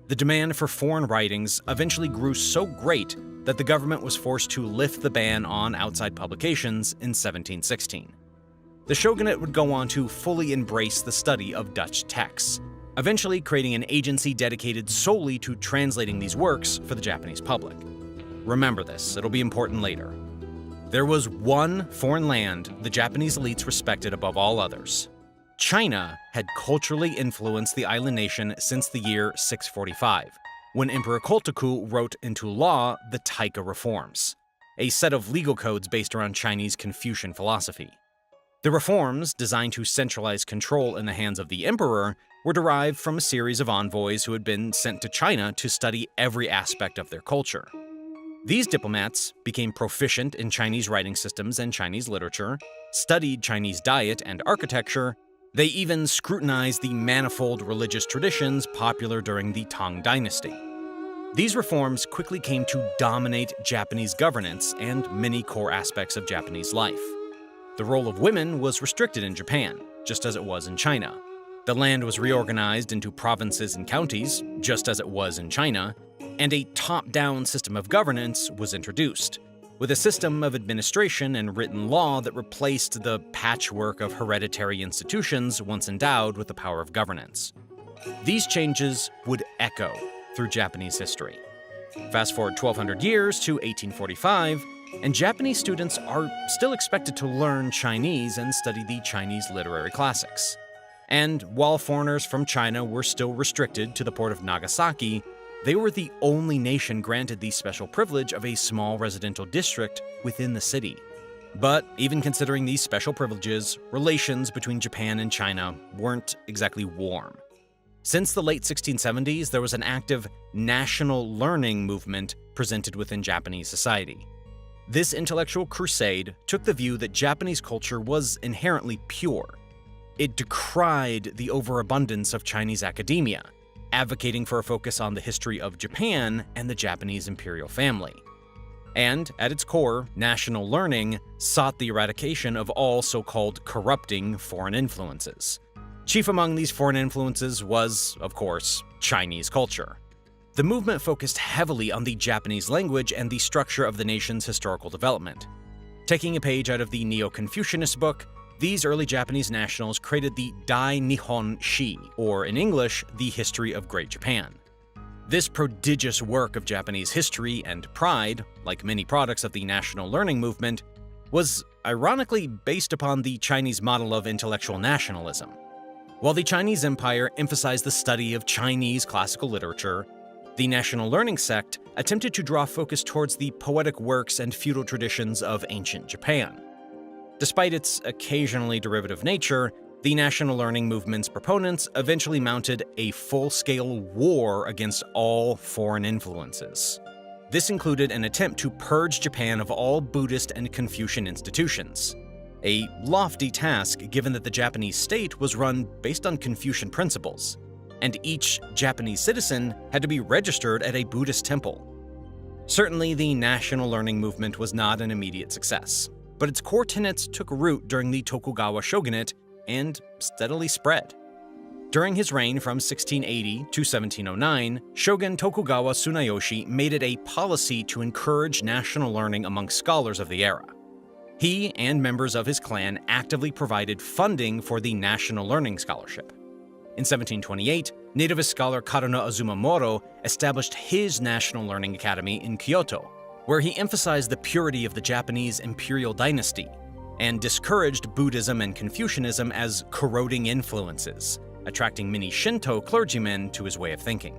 The demand for foreign writings eventually grew so great that the government was forced to lift the ban on outside publications in 1716. The shogunate would go on to fully embrace the study of Dutch texts, eventually creating an agency dedicated solely to translating these works for the Japanese public. Remember this, it'll be important later. There was one foreign land the Japanese elites respected above all others. China had culturally influenced the island nation since the year 645, when Emperor Kotoku wrote into law the Taika Reforms, a set of legal codes based around Chinese Confucian philosophy. The reforms, designed to centralize control in the hands of the emperor, were derived from a series of envoys who had been sent to China to study every aspect of their culture. These diplomats became proficient in Chinese writing systems and Chinese literature, studied Chinese diet and architecture. They even scrutinized the manifold religious traditions popular during the Tang Dynasty. These reforms quickly came to dominate Japanese governance and many core aspects of Japanese life. The role of women was restricted in Japan, just as it was in China. The land was reorganized into provinces and counties, just as it was in China, and a top-down system of governance was introduced, with a system of administration and written law that replaced the patchwork of hereditary institutions once endowed with the power of governance. These changes would echo through Japanese history. Fast forward 1,200 years to 1845, and Japanese students are still expected to learn Chinese and study the Chinese literary classics. And while foreigners from China were still restricted to the port of Nagasaki, they were the only nation granted the special privilege of a small residential district within the city. But even considering these special privileges, relations between Japan and China weren't exactly warm. Since the late 1670s, there was an active national learning movement presented within Japanese society. This intellectual crusade took the view that Japanese culture was inherently pure. It decried the overabundance of Chinese academia, advocating for a focus on the history of Japan and the Japanese imperial family. And, at its core, national learning sought the eradication of all so-called corrupting foreign influences. Chief among these foreign influences was, of course, Chinese culture. The movement focused heavily on the Japanese language and the structure of the nation's historical development. Taking a page out of the Neo-Confucianist book, these early Japanese nationals created the Dai Nihon Shi, or in English, the History of Great Japan. This prodigious work of Japanese history and pride, like many products of the national learning movement, was ironically based upon the Chinese model of intellectual nationalism. While the Chinese Empire emphasized the study of Chinese classical literature, the national learning sect attempted to draw focus towards the poetic works and feudal traditions of ancient Japan. Despite its occasionally derivative nature, the national learning movement's proponents eventually mounted a full-scale war against all foreign influences. This included an attempt to purge Japan of all Buddhist and Confucian institutions, a lofty task given that the Japanese state was run based on Confucian principles, and each Japanese citizen had to be registered at a Buddhist temple. Certainly, the national learning movement was not an immediate success, but its core tenets took root during the Tokugawa shogunate and steadily spread. During his reign from 1680 to 1709, Shogun Tokugawa Tsunayoshi made it a policy to encourage national learning among scholars of the era. He and members of his clan actively provided funding for the national learning scholarship. In 1728, nativist scholar Karuna Azumamoro established his National Learning Academy in Kyoto, where he emphasized the purity of the Japanese imperial dynasty, and discouraged Buddhism and Confucianism as corroding influences, attracting many Shinto clergymen to his way of thinking.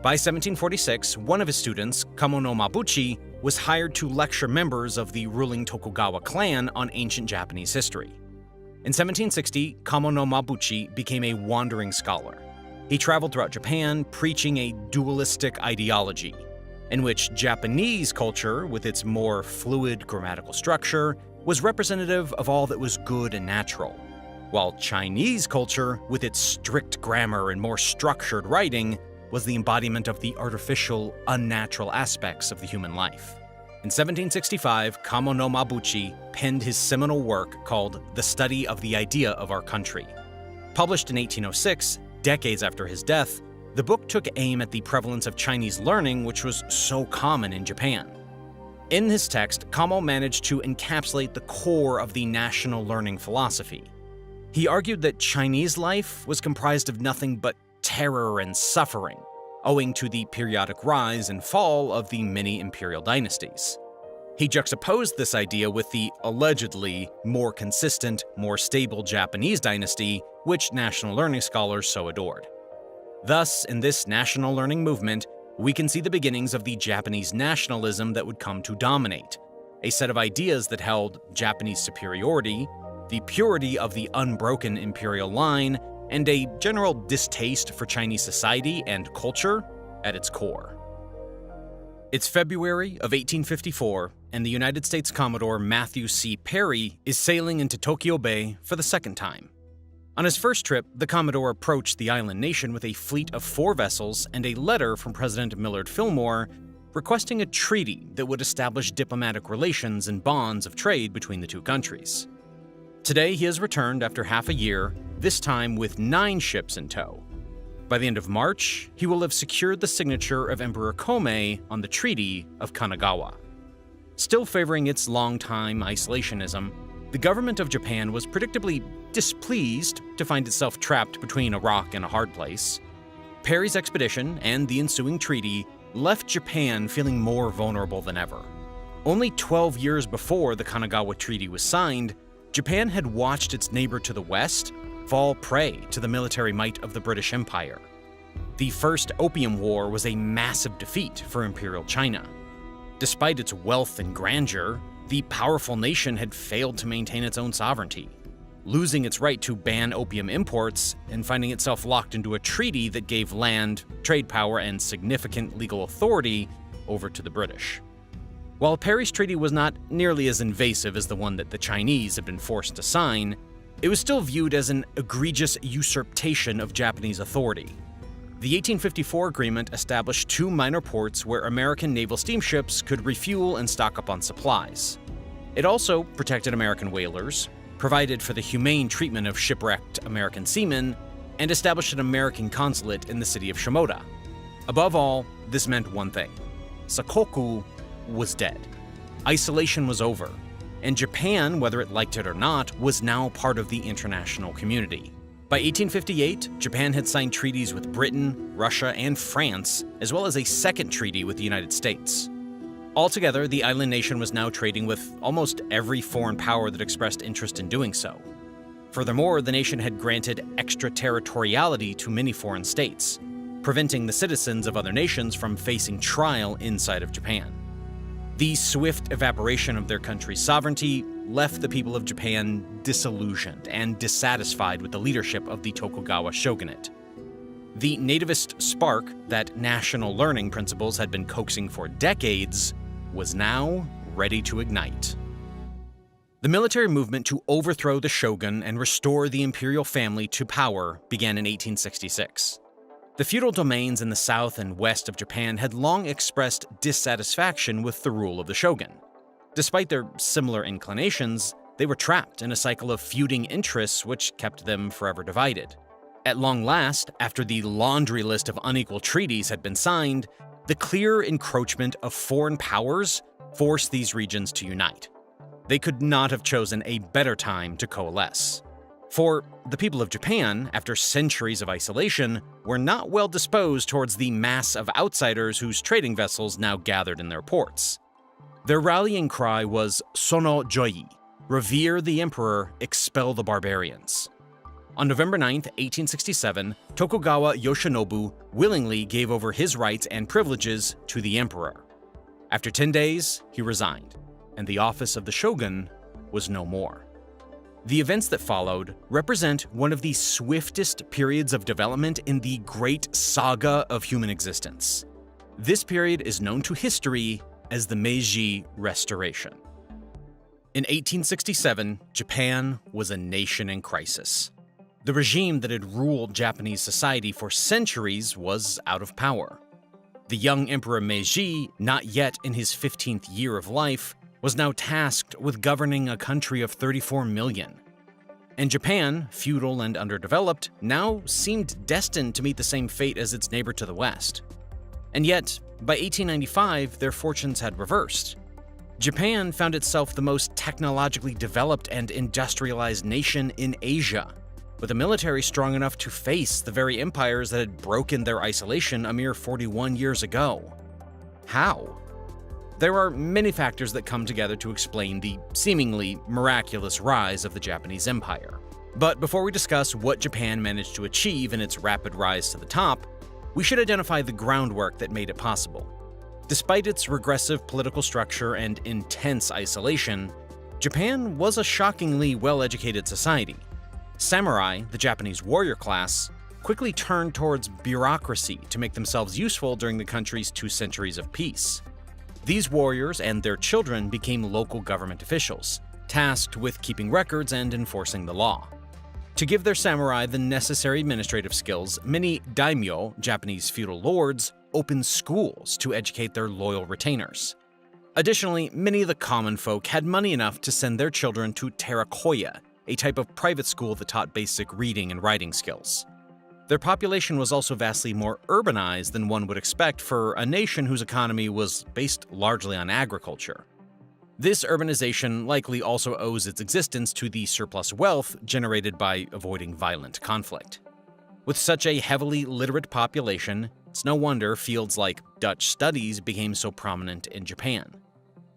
By 1746, one of his students, Kamo no Mabuchi, was hired to lecture members of the ruling Tokugawa clan on ancient Japanese history. In 1760, Kamo no Mabuchi became a wandering scholar. He traveled throughout Japan preaching a dualistic ideology, in which Japanese culture, with its more fluid grammatical structure, was representative of all that was good and natural, while Chinese culture, with its strict grammar and more structured writing, was the embodiment of the artificial, unnatural aspects of the human life. In 1765, Kamo no Mabuchi penned his seminal work called The Study of the Idea of Our Country. Published in 1806, decades after his death, the book took aim at the prevalence of Chinese learning, which was so common in Japan. In his text, Kamo managed to encapsulate the core of the national learning philosophy. He argued that Chinese life was comprised of nothing but terror and suffering, owing to the periodic rise and fall of the many imperial dynasties. He juxtaposed this idea with the allegedly more consistent, more stable Japanese dynasty, which national learning scholars so adored. Thus, in this national learning movement, we can see the beginnings of the Japanese nationalism that would come to dominate, a set of ideas that held Japanese superiority, the purity of the unbroken imperial line, and a general distaste for Chinese society and culture at its core. It's February of 1854, and the United States Commodore Matthew C. Perry is sailing into Tokyo Bay for the second time. On his first trip, the Commodore approached the island nation with a fleet of 4 vessels and a letter from President Millard Fillmore requesting a treaty that would establish diplomatic relations and bonds of trade between the two countries. Today, he has returned after half a year, this time with 9 ships in tow. By the end of March, he will have secured the signature of Emperor Komei on the Treaty of Kanagawa. Still favoring its long-time isolationism, the government of Japan was predictably displeased to find itself trapped between a rock and a hard place. Perry's expedition and the ensuing treaty left Japan feeling more vulnerable than ever. Only 12 years before the Kanagawa Treaty was signed, Japan had watched its neighbor to the west fall prey to the military might of the British Empire. The First Opium War was a massive defeat for Imperial China. Despite its wealth and grandeur, the powerful nation had failed to maintain its own sovereignty, losing its right to ban opium imports and finding itself locked into a treaty that gave land, trade power, and significant legal authority over to the British. While Perry's treaty was not nearly as invasive as the one that the Chinese had been forced to sign, it was still viewed as an egregious usurpation of Japanese authority. The 1854 agreement established 2 minor ports where American naval steamships could refuel and stock up on supplies. It also protected American whalers, provided for the humane treatment of shipwrecked American seamen, and established an American consulate in the city of Shimoda. Above all, this meant one thing: Sakoku was dead. Isolation was over, and Japan, whether it liked it or not, was now part of the international community. By 1858, Japan had signed treaties with Britain, Russia, and France, as well as a second treaty with the United States. Altogether, the island nation was now trading with almost every foreign power that expressed interest in doing so. Furthermore, the nation had granted extraterritoriality to many foreign states, preventing the citizens of other nations from facing trial inside of Japan. The swift evaporation of their country's sovereignty left the people of Japan disillusioned and dissatisfied with the leadership of the Tokugawa shogunate. The nativist spark that national learning principles had been coaxing for decades was now ready to ignite. The military movement to overthrow the shogun and restore the imperial family to power began in 1866. The feudal domains in the south and west of Japan had long expressed dissatisfaction with the rule of the shogun. Despite their similar inclinations, they were trapped in a cycle of feuding interests which kept them forever divided. At long last, after the laundry list of unequal treaties had been signed, the clear encroachment of foreign powers forced these regions to unite. They could not have chosen a better time to coalesce. For the people of Japan, after centuries of isolation, were not well disposed towards the mass of outsiders whose trading vessels now gathered in their ports. Their rallying cry was Sono Joi, revere the emperor, expel the barbarians. On November 9, 1867, Tokugawa Yoshinobu willingly gave over his rights and privileges to the emperor. After 10 days, he resigned, and the office of the shogun was no more. The events that followed represent one of the swiftest periods of development in the great saga of human existence. This period is known to history as the Meiji Restoration. In 1867, Japan was a nation in crisis. The regime that had ruled Japanese society for centuries was out of power. The young Emperor Meiji, not yet in his 15th year of life, was now tasked with governing a country of 34 million. And Japan, feudal and underdeveloped, now seemed destined to meet the same fate as its neighbor to the west. And yet, by 1895, their fortunes had reversed. Japan found itself the most technologically developed and industrialized nation in Asia, with a military strong enough to face the very empires that had broken their isolation a mere 41 years ago. How? There are many factors that come together to explain the seemingly miraculous rise of the Japanese Empire. But before we discuss what Japan managed to achieve in its rapid rise to the top, we should identify the groundwork that made it possible. Despite its regressive political structure and intense isolation, Japan was a shockingly well-educated society. Samurai, the Japanese warrior class, quickly turned towards bureaucracy to make themselves useful during the country's 2 centuries of peace. These warriors and their children became local government officials, tasked with keeping records and enforcing the law. To give their samurai the necessary administrative skills, many daimyo, Japanese feudal lords, opened schools to educate their loyal retainers. Additionally, many of the common folk had money enough to send their children to terakoya, a type of private school that taught basic reading and writing skills. Their population was also vastly more urbanized than one would expect for a nation whose economy was based largely on agriculture. This urbanization likely also owes its existence to the surplus wealth generated by avoiding violent conflict. With such a heavily literate population, it's no wonder fields like Dutch studies became so prominent in Japan.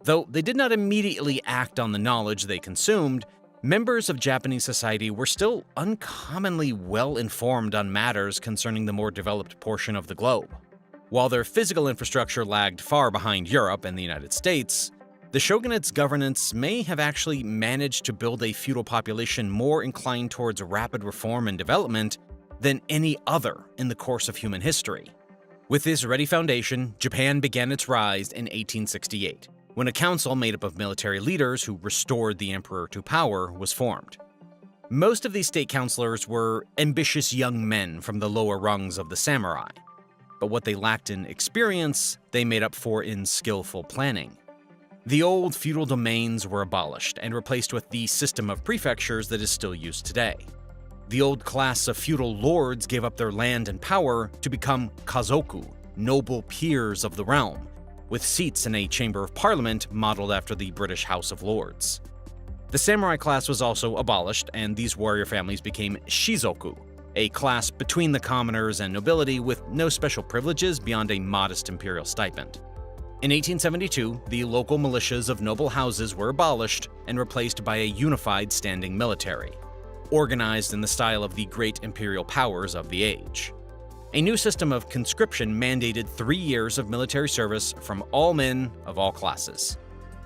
Though they did not immediately act on the knowledge they consumed, members of Japanese society were still uncommonly well-informed on matters concerning the more developed portion of the globe. While their physical infrastructure lagged far behind Europe and the United States, the shogunate's governance may have actually managed to build a feudal population more inclined towards rapid reform and development than any other in the course of human history. With this ready foundation, Japan began its rise in 1868. When a council made up of military leaders who restored the emperor to power was formed. Most of these state councilors were ambitious young men from the lower rungs of the samurai, but what they lacked in experience, they made up for in skillful planning. The old feudal domains were abolished and replaced with the system of prefectures that is still used today. The old class of feudal lords gave up their land and power to become kazoku, noble peers of the realm, with seats in a chamber of parliament modeled after the British House of Lords. The samurai class was also abolished, and these warrior families became shizoku, a class between the commoners and nobility with no special privileges beyond a modest imperial stipend. In 1872, the local militias of noble houses were abolished and replaced by a unified standing military, organized in the style of the great imperial powers of the age. A new system of conscription mandated 3 years of military service from all men of all classes.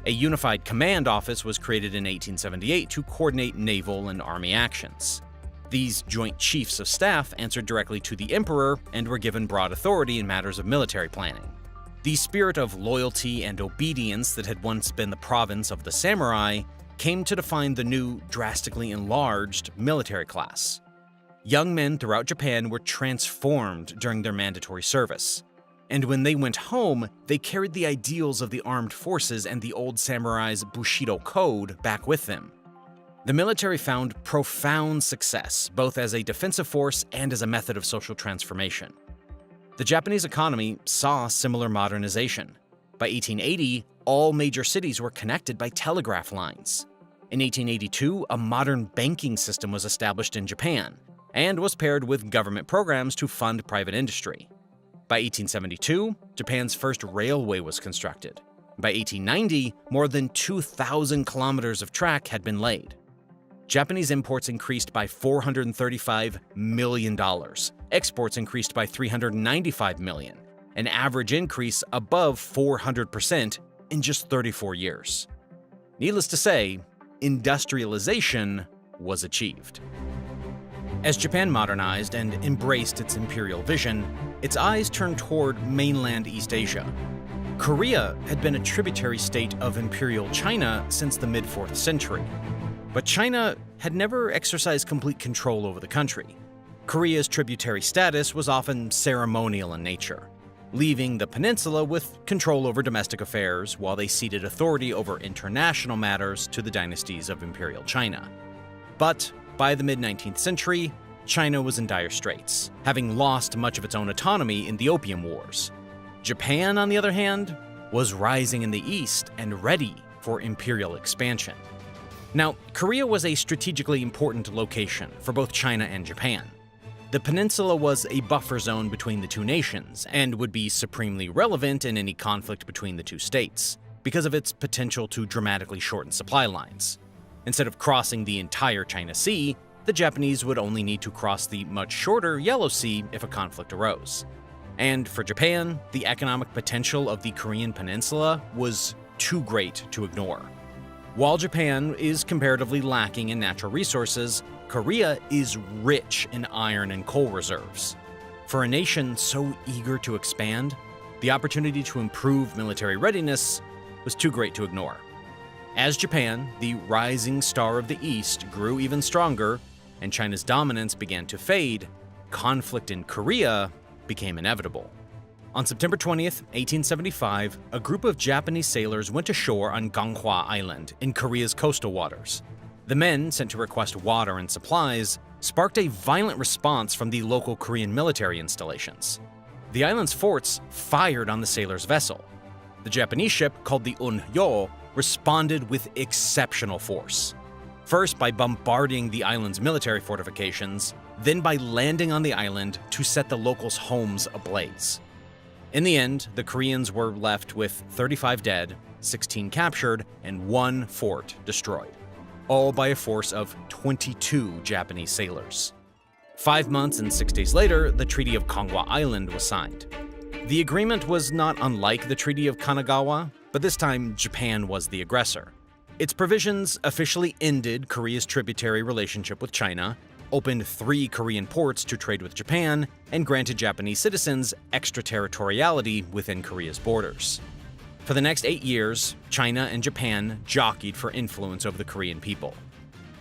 A unified command office was created in 1878 to coordinate naval and army actions. These joint chiefs of staff answered directly to the emperor and were given broad authority in matters of military planning. The spirit of loyalty and obedience that had once been the province of the samurai came to define the new, drastically enlarged military class. Young men throughout Japan were transformed during their mandatory service, and when they went home, they carried the ideals of the armed forces and the old samurai's Bushido code back with them. The military found profound success, both as a defensive force and as a method of social transformation. The Japanese economy saw similar modernization. By 1880, all major cities were connected by telegraph lines. In 1882, a modern banking system was established in Japan, and was paired with government programs to fund private industry. By 1872, Japan's first railway was constructed. By 1890, more than 2,000 kilometers of track had been laid. Japanese imports increased by $435 million. Exports increased by $395 million, an average increase above 400% in just 34 years. Needless to say, industrialization was achieved. As Japan modernized and embraced its imperial vision, its eyes turned toward mainland East Asia. Korea had been a tributary state of Imperial China since the mid-4th century. But China had never exercised complete control over the country. Korea's tributary status was often ceremonial in nature, leaving the peninsula with control over domestic affairs while they ceded authority over international matters to the dynasties of Imperial China. But by the mid-19th century, China was in dire straits, having lost much of its own autonomy in the Opium Wars. Japan, on the other hand, was rising in the east and ready for imperial expansion. Now, Korea was a strategically important location for both China and Japan. The peninsula was a buffer zone between the two nations and would be supremely relevant in any conflict between the two states because of its potential to dramatically shorten supply lines. Instead of crossing the entire China Sea, the Japanese would only need to cross the much shorter Yellow Sea if a conflict arose. And for Japan, the economic potential of the Korean peninsula was too great to ignore. While Japan is comparatively lacking in natural resources, Korea is rich in iron and coal reserves. For a nation so eager to expand, the opportunity to improve military readiness was too great to ignore. As Japan, the rising star of the East, grew even stronger and China's dominance began to fade, conflict in Korea became inevitable. On September 20th, 1875, a group of Japanese sailors went ashore on Ganghwa Island in Korea's coastal waters. The men, sent to request water and supplies, sparked a violent response from the local Korean military installations. The island's forts fired on the sailors' vessel. The Japanese ship, called the Un-yo, responded with exceptional force. First by bombarding the island's military fortifications, then by landing on the island to set the locals' homes ablaze. In the end, the Koreans were left with 35 dead, 16 captured, and 1 fort destroyed, all by a force of 22 Japanese sailors. 5 months and 6 days later, the Treaty of Ganghwa Island was signed. The agreement was not unlike the Treaty of Kanagawa, but this time Japan was the aggressor. Its provisions officially ended Korea's tributary relationship with China, opened 3 Korean ports to trade with Japan, and granted Japanese citizens extraterritoriality within Korea's borders. For the next 8 years, China and Japan jockeyed for influence over the Korean people.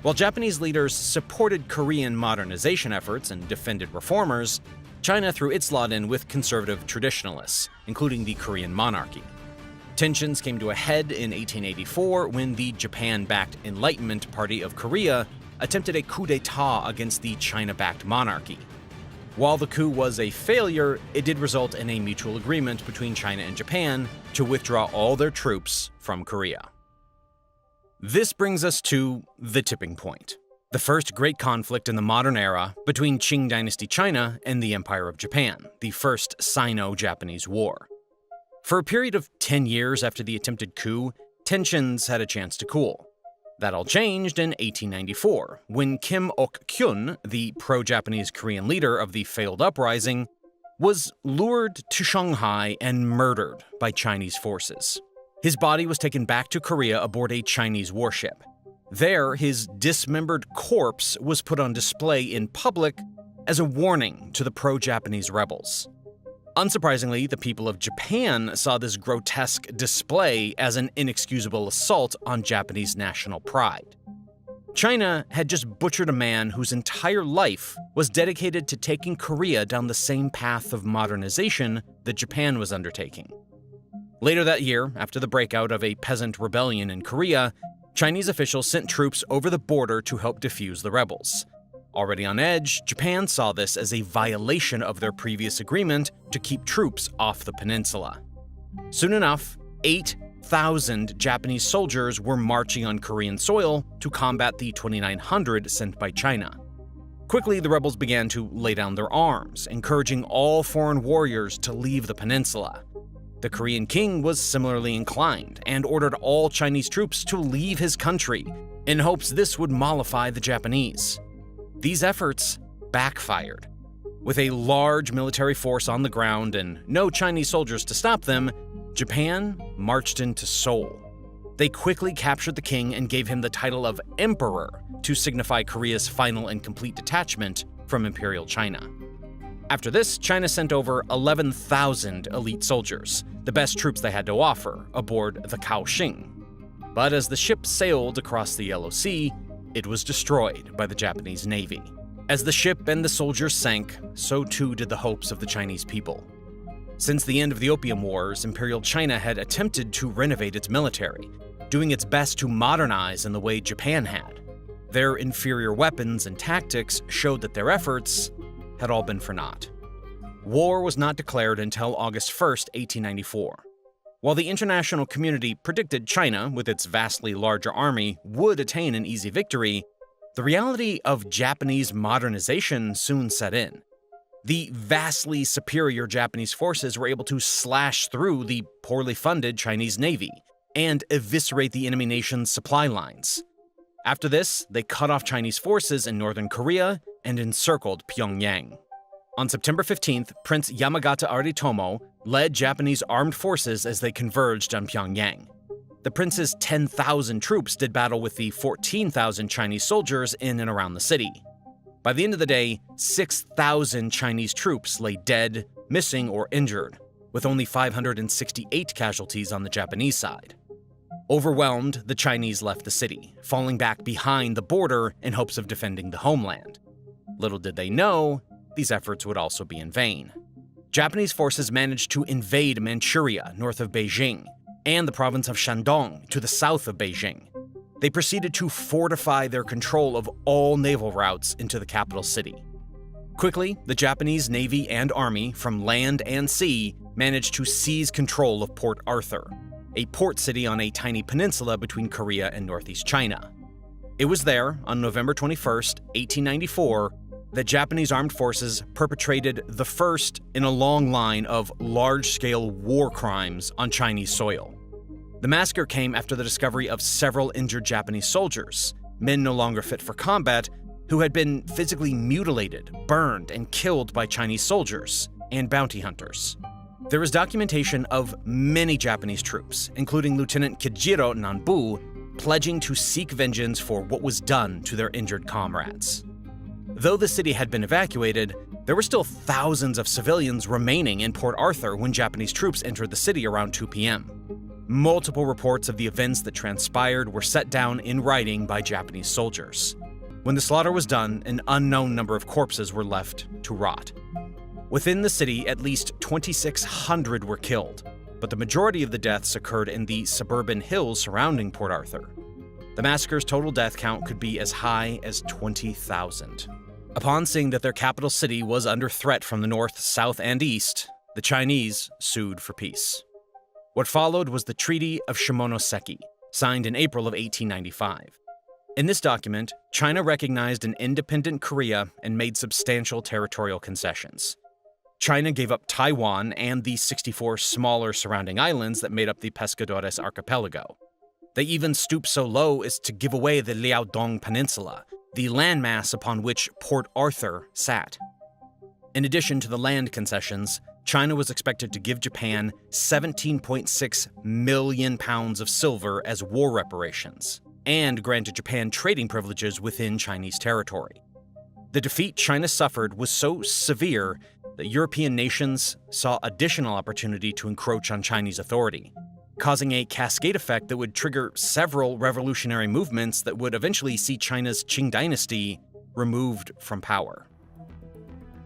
While Japanese leaders supported Korean modernization efforts and defended reformers, China threw its lot in with conservative traditionalists, including the Korean monarchy. Tensions came to a head in 1884 when the Japan-backed Enlightenment Party of Korea attempted a coup d'etat against the China-backed monarchy. While the coup was a failure, it did result in a mutual agreement between China and Japan to withdraw all their troops from Korea. This brings us to the tipping point, the first great conflict in the modern era between Qing Dynasty China and the Empire of Japan, the First Sino-Japanese War. For a period of 10 years after the attempted coup, tensions had a chance to cool. That all changed in 1894, when Kim Ok-kyun, the pro-Japanese Korean leader of the failed uprising, was lured to Shanghai and murdered by Chinese forces. His body was taken back to Korea aboard a Chinese warship. There, his dismembered corpse was put on display in public as a warning to the pro-Japanese rebels. Unsurprisingly, the people of Japan saw this grotesque display as an inexcusable assault on Japanese national pride. China had just butchered a man whose entire life was dedicated to taking Korea down the same path of modernization that Japan was undertaking. Later that year, after the breakout of a peasant rebellion in Korea, Chinese officials sent troops over the border to help defuse the rebels. Already on edge, Japan saw this as a violation of their previous agreement to keep troops off the peninsula. Soon enough, 8,000 Japanese soldiers were marching on Korean soil to combat the 2,900 sent by China. Quickly, the rebels began to lay down their arms, encouraging all foreign warriors to leave the peninsula. The Korean king was similarly inclined and ordered all Chinese troops to leave his country in hopes this would mollify the Japanese. These efforts backfired. With a large military force on the ground and no Chinese soldiers to stop them, Japan marched into Seoul. They quickly captured the king and gave him the title of Emperor to signify Korea's final and complete detachment from Imperial China. After this, China sent over 11,000 elite soldiers, the best troops they had to offer, aboard the Kaohsiung. But as the ship sailed across the Yellow Sea, it was destroyed by the Japanese Navy. As the ship and the soldiers sank, so too did the hopes of the Chinese people. Since the end of the Opium Wars, Imperial China had attempted to renovate its military, doing its best to modernize in the way Japan had. Their inferior weapons and tactics showed that their efforts had all been for naught. War was not declared until August 1, 1894. While the international community predicted China, with its vastly larger army, would attain an easy victory, the reality of Japanese modernization soon set in. The vastly superior Japanese forces were able to slash through the poorly funded Chinese Navy and eviscerate the enemy nation's supply lines. After this, they cut off Chinese forces in northern Korea and encircled Pyongyang. On September 15th, Prince Yamagata Aritomo led Japanese armed forces as they converged on Pyongyang. The prince's 10,000 troops did battle with the 14,000 Chinese soldiers in and around the city. By the end of the day, 6,000 Chinese troops lay dead, missing, or injured, with only 568 casualties on the Japanese side. Overwhelmed, the Chinese left the city, falling back behind the border in hopes of defending the homeland. Little did they know, these efforts would also be in vain. Japanese forces managed to invade Manchuria, north of Beijing, and the province of Shandong, to the south of Beijing. They proceeded to fortify their control of all naval routes into the capital city. Quickly, the Japanese Navy and Army, from land and sea, managed to seize control of Port Arthur, a port city on a tiny peninsula between Korea and northeast China. It was there, on November 21, 1894, that Japanese armed forces perpetrated the first in a long line of large-scale war crimes on Chinese soil. The massacre came after the discovery of several injured Japanese soldiers, men no longer fit for combat, who had been physically mutilated, burned, and killed by Chinese soldiers and bounty hunters. There is documentation of many Japanese troops, including Lieutenant Kijiro Nanbu, pledging to seek vengeance for what was done to their injured comrades. Though the city had been evacuated, there were still thousands of civilians remaining in Port Arthur when Japanese troops entered the city around 2 p.m. Multiple reports of the events that transpired were set down in writing by Japanese soldiers. When the slaughter was done, an unknown number of corpses were left to rot. Within the city, at least 2,600 were killed, but the majority of the deaths occurred in the suburban hills surrounding Port Arthur. The massacre's total death count could be as high as 20,000. Upon seeing that their capital city was under threat from the north, south, and east, the Chinese sued for peace. What followed was the Treaty of Shimonoseki, signed in April of 1895. In this document, China recognized an independent Korea and made substantial territorial concessions. China gave up Taiwan and the 64 smaller surrounding islands that made up the Pescadores archipelago. They even stooped so low as to give away the Liaodong Peninsula, the landmass upon which Port Arthur sat. In addition to the land concessions, China was expected to give Japan 17.6 million pounds of silver as war reparations, and granted Japan trading privileges within Chinese territory. The defeat China suffered was so severe that European nations saw additional opportunity to encroach on Chinese authority, causing a cascade effect that would trigger several revolutionary movements that would eventually see China's Qing dynasty removed from power.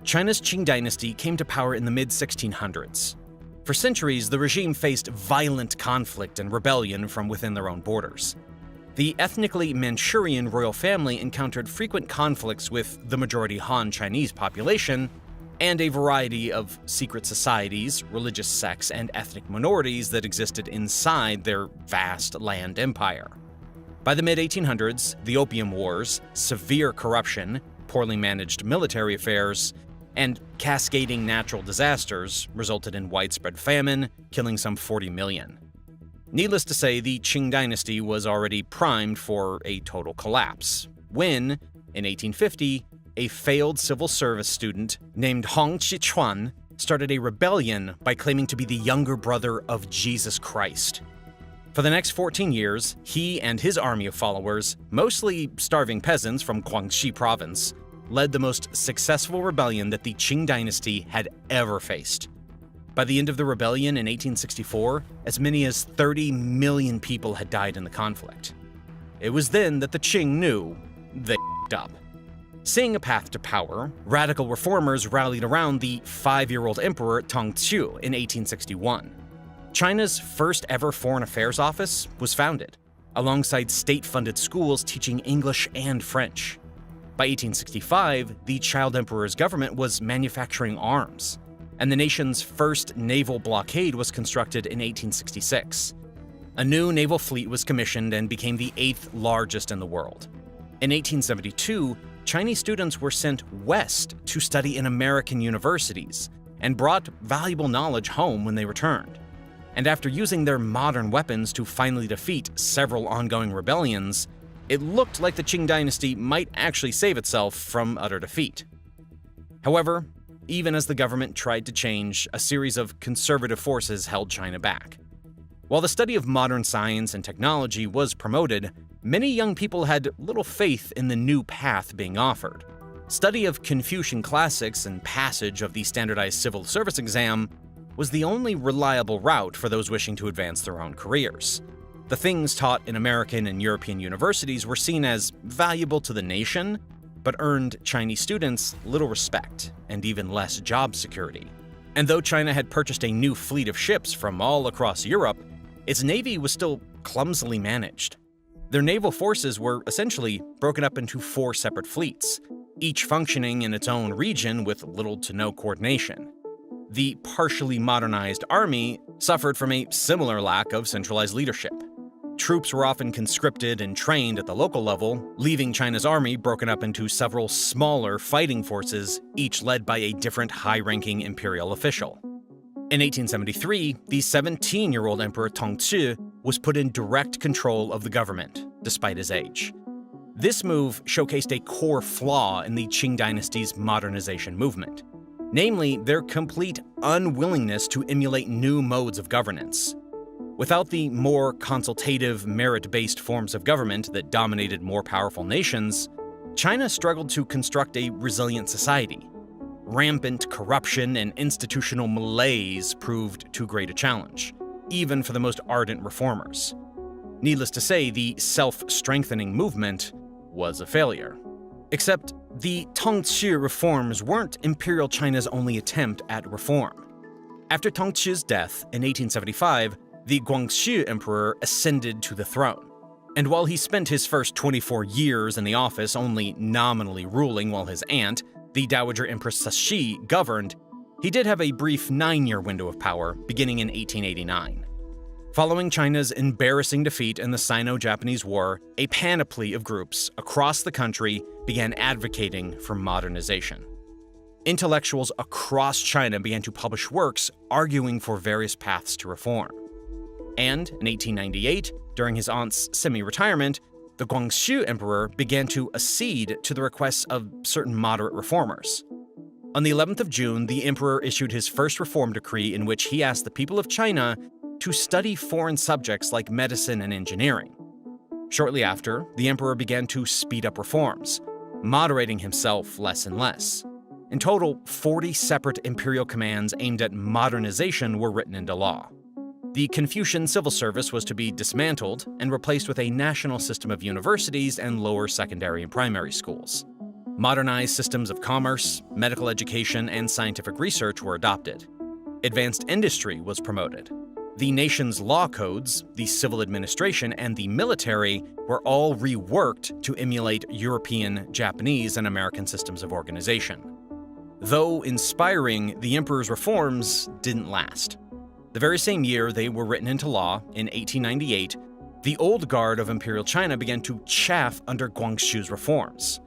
China's Qing dynasty came to power in the mid-1600s. For centuries, the regime faced violent conflict and rebellion from within their own borders. The ethnically Manchurian royal family encountered frequent conflicts with the majority Han Chinese population, and a variety of secret societies, religious sects, and ethnic minorities that existed inside their vast land empire. By the mid-1800s, the Opium Wars, severe corruption, poorly managed military affairs, and cascading natural disasters resulted in widespread famine, killing some 40 million. Needless to say, the Qing dynasty was already primed for a total collapse, when, in 1850, a failed civil service student named Hong Qichuan started a rebellion by claiming to be the younger brother of Jesus Christ. For the next 14 years, he and his army of followers, mostly starving peasants from Guangxi province, led the most successful rebellion that the Qing dynasty had ever faced. By the end of the rebellion in 1864, as many as 30 million people had died in the conflict. It was then that the Qing knew they f***ed up. Seeing a path to power, radical reformers rallied around the 5-year-old emperor Tongzhou in 1861. China's first ever foreign affairs office was founded, alongside state-funded schools teaching English and French. By 1865, the child emperor's government was manufacturing arms, and the nation's first naval blockade was constructed in 1866. A new naval fleet was commissioned and became the 8th largest in the world. In 1872, Chinese students were sent west to study in American universities and brought valuable knowledge home when they returned. And after using their modern weapons to finally defeat several ongoing rebellions, it looked like the Qing dynasty might actually save itself from utter defeat. However, even as the government tried to change, a series of conservative forces held China back. While the study of modern science and technology was promoted, many young people had little faith in the new path being offered. Study of Confucian classics and passage of the standardized civil service exam was the only reliable route for those wishing to advance their own careers. The things taught in American and European universities were seen as valuable to the nation, but earned Chinese students little respect and even less job security. And though China had purchased a new fleet of ships from all across Europe, its navy was still clumsily managed. Their naval forces were essentially broken up into 4 separate fleets, each functioning in its own region with little to no coordination. The partially modernized army suffered from a similar lack of centralized leadership. Troops were often conscripted and trained at the local level, leaving China's army broken up into several smaller fighting forces, each led by a different high-ranking imperial official. In 1873, the 17-year-old Emperor Tongzhou was put in direct control of the government, despite his age. This move showcased a core flaw in the Qing dynasty's modernization movement, namely their complete unwillingness to emulate new modes of governance. Without the more consultative, merit-based forms of government that dominated more powerful nations, China struggled to construct a resilient society. Rampant corruption and institutional malaise proved too great a challenge, even for the most ardent reformers. Needless to say, the self-strengthening movement was a failure. Except the Tongzhou reforms weren't Imperial China's only attempt at reform. After Tongzhou's death in 1875, the Guangxi emperor ascended to the throne. And while he spent his first 24 years in the office only nominally ruling while his aunt, the Dowager Empress Cixi, governed, he did have a brief 9-year window of power beginning in 1889. Following China's embarrassing defeat in the Sino-Japanese War, a panoply of groups across the country began advocating for modernization. Intellectuals across China began to publish works arguing for various paths to reform. And in 1898, during his aunt's semi-retirement, the Guangxi emperor began to accede to the requests of certain moderate reformers. On the 11th of June, the emperor issued his first reform decree in which he asked the people of China to study foreign subjects like medicine and engineering. Shortly after, the emperor began to speed up reforms, moderating himself less and less. In total, 40 separate imperial commands aimed at modernization were written into law. The Confucian civil service was to be dismantled and replaced with a national system of universities and lower secondary and primary schools. Modernized systems of commerce, medical education, and scientific research were adopted. Advanced industry was promoted. The nation's law codes, the civil administration, and the military were all reworked to emulate European, Japanese, and American systems of organization. Though inspiring, the emperor's reforms didn't last. The very same year they were written into law, in 1898, the old guard of Imperial China began to chafe under Guangxu's reforms.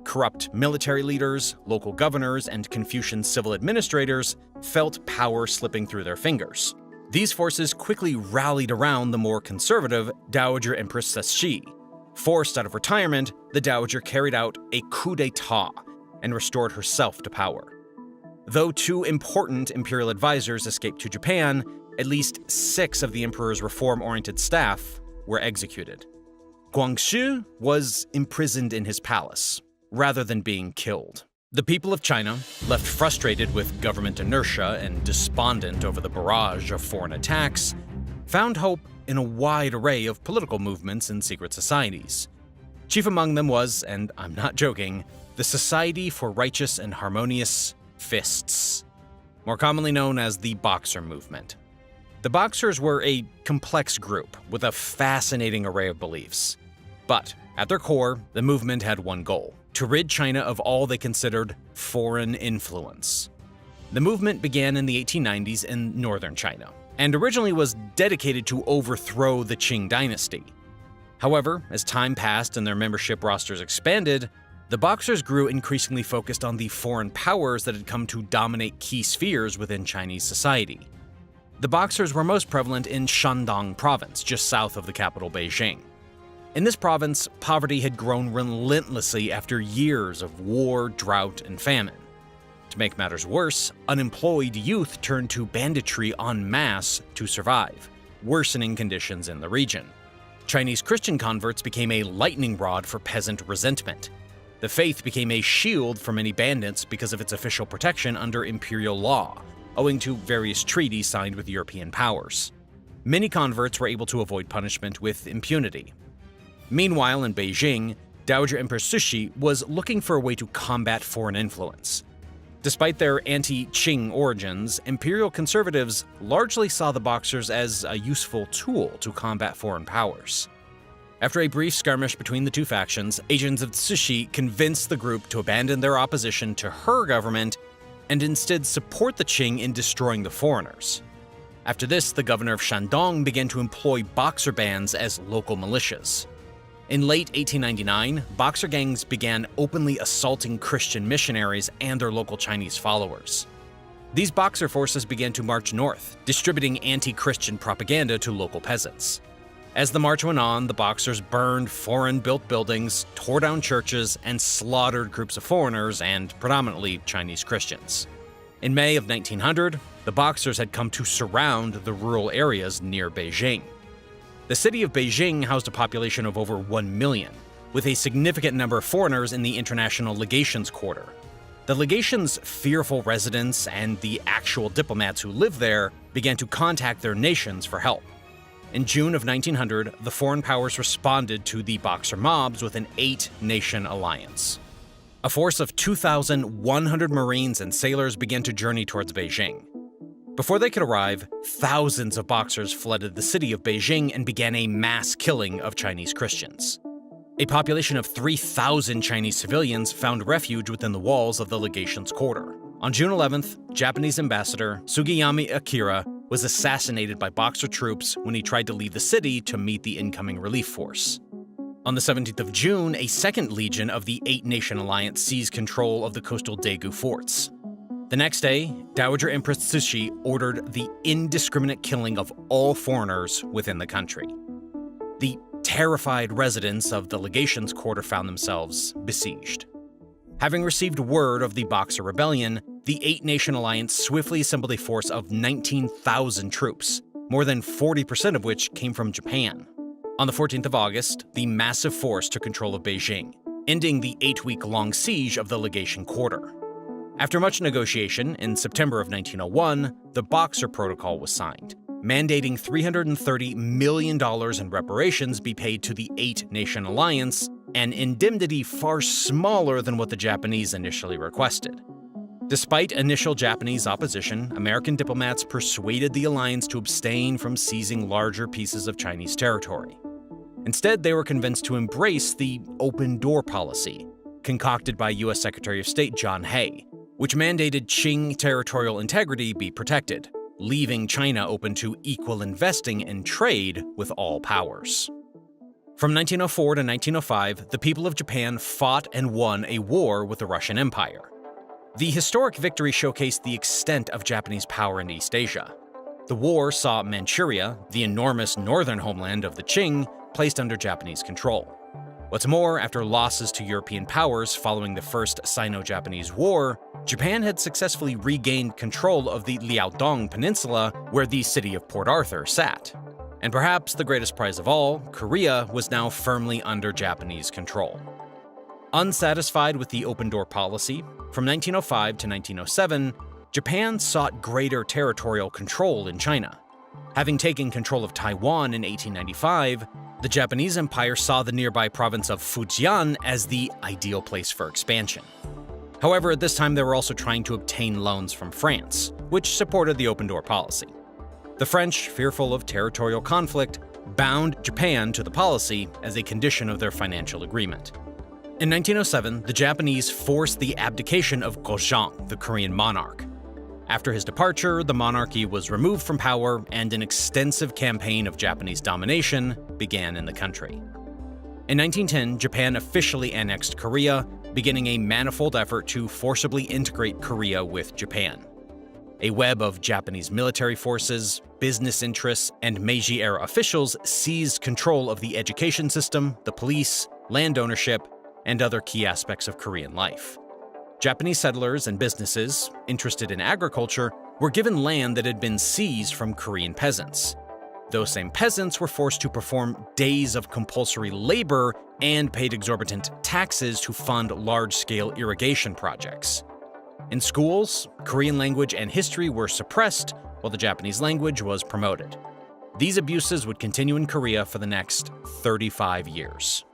corrupt military leaders, local governors, and Confucian civil administrators felt power slipping through their fingers. These forces quickly rallied around the more conservative Dowager Empress Cixi. Forced out of retirement, the Dowager carried out a coup d'etat and restored herself to power. Though 2 important imperial advisors escaped to Japan, at least 6 of the emperor's reform-oriented staff were executed. Guangxu was imprisoned in his palace, rather than being killed. The people of China, left frustrated with government inertia and despondent over the barrage of foreign attacks, found hope in a wide array of political movements and secret societies. Chief among them was, and I'm not joking, the Society for Righteous and Harmonious Fists, more commonly known as the Boxer Movement. The Boxers were a complex group with a fascinating array of beliefs. But at their core, the movement had one goal: to rid China of all they considered foreign influence. The movement began in the 1890s in northern China, and originally was dedicated to overthrow the Qing dynasty. However, as time passed and their membership rosters expanded, the Boxers grew increasingly focused on the foreign powers that had come to dominate key spheres within Chinese society. The Boxers were most prevalent in Shandong province, just south of the capital Beijing. In this province, poverty had grown relentlessly after years of war, drought, and famine. To make matters worse, unemployed youth turned to banditry en masse to survive, worsening conditions in the region. Chinese Christian converts became a lightning rod for peasant resentment. The faith became a shield for many bandits because of its official protection under imperial law, owing to various treaties signed with European powers. Many converts were able to avoid punishment with impunity. Meanwhile, in Beijing, Dowager Empress Cixi was looking for a way to combat foreign influence. Despite their anti-Qing origins, imperial conservatives largely saw the Boxers as a useful tool to combat foreign powers. After a brief skirmish between the 2 factions, agents of Cixi convinced the group to abandon their opposition to her government and instead support the Qing in destroying the foreigners. After this, the governor of Shandong began to employ Boxer bands as local militias. In late 1899, Boxer gangs began openly assaulting Christian missionaries and their local Chinese followers. These Boxer forces began to march north, distributing anti-Christian propaganda to local peasants. As the march went on, the Boxers burned foreign-built buildings, tore down churches, and slaughtered groups of foreigners and predominantly Chinese Christians. In May of 1900, the Boxers had come to surround the rural areas near Beijing. The city of Beijing housed a population of over 1 million, with a significant number of foreigners in the International Legations Quarter. The legation's fearful residents and the actual diplomats who lived there began to contact their nations for help. In June of 1900, the foreign powers responded to the Boxer mobs with an 8-nation alliance. A force of 2,100 Marines and sailors began to journey towards Beijing. Before they could arrive, thousands of Boxers flooded the city of Beijing and began a mass killing of Chinese Christians. A population of 3,000 Chinese civilians found refuge within the walls of the legation's quarter. On June 11th, Japanese ambassador Sugiyami Akira was assassinated by Boxer troops when he tried to leave the city to meet the incoming relief force. On the 17th of June, a second legion of the 8-nation alliance seized control of the coastal Daegu forts. The next day, Dowager Empress Cixi ordered the indiscriminate killing of all foreigners within the country. The terrified residents of the legation's quarter found themselves besieged. Having received word of the Boxer rebellion, the 8-nation alliance swiftly assembled a force of 19,000 troops, more than 40% of which came from Japan. On the 14th of August, the massive force took control of Beijing, ending the 8-week-long siege of the legation quarter. After much negotiation, in September of 1901, the Boxer Protocol was signed, mandating $330 million in reparations be paid to the 8-nation alliance, an indemnity far smaller than what the Japanese initially requested. Despite initial Japanese opposition, American diplomats persuaded the alliance to abstain from seizing larger pieces of Chinese territory. Instead, they were convinced to embrace the open door policy, concocted by U.S. Secretary of State John Hay, which mandated Qing territorial integrity be protected, leaving China open to equal investing and trade with all powers. From 1904 to 1905, the people of Japan fought and won a war with the Russian Empire. The historic victory showcased the extent of Japanese power in East Asia. The war saw Manchuria, the enormous northern homeland of the Qing, placed under Japanese control. What's more, after losses to European powers following the First Sino-Japanese War, Japan had successfully regained control of the Liaodong Peninsula, where the city of Port Arthur sat. And perhaps the greatest prize of all, Korea was now firmly under Japanese control. Unsatisfied with the open-door policy, from 1905 to 1907, Japan sought greater territorial control in China. Having taken control of Taiwan in 1895, the Japanese Empire saw the nearby province of Fujian as the ideal place for expansion. However, at this time they were also trying to obtain loans from France, which supported the open-door policy. The French, fearful of territorial conflict, bound Japan to the policy as a condition of their financial agreement. In 1907, the Japanese forced the abdication of Gojong, the Korean monarch. After his departure, the monarchy was removed from power and an extensive campaign of Japanese domination began in the country. In 1910, Japan officially annexed Korea, beginning a manifold effort to forcibly integrate Korea with Japan. A web of Japanese military forces, business interests, and Meiji-era officials seized control of the education system, the police, land ownership, and other key aspects of Korean life. Japanese settlers and businesses, interested in agriculture, were given land that had been seized from Korean peasants. Those same peasants were forced to perform days of compulsory labor and paid exorbitant taxes to fund large-scale irrigation projects. In schools, Korean language and history were suppressed, while the Japanese language was promoted. These abuses would continue in Korea for the next 35 years.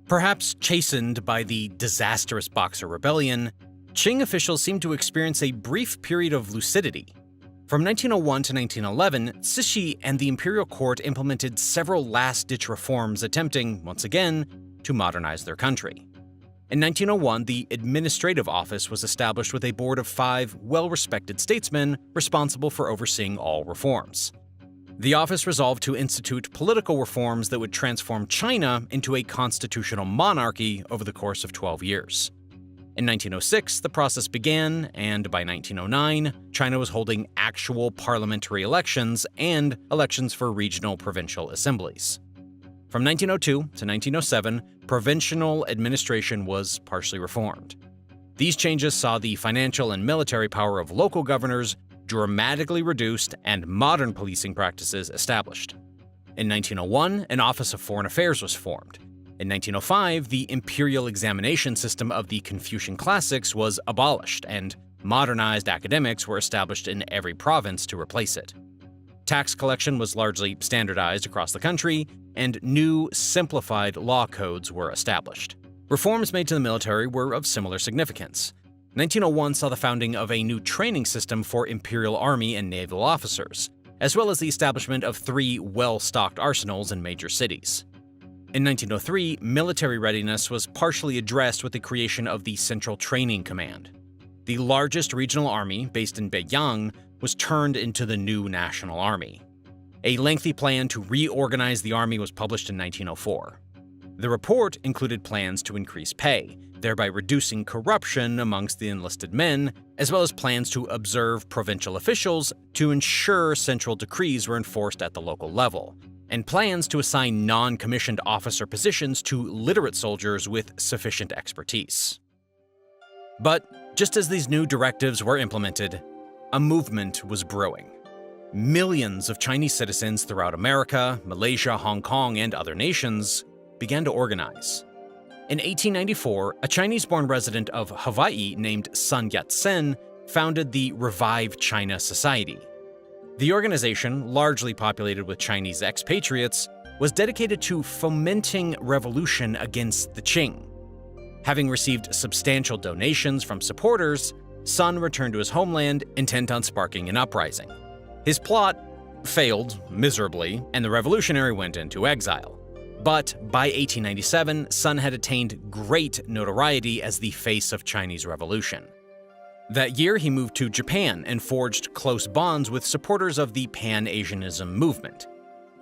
Perhaps chastened by the disastrous Boxer Rebellion, Qing officials seemed to experience a brief period of lucidity. From 1901 to 1911, Cixi and the imperial court implemented several last-ditch reforms attempting, once again, to modernize their country. In 1901, the administrative office was established with a board of 5 well-respected statesmen responsible for overseeing all reforms. The office resolved to institute political reforms that would transform China into a constitutional monarchy over the course of 12 years. In 1906, the process began, and by 1909, China was holding actual parliamentary elections and elections for regional provincial assemblies. From 1902 to 1907, provincial administration was partially reformed. These changes saw the financial and military power of local governors dramatically reduced and modern policing practices established. In 1901, an Office of Foreign Affairs was formed. In 1905, the imperial examination system of the Confucian classics was abolished, and modernized academics were established in every province to replace it. Tax collection was largely standardized across the country, and new, simplified law codes were established. Reforms made to the military were of similar significance. 1901 saw the founding of a new training system for Imperial Army and naval officers, as well as the establishment of 3 well-stocked arsenals in major cities. In 1903, military readiness was partially addressed with the creation of the Central Training Command. The largest regional army, based in Beiyang, was turned into the new National Army. A lengthy plan to reorganize the army was published in 1904. The report included plans to increase pay, thereby reducing corruption amongst the enlisted men, as well as plans to observe provincial officials to ensure central decrees were enforced at the local level, and plans to assign non-commissioned officer positions to literate soldiers with sufficient expertise. But just as these new directives were implemented, a movement was brewing. Millions of Chinese citizens throughout America, Malaysia, Hong Kong, and other nations began to organize. In 1894, a Chinese-born resident of Hawaii named Sun Yat-sen founded the Revive China Society. The organization, largely populated with Chinese expatriates, was dedicated to fomenting revolution against the Qing. Having received substantial donations from supporters, Sun returned to his homeland, intent on sparking an uprising. His plot failed miserably, and the revolutionary went into exile. But by 1897, Sun had attained great notoriety as the face of Chinese revolution. That year, he moved to Japan and forged close bonds with supporters of the Pan-Asianism movement.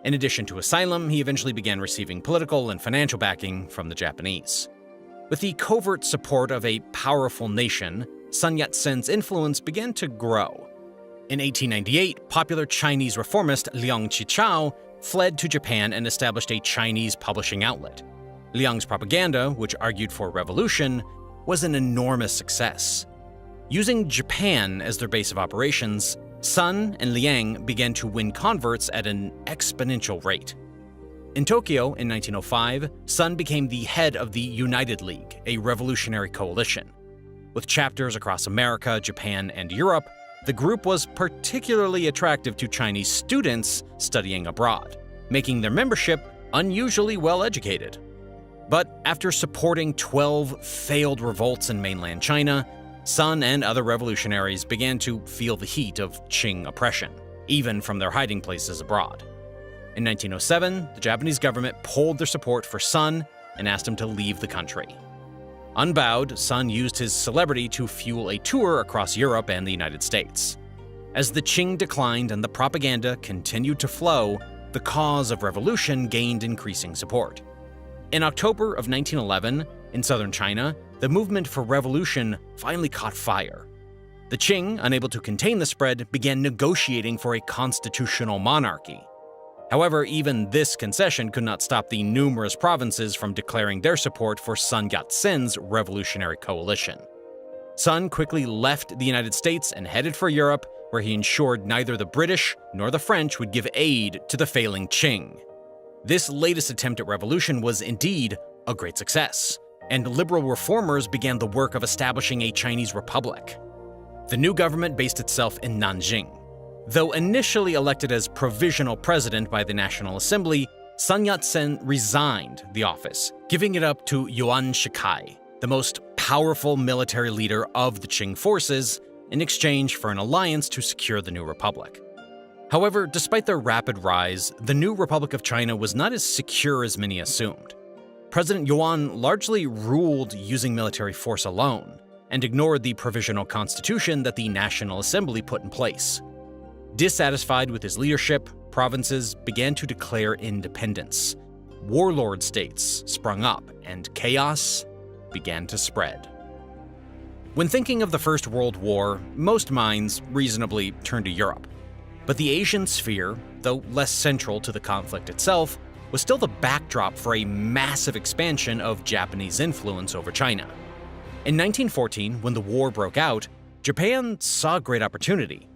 In addition to asylum, he eventually began receiving political and financial backing from the Japanese. With the covert support of a powerful nation, Sun Yat-sen's influence began to grow. In 1898, popular Chinese reformist Liang Qichao fled to Japan and established a Chinese publishing outlet. Liang's propaganda, which argued for revolution, was an enormous success. Using Japan as their base of operations, Sun and Liang began to win converts at an exponential rate. In Tokyo in 1905, Sun became the head of the United League, a revolutionary coalition. With chapters across America, Japan, and Europe, the group was particularly attractive to Chinese students studying abroad, making their membership unusually well-educated. But after supporting 12 failed revolts in mainland China, Sun and other revolutionaries began to feel the heat of Qing oppression, even from their hiding places abroad. In 1907, the Japanese government pulled their support for Sun and asked him to leave the country. Unbowed, Sun used his celebrity to fuel a tour across Europe and the United States. As the Qing declined and the propaganda continued to flow, the cause of revolution gained increasing support. In October of 1911, in southern China, the movement for revolution finally caught fire. The Qing, unable to contain the spread, began negotiating for a constitutional monarchy. However, even this concession could not stop the numerous provinces from declaring their support for Sun Yat-sen's revolutionary coalition. Sun quickly left the United States and headed for Europe, where he ensured neither the British nor the French would give aid to the failing Qing. This latest attempt at revolution was indeed a great success, and liberal reformers began the work of establishing a Chinese republic. The new government based itself in Nanjing. Though initially elected as provisional president by the National Assembly, Sun Yat-sen resigned the office, giving it up to Yuan Shikai, the most powerful military leader of the Qing forces, in exchange for an alliance to secure the new republic. However, despite their rapid rise, the new Republic of China was not as secure as many assumed. President Yuan largely ruled using military force alone, and ignored the provisional constitution that the National Assembly put in place. Dissatisfied with his leadership, provinces began to declare independence. Warlord states sprung up, and chaos began to spread. When thinking of the First World War, most minds reasonably turn to Europe. But the Asian sphere, though less central to the conflict itself, was still the backdrop for a massive expansion of Japanese influence over China. In 1914, when the war broke out, Japan saw a great opportunity.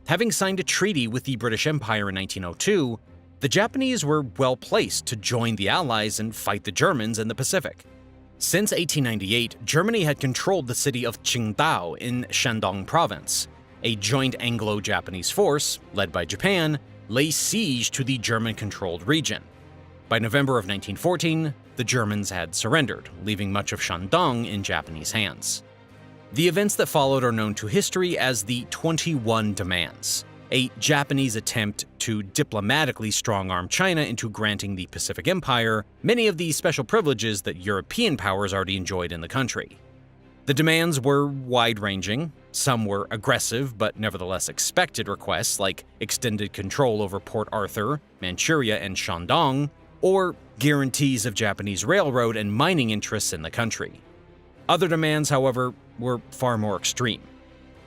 Having signed a treaty with the British Empire in 1902, the Japanese were well placed to join the Allies and fight the Germans in the Pacific. Since 1898, Germany had controlled the city of Qingdao in Shandong province. A joint Anglo-Japanese force, led by Japan, lay siege to the German-controlled region. By November of 1914, the Germans had surrendered, leaving much of Shandong in Japanese hands. The events that followed are known to history as the 21 Demands, a Japanese attempt to diplomatically strong-arm China into granting the Pacific Empire many of the special privileges that European powers already enjoyed in the country. The demands were wide-ranging. Some were aggressive but nevertheless expected requests like extended control over Port Arthur, Manchuria, and Shandong, or guarantees of Japanese railroad and mining interests in the country. Other demands, however, were far more extreme.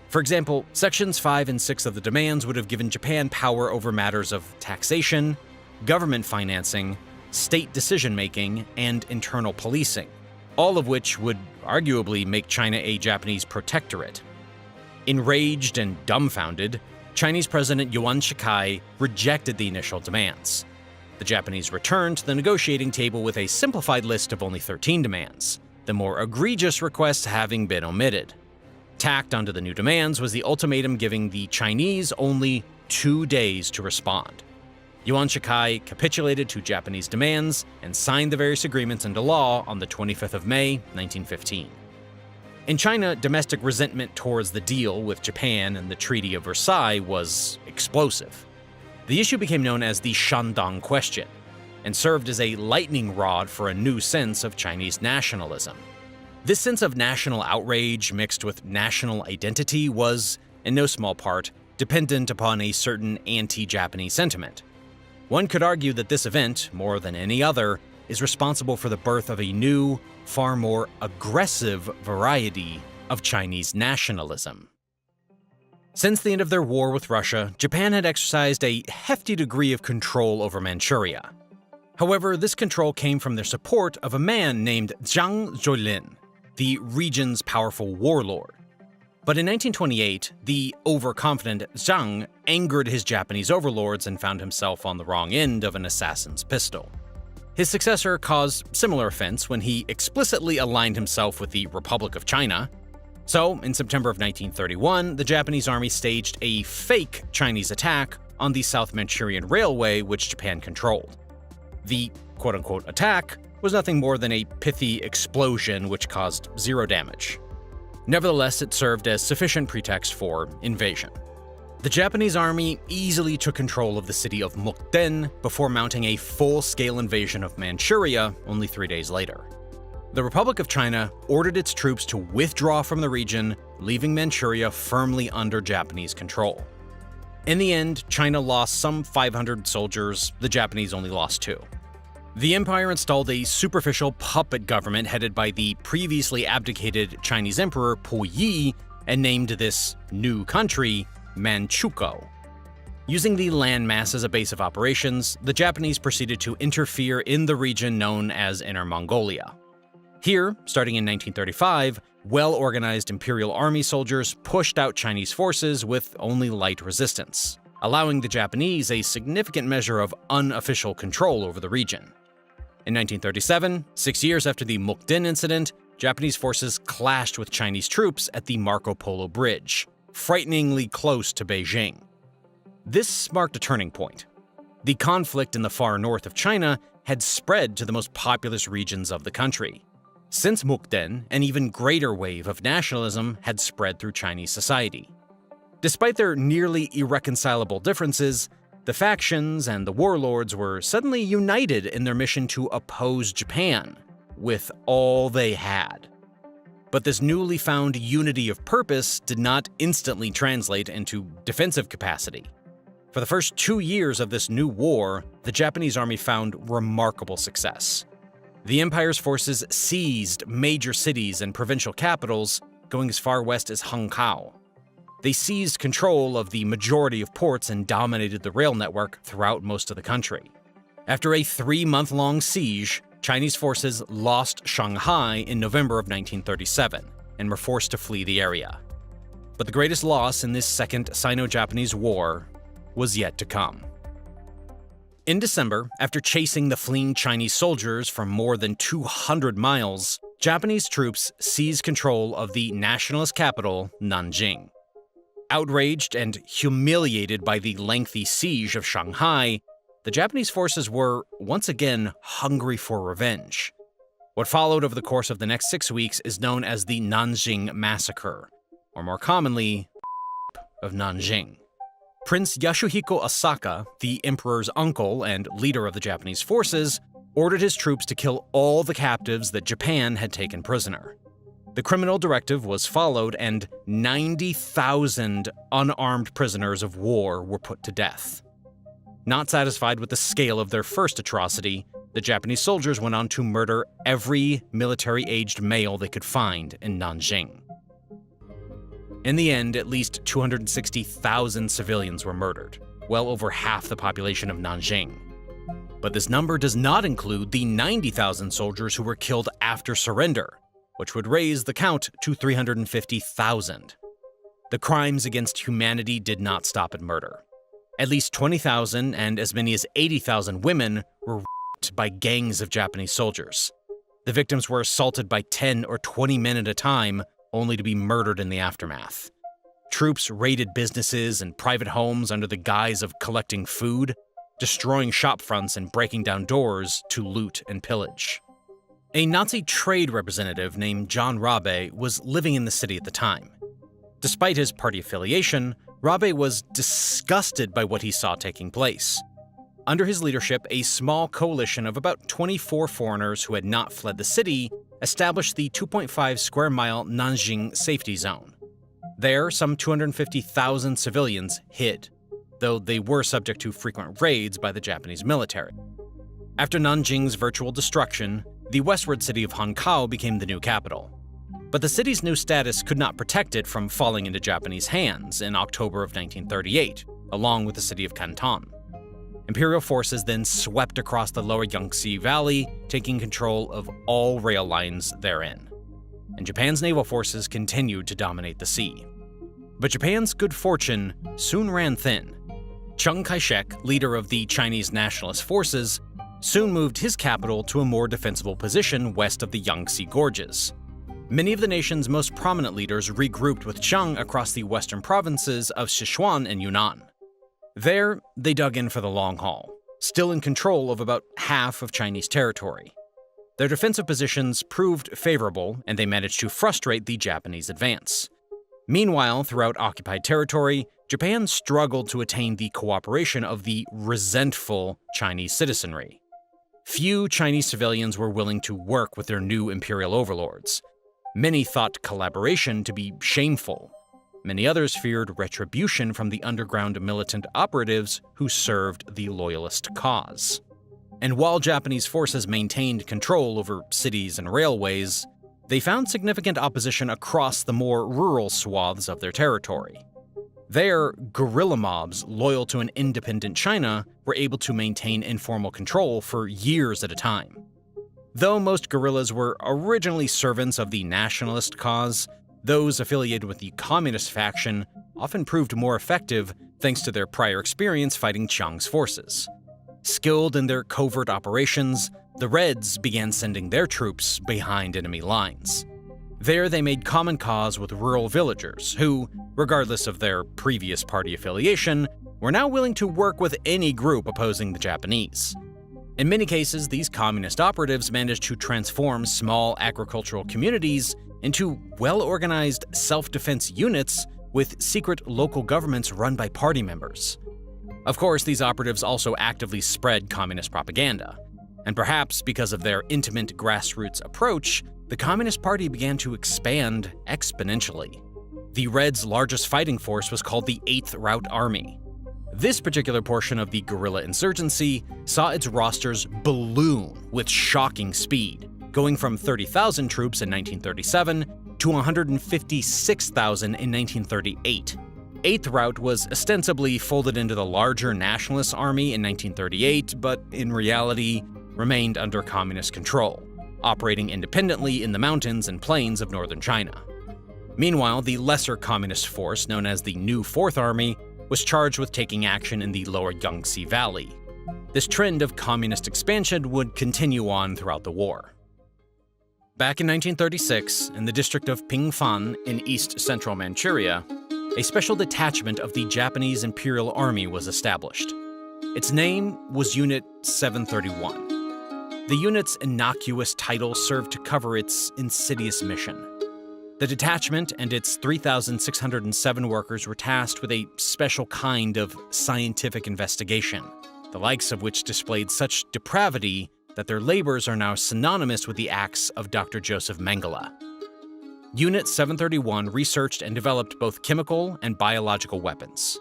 For example, Sections 5 and 6 of the demands would have given Japan power over matters of taxation, government financing, state decision-making, and internal policing, all of which would arguably make China a Japanese protectorate. Enraged and dumbfounded, Chinese President Yuan Shikai rejected the initial demands. The Japanese returned to the negotiating table with a simplified list of only 13 demands, the more egregious requests having been omitted. Tacked onto the new demands was the ultimatum giving the Chinese only 2 days to respond. Yuan Shikai capitulated to Japanese demands and signed the various agreements into law on the 25th of May, 1915. In China, domestic resentment towards the deal with Japan and the Treaty of Versailles was explosive. The issue became known as the Shandong Question, and served as a lightning rod for a new sense of Chinese nationalism. This sense of national outrage mixed with national identity was, in no small part, dependent upon a certain anti-Japanese sentiment. One could argue that this event, more than any other, is responsible for the birth of a new, far more aggressive variety of Chinese nationalism. Since the end of their war with Russia, Japan had exercised a hefty degree of control over Manchuria. However, this control came from their support of a man named Zhang Zuolin, the region's powerful warlord. But in 1928, the overconfident Zhang angered his Japanese overlords and found himself on the wrong end of an assassin's pistol. His successor caused similar offense when he explicitly aligned himself with the Republic of China. So, in September of 1931, the Japanese army staged a fake Chinese attack on the South Manchurian Railway, which Japan controlled. The quote-unquote attack was nothing more than a pithy explosion which caused zero damage. Nevertheless, it served as sufficient pretext for invasion. The Japanese army easily took control of the city of Mukden before mounting a full-scale invasion of Manchuria only 3 days later. The Republic of China ordered its troops to withdraw from the region, leaving Manchuria firmly under Japanese control. In the end, China lost some 500 soldiers, the Japanese only lost 2. The empire installed a superficial puppet government headed by the previously abdicated Chinese emperor Puyi and named this new country Manchukuo. Using the landmass as a base of operations, the Japanese proceeded to interfere in the region known as Inner Mongolia. Here, starting in 1935, well-organized imperial army soldiers pushed out Chinese forces with only light resistance, allowing the Japanese a significant measure of unofficial control over the region. In 1937, 6 years after the Mukden incident, Japanese forces clashed with Chinese troops at the Marco Polo Bridge, frighteningly close to Beijing. This marked a turning point. The conflict in the far north of China had spread to the most populous regions of the country. Since Mukden, an even greater wave of nationalism had spread through Chinese society. Despite their nearly irreconcilable differences, the factions and the warlords were suddenly united in their mission to oppose Japan with all they had. But this newly found unity of purpose did not instantly translate into defensive capacity. For the first 2 years of this new war, the Japanese army found remarkable success. The empire's forces seized major cities and provincial capitals, going as far west as Hankow. They seized control of the majority of ports and dominated the rail network throughout most of the country. After a 3-month-long siege, Chinese forces lost Shanghai in November of 1937 and were forced to flee the area. But the greatest loss in this Second Sino-Japanese War was yet to come. In December, after chasing the fleeing Chinese soldiers for more than 200 miles, Japanese troops seized control of the nationalist capital, Nanjing. Outraged and humiliated by the lengthy siege of Shanghai, the Japanese forces were once again hungry for revenge. What followed over the course of the next 6 weeks is known as the Nanjing Massacre, or more commonly, of Nanjing. Prince Yasuhiko Asaka, the emperor's uncle and leader of the Japanese forces, ordered his troops to kill all the captives that Japan had taken prisoner. The criminal directive was followed, and 90,000 unarmed prisoners of war were put to death. Not satisfied with the scale of their first atrocity, the Japanese soldiers went on to murder every military-aged male they could find in Nanjing. In the end, at least 260,000 civilians were murdered, well over half the population of Nanjing. But this number does not include the 90,000 soldiers who were killed after surrender, which would raise the count to 350,000. The crimes against humanity did not stop at murder. At least 20,000 and as many as 80,000 women were raped by gangs of Japanese soldiers. The victims were assaulted by 10 or 20 men at a time, only to be murdered in the aftermath. Troops raided businesses and private homes under the guise of collecting food, destroying shop fronts and breaking down doors to loot and pillage. A Nazi trade representative named John Rabe was living in the city at the time. Despite his party affiliation, Rabe was disgusted by what he saw taking place. Under his leadership, a small coalition of about 24 foreigners who had not fled the city established the 2.5 square mile Nanjing safety zone. There, some 250,000 civilians hid. though they were subject to frequent raids by the Japanese military. After Nanjing's virtual destruction, the westward city of Hankou became the new capital. But the city's new status could not protect it from falling into Japanese hands in October of 1938, along with the city of Canton. Imperial forces then swept across the lower Yangtze Valley, taking control of all rail lines therein. And Japan's naval forces continued to dominate the sea. But Japan's good fortune soon ran thin. Chiang Kai-shek, leader of the Chinese Nationalist Forces, soon moved his capital to a more defensible position west of the Yangtze Gorges. Many of the nation's most prominent leaders regrouped with Chiang across the western provinces of Sichuan and Yunnan. There, they dug in for the long haul, still in control of about half of Chinese territory. Their defensive positions proved favorable, and they managed to frustrate the Japanese advance. Meanwhile, throughout occupied territory, Japan struggled to attain the cooperation of the resentful Chinese citizenry. Few Chinese civilians were willing to work with their new imperial overlords. Many thought collaboration to be shameful. Many others feared retribution from the underground militant operatives who served the loyalist cause. And while Japanese forces maintained control over cities and railways, they found significant opposition across the more rural swaths of their territory. There, guerrilla mobs loyal to an independent China were able to maintain informal control for years at a time. Though most guerrillas were originally servants of the nationalist cause, those affiliated with the communist faction often proved more effective thanks to their prior experience fighting Chiang's forces. Skilled in their covert operations, the Reds began sending their troops behind enemy lines. There they made common cause with rural villagers who, regardless of their previous party affiliation, were now willing to work with any group opposing the Japanese. In many cases, these communist operatives managed to transform small agricultural communities into well-organized self-defense units with secret local governments run by party members. Of course, these operatives also actively spread communist propaganda. And perhaps because of their intimate grassroots approach, the Communist Party began to expand exponentially. The Reds' largest fighting force was called the 8th Route Army. This particular portion of the guerrilla insurgency saw its rosters balloon with shocking speed, going from 30,000 troops in 1937 to 156,000 in 1938. 8th Route was ostensibly folded into the larger Nationalist Army in 1938, but in reality remained under communist control, operating independently in the mountains and plains of northern China. Meanwhile, the lesser communist force, known as the New 4th Army, was charged with taking action in the lower Yangtze Valley. This trend of communist expansion would continue on throughout the war. Back in 1936, in the district of Pingfan in east-central Manchuria, a special detachment of the Japanese Imperial Army was established. Its name was Unit 731. The unit's innocuous title served to cover its insidious mission. The detachment and its 3,607 workers were tasked with a special kind of scientific investigation, the likes of which displayed such depravity that their labors are now synonymous with the acts of Dr. Joseph Mengele. Unit 731 researched and developed both chemical and biological weapons.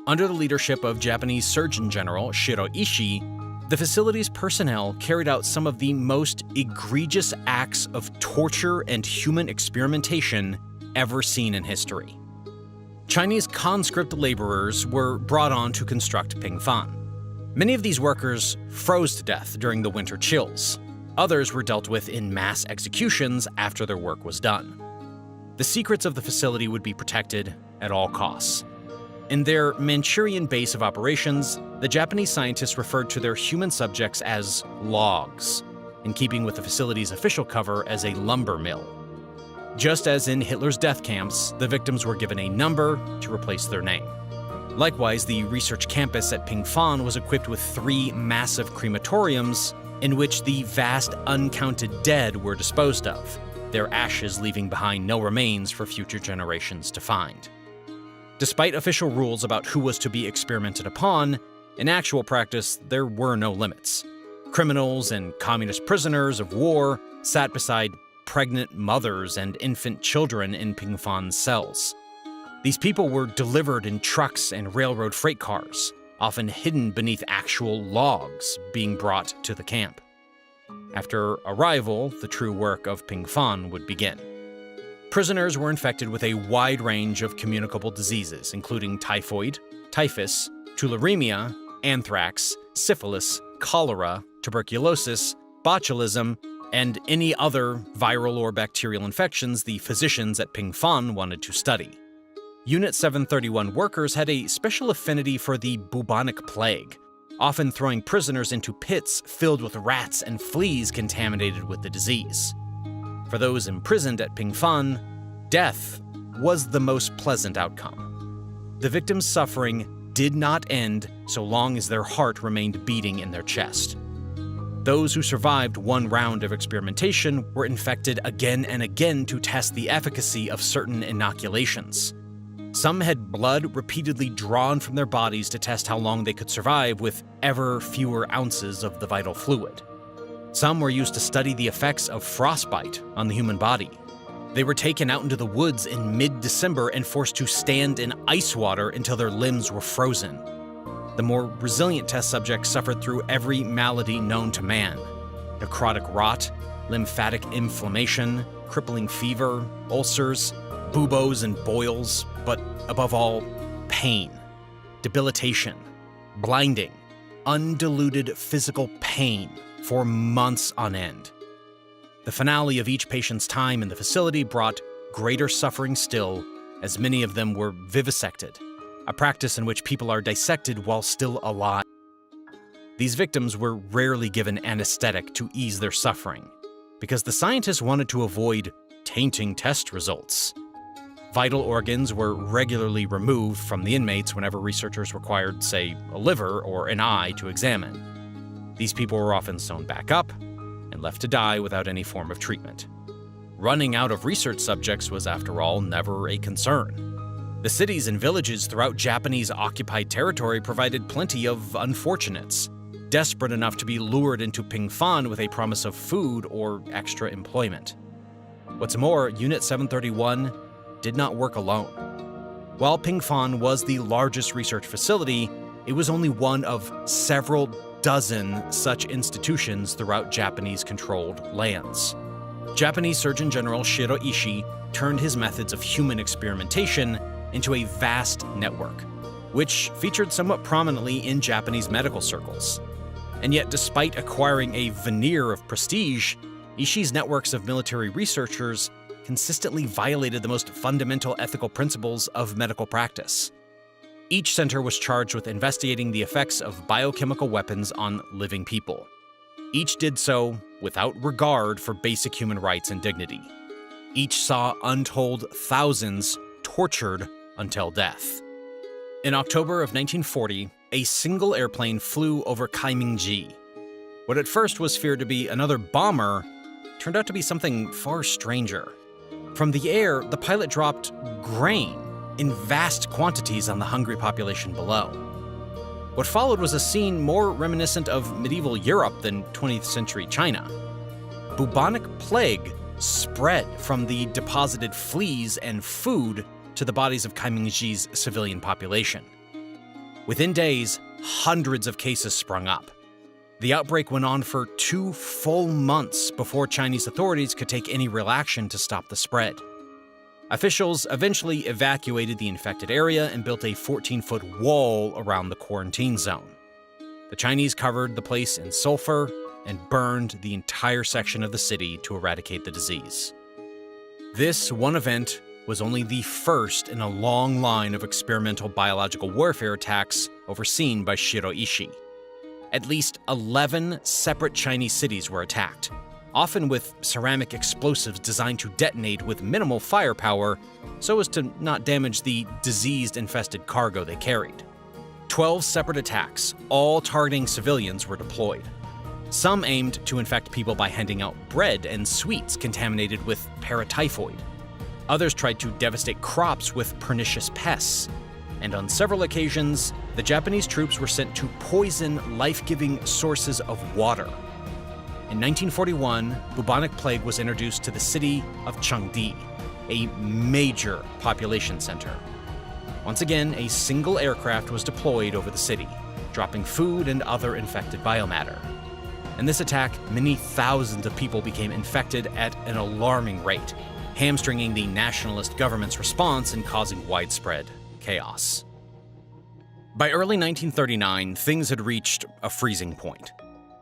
Under the leadership of Japanese Surgeon General Shiro Ishii, the facility's personnel carried out some of the most egregious acts of torture and human experimentation ever seen in history. Chinese conscript laborers were brought on to construct Pingfan. Many of these workers froze to death during the winter chills. Others were dealt with in mass executions after their work was done. The secrets of the facility would be protected at all costs. In their Manchurian base of operations, the Japanese scientists referred to their human subjects as logs, in keeping with the facility's official cover as a lumber mill. Just as in Hitler's death camps, the victims were given a number to replace their name. Likewise, the research campus at Pingfan was equipped with 3 massive crematoriums in which the vast uncounted dead were disposed of, their ashes leaving behind no remains for future generations to find. Despite official rules about who was to be experimented upon, in actual practice, there were no limits. Criminals and communist prisoners of war sat beside pregnant mothers and infant children in Pingfan's cells. These people were delivered in trucks and railroad freight cars, often hidden beneath actual logs being brought to the camp. After arrival, the true work of Ping Fan would begin. Prisoners were infected with a wide range of communicable diseases, including typhoid, typhus, tularemia, anthrax, syphilis, cholera, tuberculosis, botulism, and any other viral or bacterial infections the physicians at Ping Fan wanted to study. Unit 731 workers had a special affinity for the bubonic plague, often throwing prisoners into pits filled with rats and fleas contaminated with the disease. For those imprisoned at Ping Fan, death was the most pleasant outcome. The victims' suffering did not end so long as their heart remained beating in their chest. Those who survived one round of experimentation were infected again and again to test the efficacy of certain inoculations. Some had blood repeatedly drawn from their bodies to test how long they could survive with ever fewer ounces of the vital fluid. Some were used to study the effects of frostbite on the human body. They were taken out into the woods in mid-December and forced to stand in ice water until their limbs were frozen. The more resilient test subjects suffered through every malady known to man: necrotic rot, lymphatic inflammation, crippling fever, ulcers, buboes and boils, but above all, pain, debilitation, blinding, undiluted physical pain for months on end. The finale of each patient's time in the facility brought greater suffering still, as many of them were vivisected, a practice in which people are dissected while still alive. These victims were rarely given anesthetic to ease their suffering, because the scientists wanted to avoid tainting test results. Vital organs were regularly removed from the inmates whenever researchers required, say, a liver or an eye to examine. These people were often sewn back up and left to die without any form of treatment. Running out of research subjects was, after all, never a concern. The cities and villages throughout Japanese-occupied territory provided plenty of unfortunates, desperate enough to be lured into Ping Fan with a promise of food or extra employment. What's more, Unit 731 did not work alone. While Ping Fan was the largest research facility, it was only one of several dozen such institutions throughout Japanese-controlled lands. Japanese Surgeon General Shiro Ishii turned his methods of human experimentation into a vast network, which featured somewhat prominently in Japanese medical circles. And yet, despite acquiring a veneer of prestige, Ishii's networks of military researchers consistently violated the most fundamental ethical principles of medical practice. Each center was charged with investigating the effects of biochemical weapons on living people. Each did so without regard for basic human rights and dignity. Each saw untold thousands tortured until death. In October of 1940, a single airplane flew over Kaimingji. What at first was feared to be another bomber turned out to be something far stranger. From the air, the pilot dropped grain in vast quantities on the hungry population below. What followed was a scene more reminiscent of medieval Europe than 20th century China. Bubonic plague spread from the deposited fleas and food to the bodies of Kaimingji's civilian population. Within days, hundreds of cases sprung up. The outbreak went on for 2 full months before Chinese authorities could take any real action to stop the spread. Officials eventually evacuated the infected area and built a 14-foot wall around the quarantine zone. The Chinese covered the place in sulfur and burned the entire section of the city to eradicate the disease. This one event was only the first in a long line of experimental biological warfare attacks overseen by Shiro Ishii. At least 11 separate Chinese cities were attacked, often with ceramic explosives designed to detonate with minimal firepower so as to not damage the disease-infested cargo they carried. 12 separate attacks, all targeting civilians, were deployed. Some aimed to infect people by handing out bread and sweets contaminated with paratyphoid. Others tried to devastate crops with pernicious pests. And on several occasions, the Japanese troops were sent to poison life-giving sources of water. In 1941, bubonic plague was introduced to the city of Chengdi, a major population center. Once again, a single aircraft was deployed over the city, dropping food and other infected biomatter. In this attack, many thousands of people became infected at an alarming rate, hamstringing the nationalist government's response and causing widespread chaos. By early 1939, things had reached a freezing point.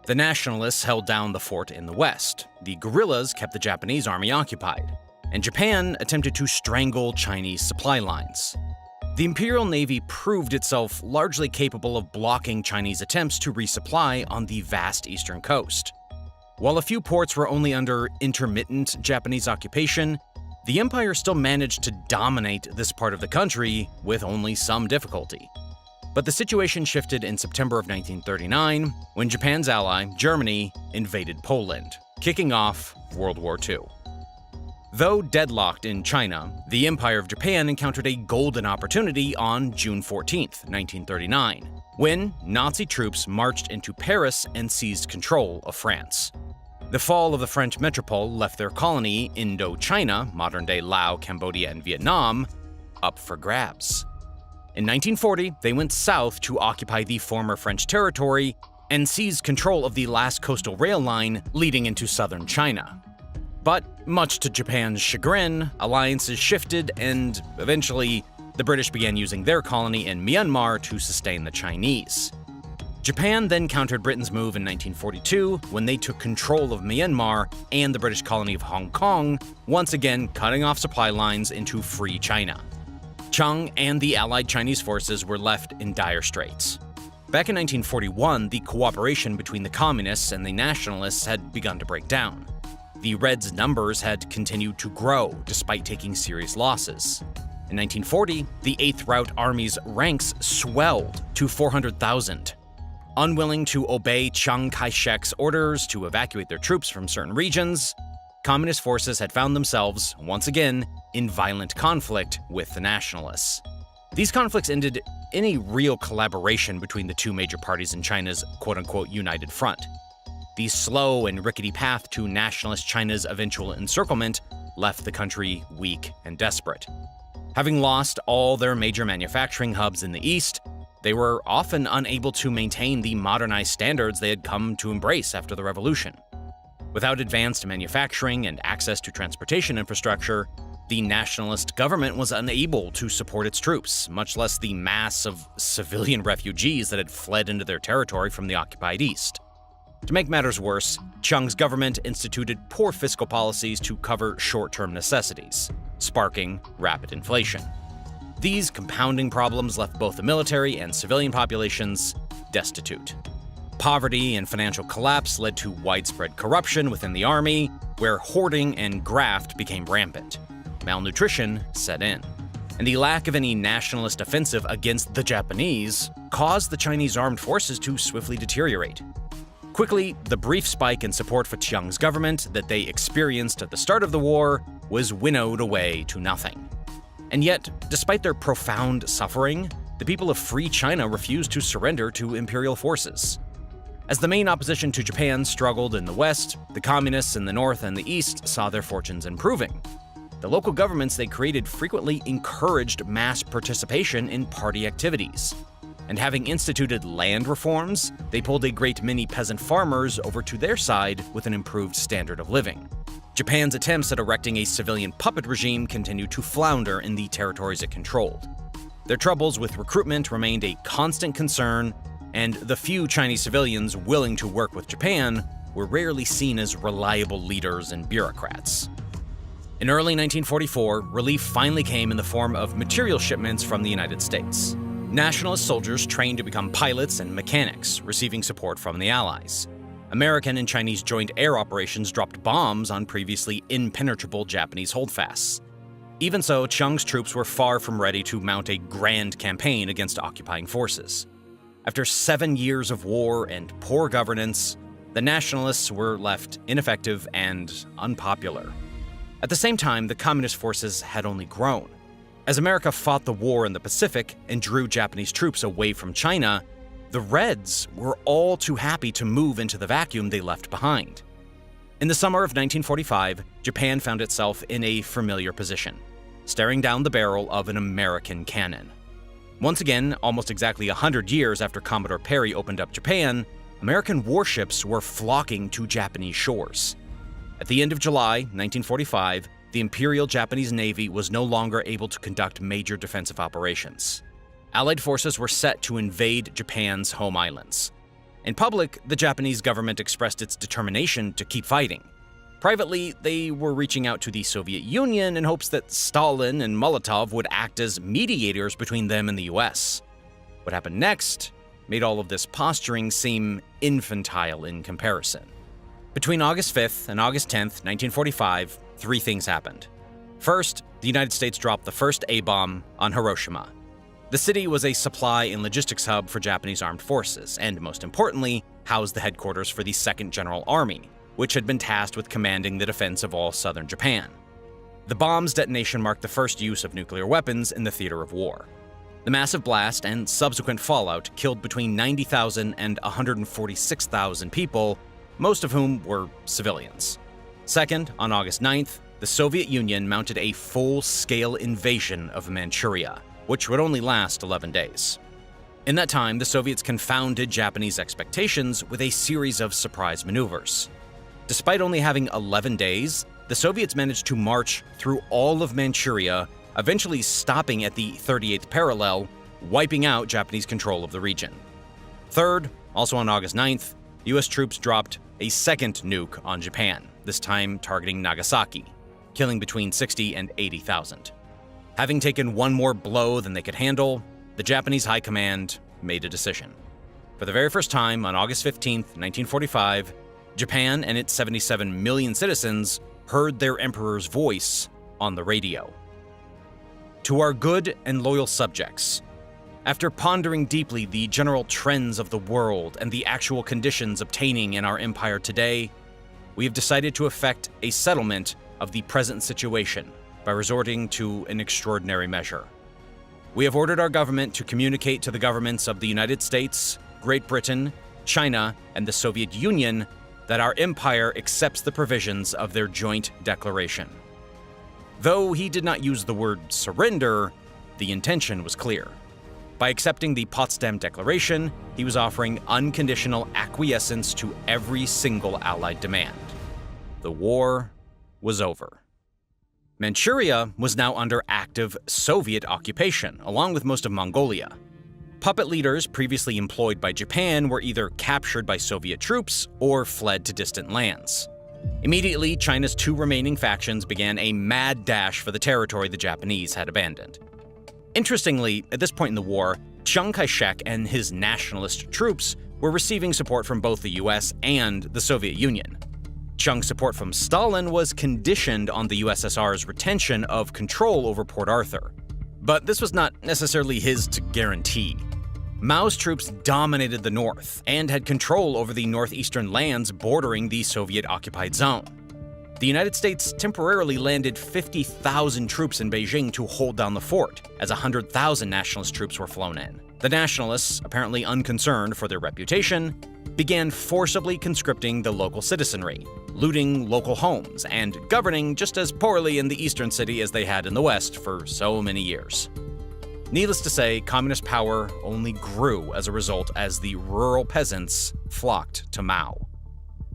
The nationalists held down the fort in the west, the guerrillas kept the Japanese army occupied, and Japan attempted to strangle Chinese supply lines. The Imperial Navy proved itself largely capable of blocking Chinese attempts to resupply on the vast eastern coast. While a few ports were only under intermittent Japanese occupation, the empire still managed to dominate this part of the country with only some difficulty. But the situation shifted in September of 1939 when Japan's ally, Germany, invaded Poland, kicking off World War II. Though deadlocked in China, the Empire of Japan encountered a golden opportunity on June 14, 1939, when Nazi troops marched into Paris and seized control of France. The fall of the French metropole left their colony, Indochina, modern-day Laos, Cambodia, and Vietnam, up for grabs. In 1940, they went south to occupy the former French territory and seized control of the last coastal rail line leading into southern China. But much to Japan's chagrin, alliances shifted and eventually the British began using their colony in Myanmar to sustain the Chinese. Japan then countered Britain's move in 1942 when they took control of Myanmar and the British colony of Hong Kong, once again cutting off supply lines into free China. Chiang and the allied Chinese forces were left in dire straits. Back in 1941, the cooperation between the communists and the nationalists had begun to break down. The Reds' numbers had continued to grow despite taking serious losses. In 1940, the 8th Route Army's ranks swelled to 400,000. Unwilling to obey Chiang Kai-shek's orders to evacuate their troops from certain regions, communist forces had found themselves, once again, in violent conflict with the nationalists. These conflicts ended in a real collaboration between the two major parties in China's quote-unquote united front. The slow and rickety path to nationalist China's eventual encirclement left the country weak and desperate. Having lost all their major manufacturing hubs in the east, they were often unable to maintain the modernized standards they had come to embrace after the revolution. Without advanced manufacturing and access to transportation infrastructure, the nationalist government was unable to support its troops, much less the mass of civilian refugees that had fled into their territory from the occupied east. To make matters worse, Chiang's government instituted poor fiscal policies to cover short-term necessities, sparking rapid inflation. These compounding problems left both the military and civilian populations destitute. Poverty and financial collapse led to widespread corruption within the army, where hoarding and graft became rampant. Malnutrition set in, and the lack of any nationalist offensive against the Japanese caused the Chinese armed forces to swiftly deteriorate. Quickly, the brief spike in support for Chiang's government that they experienced at the start of the war was winnowed away to nothing. And yet, despite their profound suffering, the people of free China refused to surrender to imperial forces. As the main opposition to Japan struggled in the west, the communists in the north and the east saw their fortunes improving. The local governments they created frequently encouraged mass participation in party activities. And having instituted land reforms, they pulled a great many peasant farmers over to their side with an improved standard of living. Japan's attempts at erecting a civilian puppet regime continued to flounder in the territories it controlled. Their troubles with recruitment remained a constant concern, and the few Chinese civilians willing to work with Japan were rarely seen as reliable leaders and bureaucrats. In early 1944, relief finally came in the form of material shipments from the United States. Nationalist soldiers trained to become pilots and mechanics, receiving support from the Allies. American and Chinese joint air operations dropped bombs on previously impenetrable Japanese holdfasts. Even so, Chiang's troops were far from ready to mount a grand campaign against occupying forces. After 7 years of war and poor governance, the nationalists were left ineffective and unpopular. At the same time, the communist forces had only grown. As America fought the war in the Pacific and drew Japanese troops away from China, the Reds were all too happy to move into the vacuum they left behind. In the summer of 1945, Japan found itself in a familiar position, staring down the barrel of an American cannon. Once again, almost exactly 100 years after Commodore Perry opened up Japan, American warships were flocking to Japanese shores. At the end of July 1945, the Imperial Japanese Navy was no longer able to conduct major defensive operations. Allied forces were set to invade Japan's home islands. In public, the Japanese government expressed its determination to keep fighting. Privately, they were reaching out to the Soviet Union in hopes that Stalin and Molotov would act as mediators between them and the US. What happened next made all of this posturing seem infantile in comparison. Between August 5th and August 10th, 1945, 3 things happened. First, the United States dropped the first A-bomb on Hiroshima. The city was a supply and logistics hub for Japanese armed forces, and most importantly, housed the headquarters for the 2nd General Army, which had been tasked with commanding the defense of all southern Japan. The bomb's detonation marked the first use of nuclear weapons in the theater of war. The massive blast and subsequent fallout killed between 90,000 and 146,000 people, most of whom were civilians. Second, on August 9th, the Soviet Union mounted a full-scale invasion of Manchuria, which would only last 11 days. In that time, the Soviets confounded Japanese expectations with a series of surprise maneuvers. Despite only having 11 days, the Soviets managed to march through all of Manchuria, eventually stopping at the 38th parallel, wiping out Japanese control of the region. Third, also on August 9th, US troops dropped a second nuke on Japan, this time targeting Nagasaki, killing between 60 and 80,000. Having taken one more blow than they could handle, the Japanese High Command made a decision. For the very first time on August 15th, 1945, Japan and its 77 million citizens heard their emperor's voice on the radio. To our good and loyal subjects, after pondering deeply the general trends of the world and the actual conditions obtaining in our empire today, we have decided to effect a settlement of the present situation by resorting to an extraordinary measure. We have ordered our government to communicate to the governments of the United States, Great Britain, China, and the Soviet Union that our empire accepts the provisions of their joint declaration. Though he did not use the word surrender, the intention was clear. By accepting the Potsdam Declaration, he was offering unconditional acquiescence to every single Allied demand. The war was over. Manchuria was now under active Soviet occupation, along with most of Mongolia. Puppet leaders previously employed by Japan were either captured by Soviet troops or fled to distant lands. Immediately, China's 2 remaining factions began a mad dash for the territory the Japanese had abandoned. Interestingly, at this point in the war, Chiang Kai-shek and his nationalist troops were receiving support from both the US and the Soviet Union. Chiang's support from Stalin was conditioned on the USSR's retention of control over Port Arthur. But this was not necessarily his to guarantee. Mao's troops dominated the north and had control over the northeastern lands bordering the Soviet-occupied zone. The United States temporarily landed 50,000 troops in Beijing to hold down the fort, as 100,000 nationalist troops were flown in. The nationalists, apparently unconcerned for their reputation, began forcibly conscripting the local citizenry, looting local homes, and governing just as poorly in the eastern city as they had in the west for so many years. Needless to say, communist power only grew as a result as the rural peasants flocked to Mao.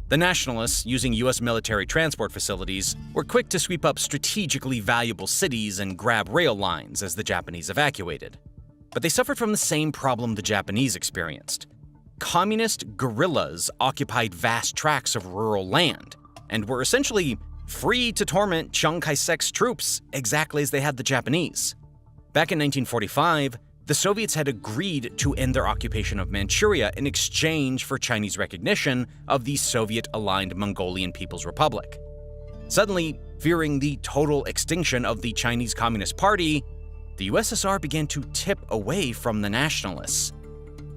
The nationalists, using US military transport facilities, were quick to sweep up strategically valuable cities and grab rail lines as the Japanese evacuated. But they suffered from the same problem the Japanese experienced. Communist guerrillas occupied vast tracts of rural land and were essentially free to torment Chiang Kai-shek's troops exactly as they had the Japanese. Back in 1945, the Soviets had agreed to end their occupation of Manchuria in exchange for Chinese recognition of the Soviet-aligned Mongolian People's Republic. Suddenly, fearing the total extinction of the Chinese Communist Party, the USSR began to tip away from the nationalists.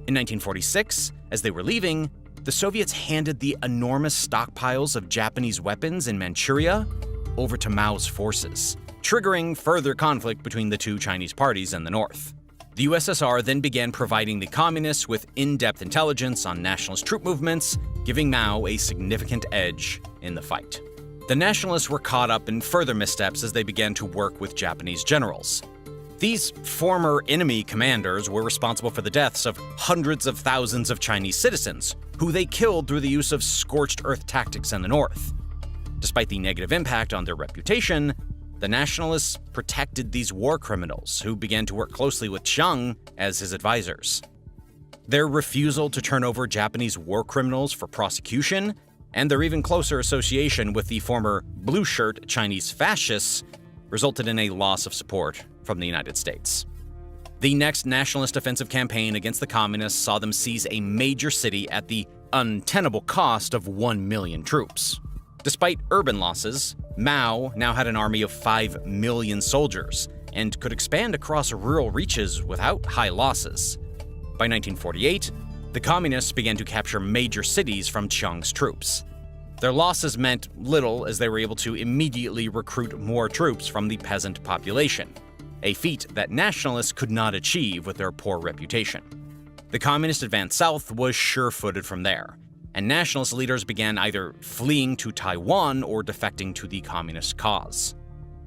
In 1946, as they were leaving, the Soviets handed the enormous stockpiles of Japanese weapons in Manchuria over to Mao's forces, triggering further conflict between the 2 Chinese parties in the north. The USSR then began providing the communists with in-depth intelligence on nationalist troop movements, giving Mao a significant edge in the fight. The nationalists were caught up in further missteps as they began to work with Japanese generals. These former enemy commanders were responsible for the deaths of hundreds of thousands of Chinese citizens, who they killed through the use of scorched earth tactics in the north. Despite the negative impact on their reputation, the nationalists protected these war criminals, who began to work closely with Chiang as his advisors. Their refusal to turn over Japanese war criminals for prosecution, and their even closer association with the former blue-shirt Chinese fascists, resulted in a loss of support from the United States. The next nationalist offensive campaign against the communists saw them seize a major city at the untenable cost of 1 million troops. Despite urban losses, Mao now had an army of 5 million soldiers and could expand across rural reaches without high losses. By 1948, the communists began to capture major cities from Chiang's troops. Their losses meant little, as they were able to immediately recruit more troops from the peasant population, a feat that nationalists could not achieve with their poor reputation. The communist advance south was sure-footed from there, and nationalist leaders began either fleeing to Taiwan or defecting to the communist cause.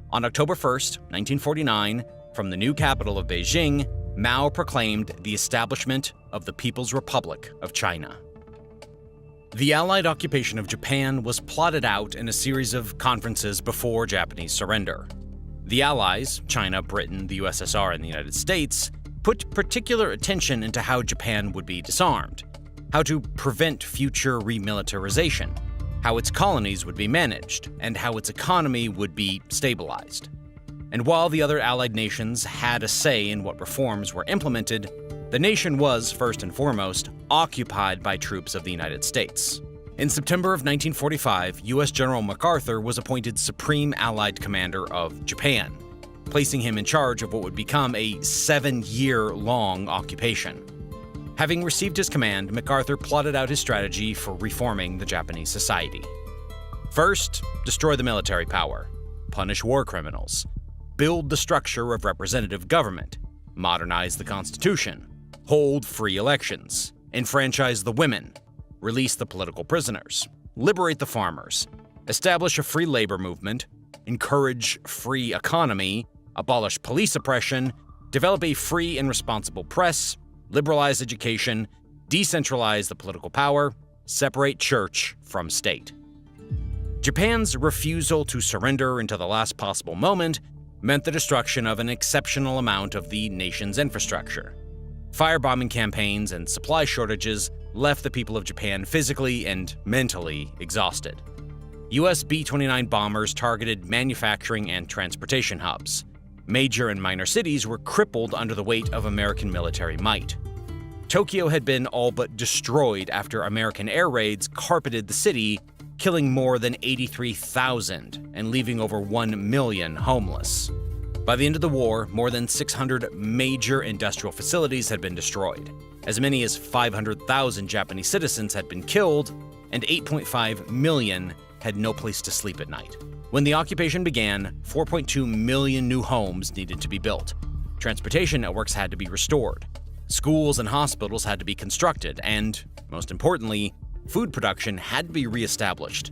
On October 1st, 1949, from the new capital of Beijing, Mao proclaimed the establishment of the People's Republic of China. The Allied occupation of Japan was plotted out in a series of conferences before Japanese surrender. The Allies, China, Britain, the USSR, and the United States, put particular attention into how Japan would be disarmed, how to prevent future remilitarization, how its colonies would be managed, and how its economy would be stabilized. And while the other Allied nations had a say in what reforms were implemented, the nation was, first and foremost, occupied by troops of the United States. In September of 1945, U.S. General MacArthur was appointed Supreme Allied Commander of Japan, placing him in charge of what would become a 7-year-long occupation. Having received his command, MacArthur plotted out his strategy for reforming the Japanese society. First, destroy the military power, punish war criminals, build the structure of representative government, modernize the Constitution, hold free elections, enfranchise the women, release the political prisoners, liberate the farmers, establish a free labor movement, encourage free economy, abolish police oppression, develop a free and responsible press, liberalize education, decentralize the political power, separate church from state. Japan's refusal to surrender until the last possible moment meant the destruction of an exceptional amount of the nation's infrastructure. Firebombing campaigns and supply shortages left the people of Japan physically and mentally exhausted. US B-29 bombers targeted manufacturing and transportation hubs. Major and minor cities were crippled under the weight of American military might. Tokyo had been all but destroyed after American air raids carpeted the city, killing more than 83,000 and leaving over 1 million homeless. By the end of the war, more than 600 major industrial facilities had been destroyed. As many as 500,000 Japanese citizens had been killed, and 8.5 million had no place to sleep at night. When the occupation began, 4.2 million new homes needed to be built. Transportation networks had to be restored. Schools and hospitals had to be constructed, and, most importantly, food production had to be reestablished.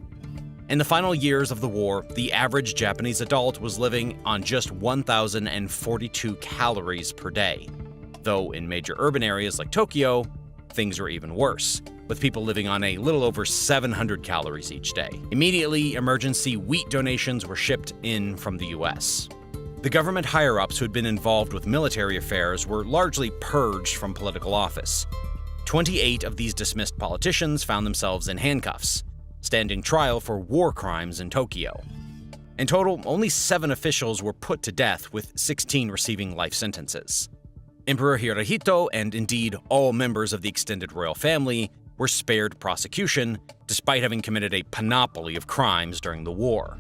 In the final years of the war, the average Japanese adult was living on just 1,042 calories per day, though in major urban areas like Tokyo, things were even worse, with people living on a little over 700 calories each day. Immediately, emergency wheat donations were shipped in from the US. The government higher-ups who had been involved with military affairs were largely purged from political office. 28 of these dismissed politicians found themselves in handcuffs, standing trial for war crimes in Tokyo. In total, only 7 officials were put to death, with 16 receiving life sentences. Emperor Hirohito, and indeed all members of the extended royal family, were spared prosecution, despite having committed a panoply of crimes during the war.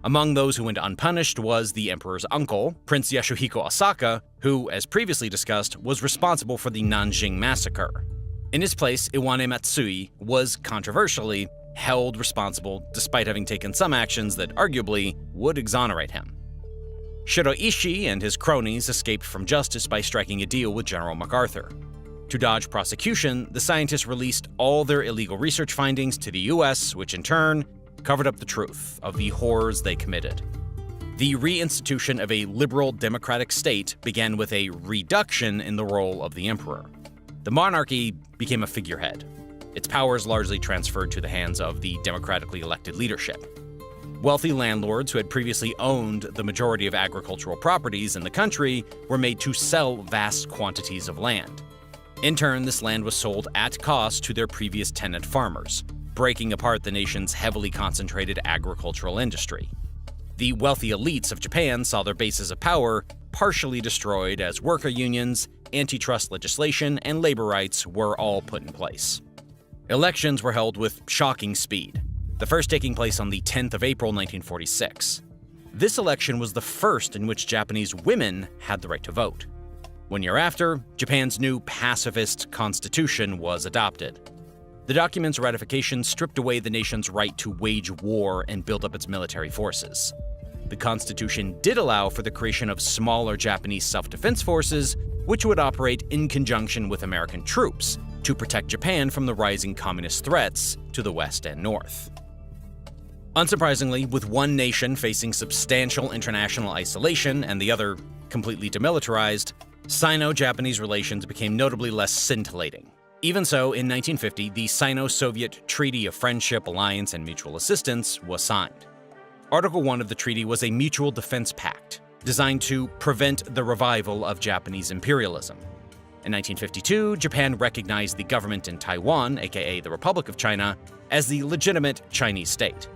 Among those who went unpunished was the emperor's uncle, Prince Yasuhiko Asaka, who, as previously discussed, was responsible for the Nanjing massacre. In his place, Iwane Matsui was, controversially, held responsible despite having taken some actions that arguably would exonerate him. Shiroishi and his cronies escaped from justice by striking a deal with General MacArthur. To dodge prosecution, the scientists released all their illegal research findings to the US, which in turn covered up the truth of the horrors they committed. The reinstitution of a liberal democratic state began with a reduction in the role of the emperor. The monarchy became a figurehead. Its powers largely transferred to the hands of the democratically elected leadership. Wealthy landlords who had previously owned the majority of agricultural properties in the country were made to sell vast quantities of land. In turn, this land was sold at cost to their previous tenant farmers, breaking apart the nation's heavily concentrated agricultural industry. The wealthy elites of Japan saw their bases of power partially destroyed as worker unions, antitrust legislation, and labor rights were all put in place. Elections were held with shocking speed, the first taking place on the 10th of April 1946. This election was the first in which Japanese women had the right to vote. 1 year after, Japan's new pacifist constitution was adopted. The document's ratification stripped away the nation's right to wage war and build up its military forces. The constitution did allow for the creation of smaller Japanese self-defense forces, which would operate in conjunction with American troops to protect Japan from the rising communist threats to the west and north. Unsurprisingly, with one nation facing substantial international isolation and the other completely demilitarized, Sino-Japanese relations became notably less scintillating. Even so, in 1950, the Sino-Soviet Treaty of Friendship, Alliance, and Mutual Assistance was signed. Article 1 of the treaty was a mutual defense pact designed to prevent the revival of Japanese imperialism. In 1952, Japan recognized the government in Taiwan, aka the Republic of China, as the legitimate Chinese state.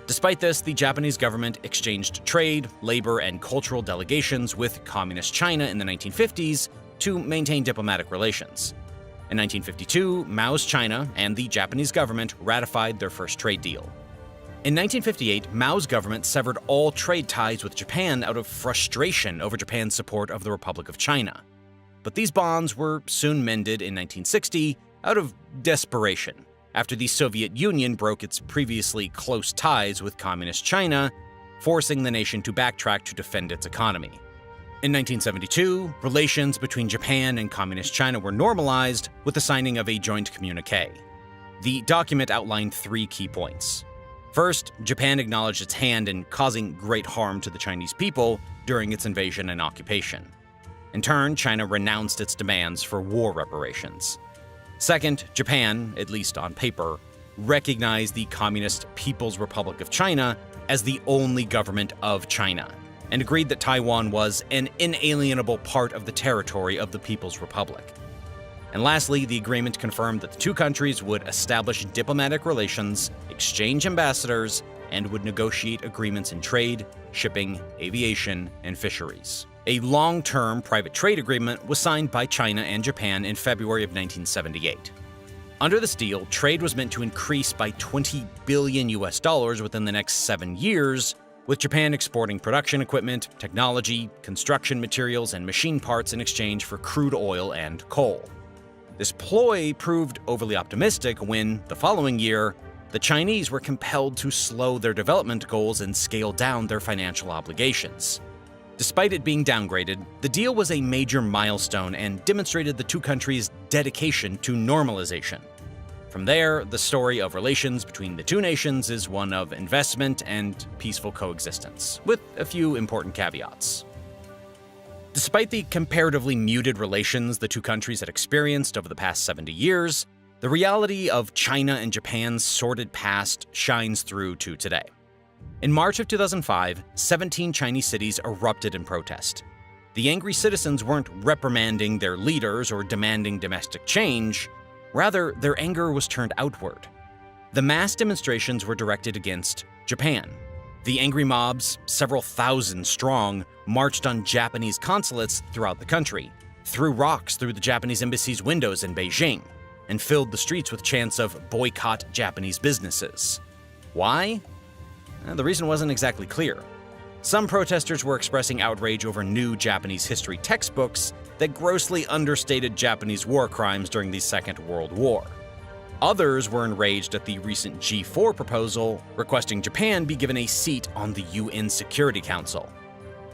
Despite this, the Japanese government exchanged trade, labor, and cultural delegations with Communist China in the 1950s to maintain diplomatic relations. In 1952, Mao's China and the Japanese government ratified their first trade deal. In 1958, Mao's government severed all trade ties with Japan out of frustration over Japan's support of the Republic of China. But these bonds were soon mended in 1960 out of desperation, after the Soviet Union broke its previously close ties with Communist China, forcing the nation to backtrack to defend its economy. In 1972, relations between Japan and Communist China were normalized with the signing of a joint communique. The document outlined 3 key points. First, Japan acknowledged its hand in causing great harm to the Chinese people during its invasion and occupation. In turn, China renounced its demands for war reparations. Second, Japan, at least on paper, recognized the Communist People's Republic of China as the only government of China, and agreed that Taiwan was an inalienable part of the territory of the People's Republic. And lastly, the agreement confirmed that the two countries would establish diplomatic relations, exchange ambassadors, and would negotiate agreements in trade, shipping, aviation, and fisheries. A long-term private trade agreement was signed by China and Japan in February of 1978. Under this deal, trade was meant to increase by $20 billion within the next 7 years, with Japan exporting production equipment, technology, construction materials, and machine parts in exchange for crude oil and coal. This ploy proved overly optimistic when, the following year, the Chinese were compelled to slow their development goals and scale down their financial obligations. Despite it being downgraded, the deal was a major milestone and demonstrated the two countries' dedication to normalization. From there, the story of relations between the two nations is one of investment and peaceful coexistence, with a few important caveats. Despite the comparatively muted relations the two countries had experienced over the past 70 years, the reality of China and Japan's sordid past shines through to today. In March of 2005, 17 Chinese cities erupted in protest. The angry citizens weren't reprimanding their leaders or demanding domestic change. Rather, their anger was turned outward. The mass demonstrations were directed against Japan. The angry mobs, several thousand strong, marched on Japanese consulates throughout the country, threw rocks through the Japanese embassy's windows in Beijing, and filled the streets with chants of "boycott Japanese businesses." Why? The reason wasn't exactly clear. Some protesters were expressing outrage over new Japanese history textbooks that grossly understated Japanese war crimes during the Second World War. Others were enraged at the recent G4 proposal, requesting Japan be given a seat on the UN Security Council.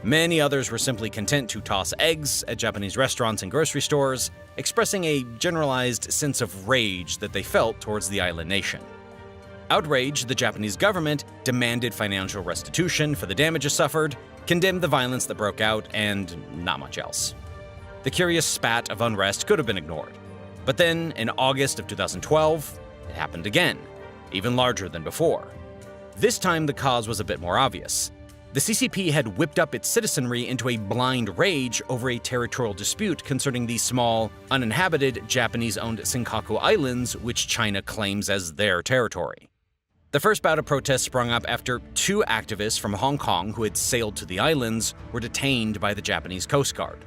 Many others were simply content to toss eggs at Japanese restaurants and grocery stores, expressing a generalized sense of rage that they felt towards the island nation. Outraged, the Japanese government demanded financial restitution for the damages suffered, condemned the violence that broke out, and not much else. The curious spat of unrest could have been ignored. But then, in August of 2012, it happened again, even larger than before. This time, the cause was a bit more obvious. The CCP had whipped up its citizenry into a blind rage over a territorial dispute concerning the small, uninhabited Japanese-owned Senkaku Islands, which China claims as their territory. The first bout of protests sprung up after 2 activists from Hong Kong who had sailed to the islands were detained by the Japanese Coast Guard.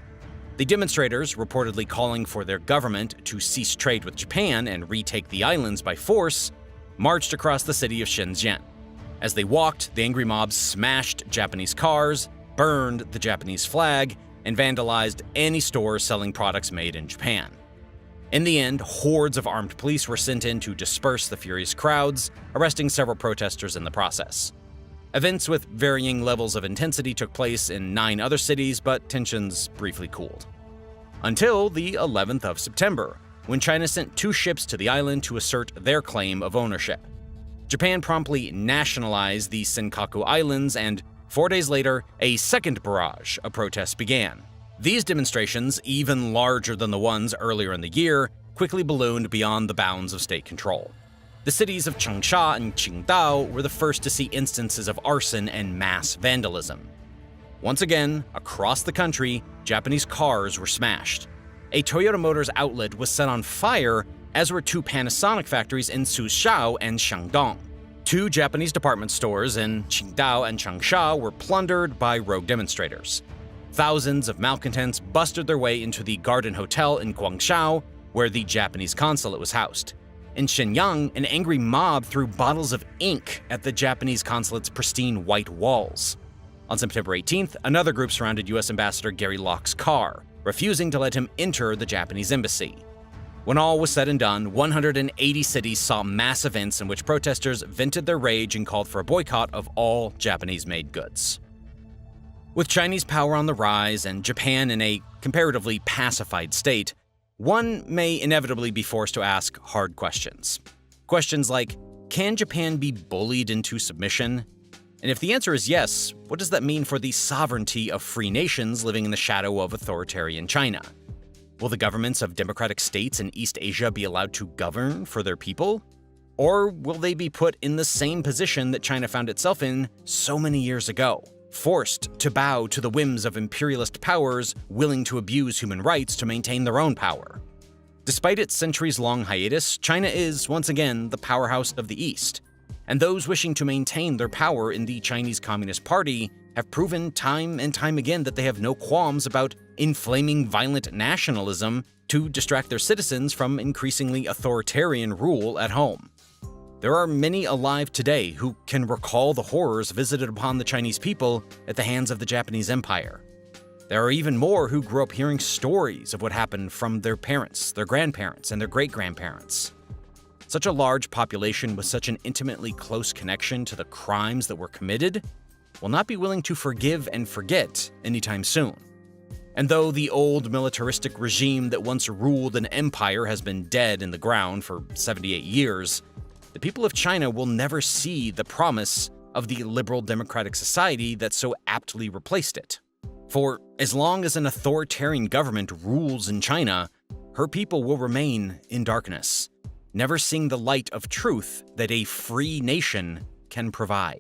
The demonstrators, reportedly calling for their government to cease trade with Japan and retake the islands by force, marched across the city of Shenzhen. As they walked, the angry mob smashed Japanese cars, burned the Japanese flag, and vandalized any stores selling products made in Japan. In the end, hordes of armed police were sent in to disperse the furious crowds, arresting several protesters in the process. Events with varying levels of intensity took place in 9 other cities, but tensions briefly cooled. Until the 11th of September, when China sent 2 ships to the island to assert their claim of ownership. Japan promptly nationalized the Senkaku Islands, and 4 days later, a second barrage of protests began. These demonstrations, even larger than the ones earlier in the year, quickly ballooned beyond the bounds of state control. The cities of Changsha and Qingdao were the first to see instances of arson and mass vandalism. Once again, across the country, Japanese cars were smashed. A Toyota Motors outlet was set on fire, as were 2 Panasonic factories in Suzhou and Shandong. 2 Japanese department stores in Qingdao and Changsha were plundered by rogue demonstrators. Thousands of malcontents busted their way into the Garden Hotel in Guangzhou, where the Japanese consulate was housed. In Shenyang, an angry mob threw bottles of ink at the Japanese consulate's pristine white walls. On September 18th, another group surrounded U.S. Ambassador Gary Locke's car, refusing to let him enter the Japanese embassy. When all was said and done, 180 cities saw mass events in which protesters vented their rage and called for a boycott of all Japanese-made goods. With Chinese power on the rise and Japan in a comparatively pacified state, one may inevitably be forced to ask hard questions. Questions like, can Japan be bullied into submission? And if the answer is yes, what does that mean for the sovereignty of free nations living in the shadow of authoritarian China? Will the governments of democratic states in East Asia be allowed to govern for their people? Or will they be put in the same position that China found itself in so many years ago, forced to bow to the whims of imperialist powers willing to abuse human rights to maintain their own power? Despite its centuries-long hiatus, China is, once again, the powerhouse of the East, and those wishing to maintain their power in the Chinese Communist Party have proven time and time again that they have no qualms about inflaming violent nationalism to distract their citizens from increasingly authoritarian rule at home. There are many alive today who can recall the horrors visited upon the Chinese people at the hands of the Japanese Empire. There are even more who grew up hearing stories of what happened from their parents, their grandparents, and their great-grandparents. Such a large population with such an intimately close connection to the crimes that were committed will not be willing to forgive and forget anytime soon. And though the old militaristic regime that once ruled an empire has been dead in the ground for 78 years, the people of China will never see the promise of the liberal democratic society that so aptly replaced it. For as long as an authoritarian government rules in China, her people will remain in darkness, never seeing the light of truth that a free nation can provide.